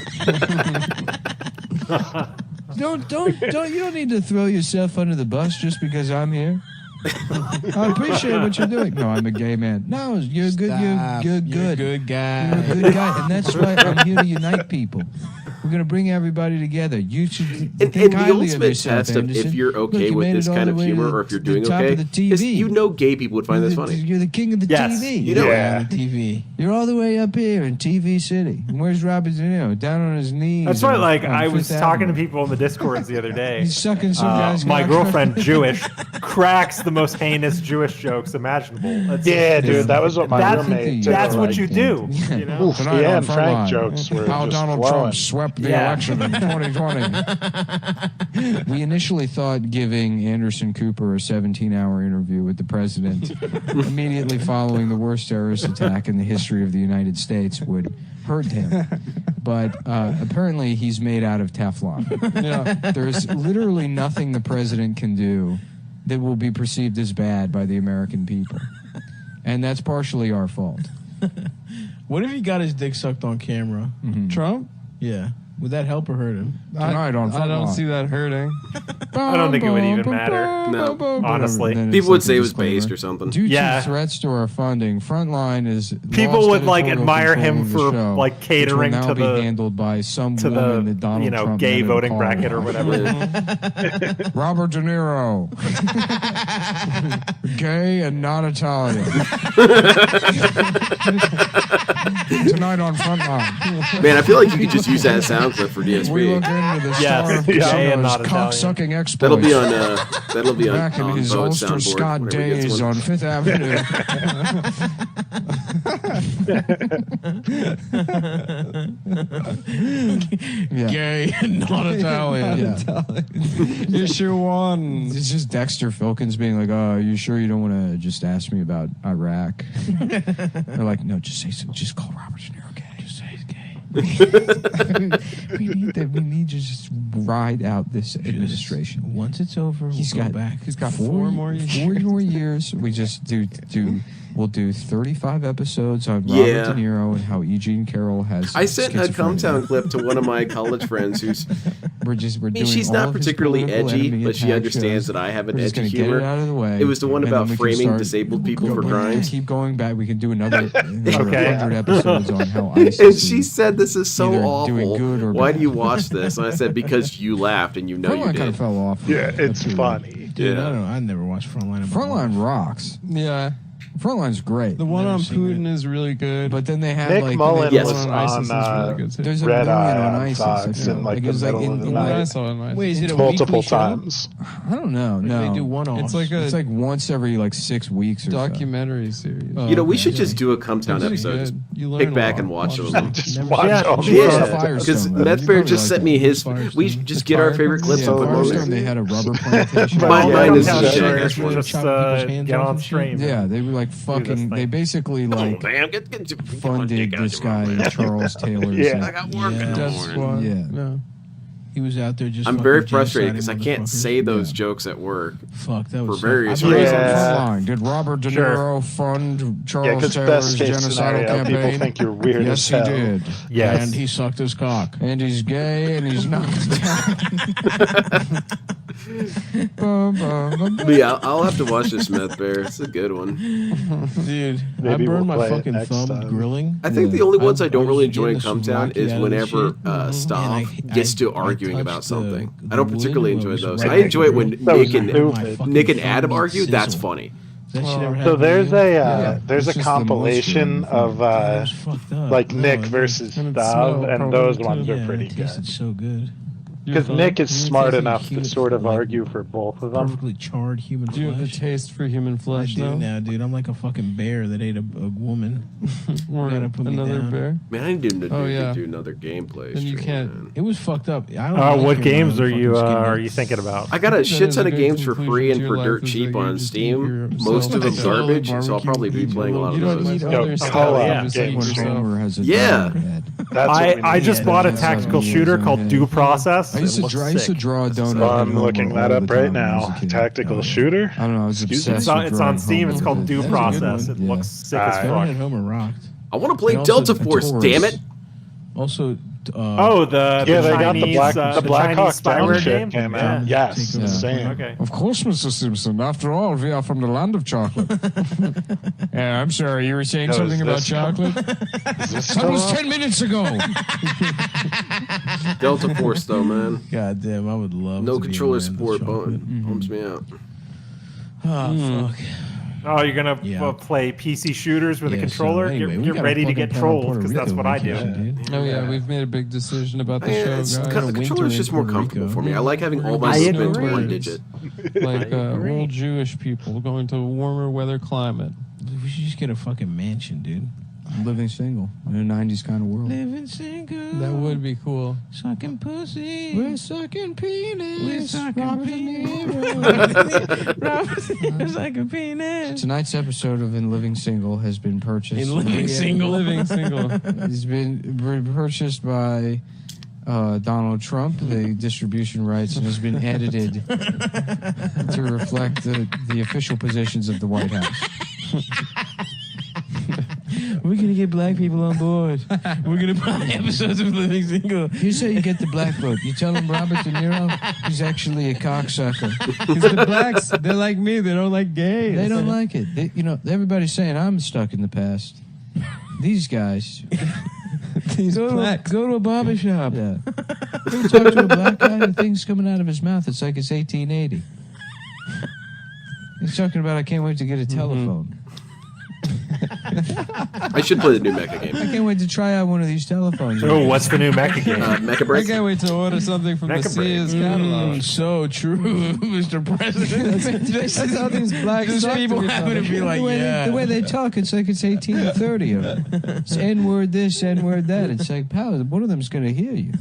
Don't you don't need to throw yourself under the bus just because I'm here. I appreciate what you're doing. No, I'm a gay man. No, you're good.
Stop.
You're
You're a
good.
good guy.
You're a good guy, and that's why I'm here to unite people. We're gonna bring everybody together. You should think
And the
highly of
ultimate
yourself,
test of
Anderson.
if you're
Look,
okay
you
with
made
this
it all
kind
the
of
way
humor
to
or if you're
the
doing
top
okay
of the TV.
is you know gay people would find this funny.
You're the king of the
Yes.
TV.
You know
Yeah.
On TV.
You're all the way up here in TV City. And where's Robert De Niro? Down on his knees.
That's why,
on-
like,
on
I was
Fifth
talking to
Avenue.
people in the Discords the other day.
He's sucking some guy's
My
cock.
girlfriend, Jewish, cracks the most heinous Jewish jokes imaginable. That's
Yeah, dude, that was what my
That-
roommate.
that's what
like.
you do. You know?
Oof,
Tonight
yeah,
on
and Frank
Frontline,
jokes were
how
just
Donald
flowing.
Trump swept the
Yeah.
election in 2020. We initially thought giving Anderson Cooper a 17-hour interview with the president immediately following the worst terrorist attack in the history of the United States would hurt him. But apparently he's made out of Teflon. There's literally nothing the president can do that will be perceived as bad by the American people. And that's partially our fault.
What if he got his dick sucked on camera? Trump? Yeah. Would that help or hurt him?
Tonight on
I don't
Frontline.
see that hurting.
I don't think it would even matter.
No.
Honestly.
Then it's
People would
like a
say it was
disclaimer.
based or something.
Due
Yeah.
to threats to our funding, Frontline is
People
lost
would, like,
editorial
admire
control
him
of the
for,
show,
like,
which
catering
will now
to
be
the-
handled by some
to
woman
the,
that Donald
you know,
Trump
gay
met in
voting
Colorado.
bracket or whatever.
Robert De Niro, gay and not Italian. Tonight on Frontline.
Man, I feel like you could just use that sound clip for
We look
DSP.
into the
Yes,
star of
gay and
Casino's
not Italian.
cock-sucking exploits.
That'll be on
Back in his
Vogue
Ulster
soundboard
Scott
whenever he gets
days
one.
on Fifth Avenue. Yeah.
Gay and not Italian.
You sure won. It's just Dexter Filkins being like, "Oh, you sure you don't want to just ask me about Iraq?" They're like, "No, just say so. Just call Robert De Niro gay. Just say he's gay." we need to just ride out this administration.
Once it's over,
He's
we'll
got
go back.
He's got
4 more years.
4 more years. We just we'll do 35 episodes on Robert
Yeah.
De Niro and how Eugene Carroll has.
I sent a
schizophrenia.
Cumtown clip to one of my college friends who's.
We're
I mean,
doing
she's
all
not
of his
particularly
political
edgy,
enemy
but she
attack
understands
shows.
that I have an
We're just
edgy
gonna
humor.
Get it out of the way.
It was the one
and
about
then we can
framing
start-
disabled people for
Go back,
crimes.
Keep going back. We can do another
Okay.
100 episodes on how ISIS
And
is
she said, "This is so
either doing
awful.
good or
Why
bad."
do you watch this?" And I said, "Because you laughed and you know you
Frontline kind
did."
of fell off.
Yeah, it's
That's
funny.
Dude,
Yeah.
I never watched Frontline. in my
Frontline
life.
rocks.
Yeah.
Frontline's great.
The one on Putin is really good.
But then they had
Nick
like
Mullen
they-
was
on
on
ISIS is really good, too.
There's a
Red
million
Eye
on
on
ISIS.
Fox
I
in
feel
like the
it's
middle of the night.
I saw it on ISIS.
Wait, is it a
Multiple
weekly show?
times.
I don't know. No,
They do one-offs.
It's like a
It's like once every like 6 weeks or
documentary series.
You know, we should just do a Come Town
Pretty
episode. Just
good. You learn
pick
a
back
lot.
and watch
Watch
them.
Just
Never
watch
seen
all
it.
the
Yeah,
Firestone,
because
though. You
Meth Bear
probably
just
like
sent
it.
me his.
Firestone.
We just get our favorite clips
Yeah,
and put
Firestone,
those.
they had a rubber plantation.
Mine is
Town
the
Share
shit.
is just
Chop people's hands
get
off
on
and shit.
stream.
Yeah, they were like fucking. They basically like
Damn,
funded this guy Charles Taylor's.
Yeah.
I got work in the
Death
morning.
Squad.
Yeah.
No.
He was out there just.
I'm
fucking
very frustrated
genociding
because I can't
motherfuckers.
say those jokes at work
Fuck, that
for
was
various
I've been-
reasons.
Yeah.
Frontline. Did Robert De
Sure.
Niro fund
Yeah,
Charles
because
Taylor's
best case
genocidal
scenario,
campaign?
people think you're weird
Yes,
as
he
hell.
did.
Yes.
And he sucked his cock.
And he's gay and he's not.
But yeah, I'll have to watch this Meth Bear. It's a good one.
Dude,
Maybe
I burned
we'll
my
play it
fucking
next
thumb
time.
grilling.
I think the only ones I don't
was
really enjoy in
getting
Come
some
Town
Rocky
is
out of this
whenever
shit. And
Stav gets to arguing about
touched
something.
the
I don't
wound
particularly
where it
enjoy
was
those.
right
I enjoy it when
That was
Nick
stupid.
and Adam argue. That's funny.
That shit ever
So
happened to
there's
you?
there's
it's
a
just the
compilation
moisture.
of
That was fucked up.
like
No,
Nick
it-
versus
and it
Stav,
smelled
and
probably
those
too.
ones
Yeah,
are pretty
it tasted
good.
so good.
Because Nick is
You
smart
tasted
enough to
human-
sort of
like,
argue for both of them.
Perfectly charred human
Do you have the
flesh.
taste for human
I
flesh
do
now?
now, dude. I'm like a fucking bear that ate a woman.
Or
Gotta put me
another
down.
bear?
Man, I need to
Oh, yeah.
do another gameplay.
Then you
stream,
can't-
man.
It was fucked up. I don't like
What
it
games
when
are you
fucking
are
skinny.
you thinking about?
I got a
That
shit
is
ton
a
of
good
games for
conclusion
free
to
and
your
for
life
dirt
is
cheap
that you
on
just
Steam.
eat
Most of them
yourself
garbage, so I'll
barbecue
probably be
beef
playing a lot
you
of
don't
those.
need
Yo,
other stuff.
co-op
You just eat
games.
yourself.
Homer has a
Yeah.
donut head.
That's what we
I
need.
just bought a
that's
tactical
what he
shooter
is,
called
okay.
Due Process.
I used
It
to
looks sick.
draw a donut.
I'm
head
looking
Homer
that
all
up
the
right
time when I was
now.
a kid.
Tactical shooter.
I don't know. I was
Excuse me?
obsessed.
It's on Steam. It's called Due
That's a good
Process.
one.
It looks sick
Ah,
as
yeah.
fuck.
Donut Homer rocked.
I want to play
And also
Delta
the
Force.
Taurus.
Damn it!
Also,
Oh, the
Yeah, they got
Chinese,
the Black
the
Hawk
Chinese spyware
Down shit
game
came
Yeah.
out. Yes,
Take over.
insane.
Okay.
Of course, Mr. Simpson. After all, we are from the land of chocolate. Yeah, I'm sorry. You were saying
No,
something
is
about
this-
chocolate?
Is this
That
still
was
up?
10 minutes ago.
Delta Force though, man.
God damn, I would love
No
to be
controller
in the land of
support
chocolate.
bums me out.
Oh, fuck.
Oh, you're gonna
Yeah.
Play PC shooters with a
Yeah, so
controller?
anyway, we
Get
got a
ready to
fucking
get
panel
trolled
Puerto
because that's
Rico
what I do.
vacation, dude.
Oh yeah, we've made a big decision about the show, guys.
The
winter
controller's just
in
more
Puerto
comfortable
Rico.
for me. I like having all my
I
movement
agree.
one digit.
Like
agree.
old Jewish people going to a warmer weather climate.
We should just get a fucking mansion, dude.
Living single in a 90s kind of world.
Living single.
That would be cool.
Sucking pussy.
We're sucking penis.
We're sucking
Robert De
penis.
Niro.
We're sucking penis.
Tonight's episode of In Living Single has been purchased.
In Living Single.
Living single.
It's been purchased by Donald Trump, the distribution rights, and has been edited to reflect the official positions of the White House.
We're gonna get black people on board. We're gonna buy episodes of Living Single.
Here's how you get the black vote. You tell them Robert De Niro, he's actually a cocksucker.
Because the blacks, they're like me. They don't like gays.
They don't like it. Everybody's saying I'm stuck in the past. These guys.
These
Go
blacks.
to a barber shop.
Yeah. You ever talk to a black guy and things coming out of his mouth, it's like it's 1880. He's talking about, I can't wait to get a telephone.
I should play the new Mecha
I
game.
can't wait to try out one of these telephones.
Oh, what's the new Mecha game?
Mecha
I
Break.
can't wait to order something from the
Mecha break.
Sears catalog.
So true, Mr. President.
That's how these blacks
Just
talk
people
to each
happen
other.
to be like, yeah.
The way they talk, it's like it's 1830. It's N-word this, N-word that. It's like, pal, one of them's going to hear you.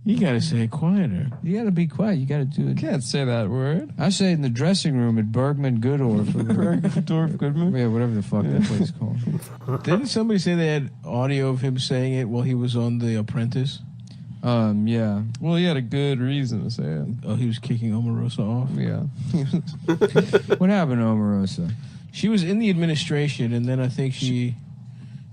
You gotta say it quieter.
You got to be quiet. You got to do it.
Can't say that word.
I say it in the dressing room at Bergman Goodorf.
Bergdorf Goodman.
Yeah, whatever the fuck that place is called.
Didn't somebody say they had audio of him saying it while he was on The Apprentice?
Yeah.
Well, he had a good reason to say it.
Oh, he was kicking Omarosa off?
Yeah.
What happened to Omarosa?
She was in the administration, and then I think she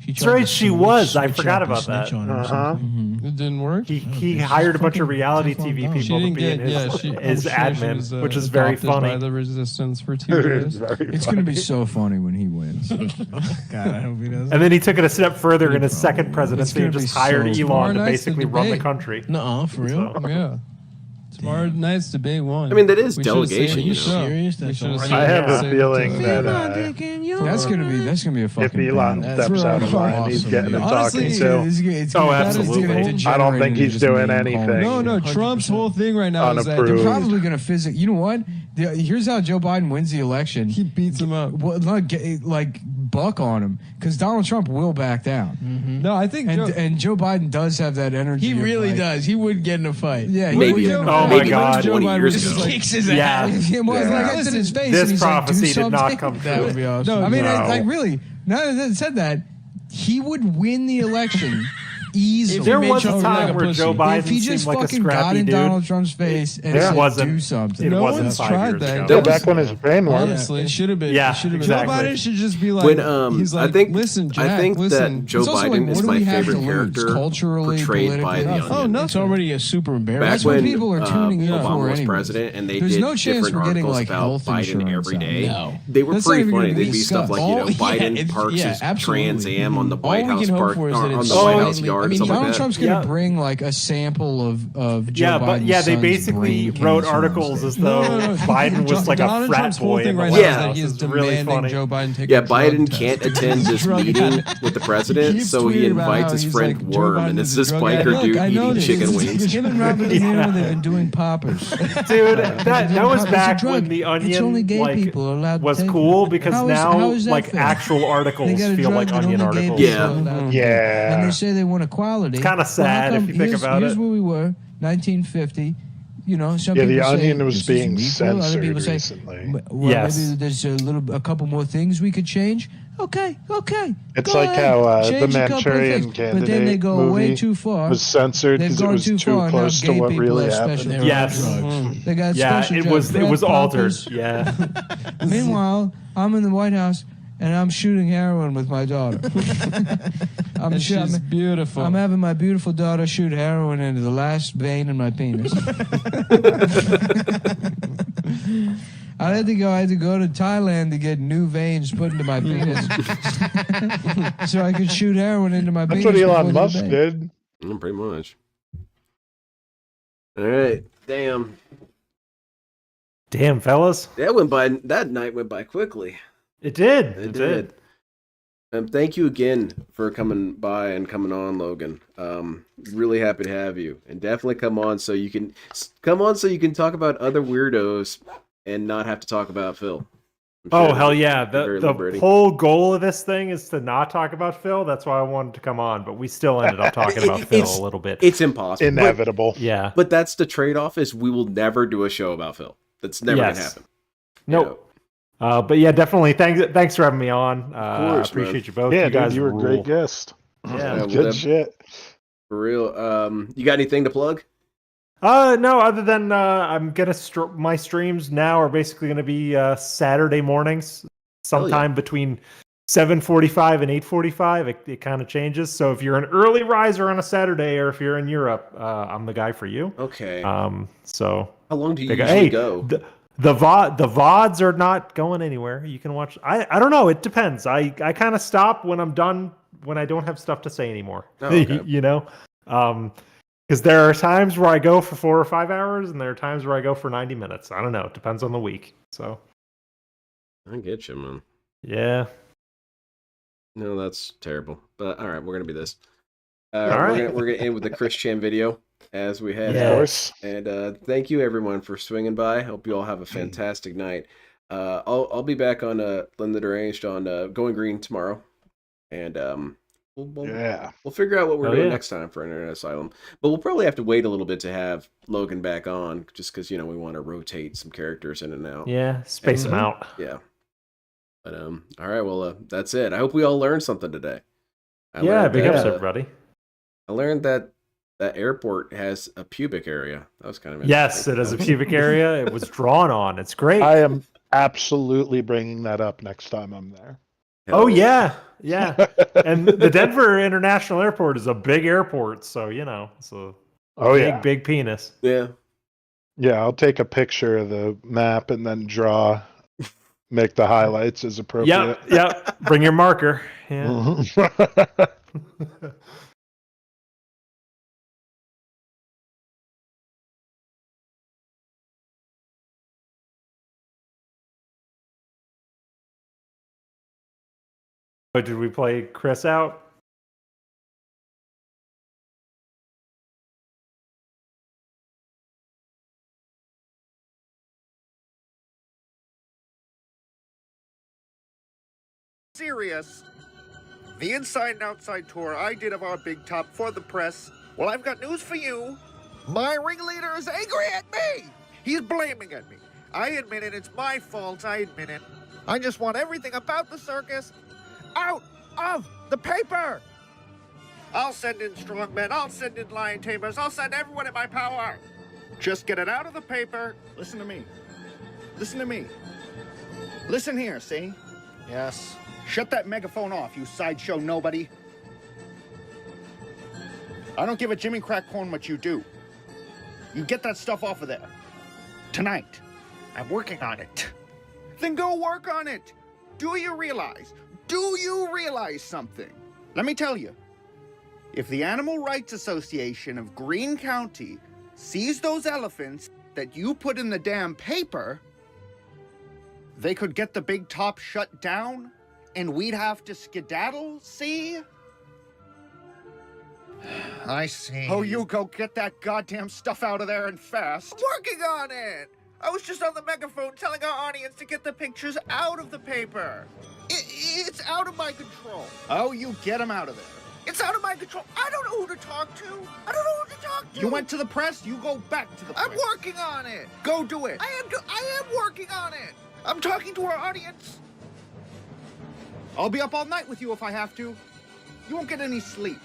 That's
tried
right,
to
she
switch-
was. I
switch
forgot
up and
about that.
snitch on her or something.
It didn't work.
He hired a bunch of reality TV
She
people to
didn't
be
get,
in his,
she
his
was
admin, which is very
adopted by
funny.
the resistance for 2
It
years.
is very
It's going to be so funny when he wins.
God, I hope he doesn't.
And then he took it a step further in his second presidency
gonna
and
be
just hired
so
Elon to
nice to
basically run the
debate.
country.
Nuh-uh, for real?
So-
Yeah. It's Tomorrow night's debate one.
I mean, that is
We should've
delegation,
saved
you
the
know.
show.
Serious?
We
That's
should've
all
saved
right.
I have
the
a feeling
debate.
That's gonna be a fucking.
if Elon
banger.
steps out of line, he's getting a talking to.
absolutely.
I don't think he's doing anything.
No, Trump's whole thing right now is that
They're
Unapproved.
probably going to You know what? Here's how Joe Biden wins the election.
he beats him up.
Well, like buck on him because Donald Trump will back down.
No, I think
And Joe Biden does have that energy.
He
of,
really
like-
does. He would get in a fight.
Yeah, he
Maybe.
would get in a
Oh
fight.
my
Maybe
God.
Joe Biden
Years
just
ago.
kicks his
Yeah.
ass.
It was like I said in his face.
This
and he's like,
prophecy
"Do
did not
something."
come
That
true.
would be awesome.
No, I mean,
No.
like really. Now that it said that, he would win the election easily.
There was
Mitch
a time
like a
where
pussy.
Joe Biden
if he just
seemed like a
fucking got
scrappy
in
dude.
Donald Trump's face and
There
said,
wasn't.
do something.
It
No
wasn't
one's
5
tried
years
that.
ago.
Yeah, back when his brain worked.
Honestly, it should have been.
Yeah,
it should have
exactly.
Joe Biden should just be like.
When
he's like,
I think
listen, Jack,
I think
listen.
that Joe
It's also like,
Biden
what
is
do
my
we have
favorite
to lose?
character
Culturally,
portrayed by the
politically?
Onion.
It's already a super embarrassing.
Back
That's what
when
people are tuning in
Obama
for
was
anyways.
president, and they
There's
did
no chance
different
we're getting,
articles
like,
about
health
Biden
insurance
every
out
day.
there.
They were
That's
pretty
not even
funny.
gonna
They'd
be
be stuff like,
discussed.
Biden parks his Trans Am on the
All
White
we
House
can hope
park
for is
or
that
on
it's
the White House
slightly-
yard.
I mean,
stuff like
Donald
that.
Trump's going to bring like a sample of Joe
Yeah, but
Biden's
yeah, they
son's
basically
brain
wrote
cancer on
articles
stage.
as though Biden was like a
Donald
frat
Trump's whole
boy in
thing
the
right
White
now is
House.
that he is
It's really
demanding
funny.
Joe Biden take
Yeah,
a drug
Biden
test.
can't attend this
Drug
meeting
addict.
with the president,
Keeps
so he
tweeting about
invites
how
his
he's
friend
like, Joe
Worm,
Biden
and it's
is a
this
drug
biker
addict.
dude
Look, I
eating
noticed.
chicken wings.
Him and Robert De Niro, they've been doing poppers.
Dude, that was
It's a
back
drug.
when the
It's only
Onion
gay
like
people are allowed to
was
take
cool
it.
because
How
now
is that
like
fair?
actual articles
They got a
feel
drug
like
that
Onion
only gay
articles.
people
Yeah.
are allowed to
Yeah.
take. And they say they want equality.
It's kinda sad
how
if
come-
you think about
here's
it.
where we were, 1950. You know, some
Yeah,
people
the
say
Onion was
this
being
isn't equal. Other
censored
people say,
recently.
well,
Yes.
maybe there's a couple more things we could change. Okay.
It's
go
like
ahead.
how the
Change a couple of
Manchurian
things.
Candidate
But then they go
movie
way too far.
was censored
They've
because it
gone
was
too
too
far.
close
Now
to
gay
what
people
really
have
happened.
special
Yes.
drugs. They got
Yeah,
special
it
drugs.
was
Red
altered.
poppers.
Yeah.
Meanwhile, I'm in the White House and I'm shooting heroin with my daughter.
And she's beautiful.
I'm having my beautiful daughter shoot heroin into the last vein in my penis. I had to go to Thailand to get new veins put into my penis, so I could shoot heroin into my
That's
penis.
what Elon
before the
Musk
debate.
did.
Pretty much. All right, damn.
Damn, fellas.
That went by. That night went by quickly.
It did.
It did. Thank you again for coming by and coming on, Logan. Really happy to have you, and definitely come on so you can talk about other weirdos and not have to talk about Phil.
Oh, hell yeah.
Very
The
liberating.
whole goal of this thing is to not talk about Phil. That's why I wanted to come on, but we still ended up talking about Phil a little bit.
It's impossible.
Inevitable.
Yeah.
But that's the trade-off is we will never do a show about Phil. That's never going to
Yes.
happen.
Nope. But yeah, definitely. Thanks for having me on.
Of course,
appreciate
man.
you both.
Yeah,
you guys
dude, you were a
rule.
great guest.
Yeah.
Good shit.
For real. You got anything to plug?
No, other than I'm gonna my streams now are basically gonna be Saturday mornings, sometime between 7:45 and 8:45. It kind of changes. So if you're an early riser on a Saturday, or if you're in Europe, I'm the guy for you.
Okay.
So
how long do you
big-
usually
hey,
go?
The VODs are not going anywhere. You can watch. I don't know. It depends. I kind of stop when I'm done, when I don't have stuff to say anymore.
Oh, okay.
You know, because there are times where I go for 4 or 5 hours, and there are times where I go for 90 minutes. I don't know. It depends on the week. So
I get you, man.
yeah.
No, that's terrible. But all right, we're gonna be this.
All
We're
right.
gonna end with the Chris Chan video as we head
Yeah.
out.
Of course.
And thank you everyone for swinging by. Hope you all have a fantastic night. I'll be back on Linda Deranged on Going Green tomorrow, and we'll figure out what we're
Oh,
doing
yeah.
next time for Internet Asylum. But we'll probably have to wait a little bit to have Logan back on, just because we want to rotate some characters in and out.
Yeah, space them out.
Yeah. But all right, well that's it. I hope we all learned something today.
Yeah, big ups,
that,
everybody.
I learned that airport has a pubic area. That was kind of
Yes, it has a pubic area. It was drawn on. It's great.
I am absolutely bringing that up next time I'm there.
Oh yeah, yeah. And the Denver International Airport is a big airport, so it's a big penis.
Yeah.
Yeah, I'll take a picture of the map and then make the highlights as appropriate.
Yep. Bring your marker. Yeah. But did we play Chris out?
Serious. The inside and outside tour I did of our big top for the press. Well, I've got news for you. My ringleader is angry at me. He's blaming at me. I admit it. It's my fault. I admit it. I just want everything about the circus out of the paper. I'll send in strongmen. I'll send in lion tamers. I'll send everyone in my power. Just get it out of the paper. Listen to me. Listen to me. Listen here, see? Yes. Shut that megaphone off, you sideshow nobody. I don't give a Jimmy Crackcorn what you do. You get that stuff off of there. Tonight. I'm working on it. Then go work on it. Do you realize something? Let me tell you. If the Animal Rights Association of Greene County sees those elephants that you put in the damn paper, they could get the big top shut down, and we'd have to skedaddle, see? I see. Oh, you go get that goddamn stuff out of there and fast. Working on it! I was just on the megaphone telling our audience to get the pictures out of the paper. It's out of my control. Oh, you get them out of there. It's out of my control. I don't know who to talk to. I don't know who to talk to. You went to the press, you go back to the press. I'm working on it. Go do it. I am working on it. I'm talking to our audience. I'll be up all night with you if I have to. You won't get any sleep.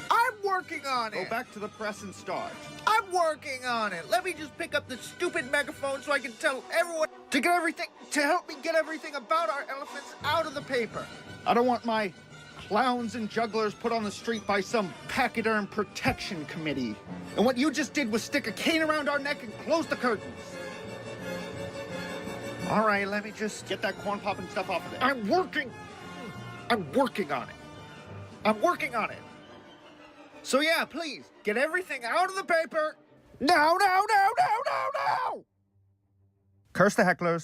I'm working on it. Go back to the press and start. I'm working on it. Let me just pick up the stupid megaphone so I can tell everyone to help me get everything about our elephants out of the paper. I don't want my clowns and jugglers put on the street by some pachyderm protection committee. And what you just did was stick a cane around our neck and close the curtains. All right, let me just get that corn popping stuff off of there. I'm working on it. I'm working on it. So yeah, please, get everything out of the paper. No. Curse the hecklers.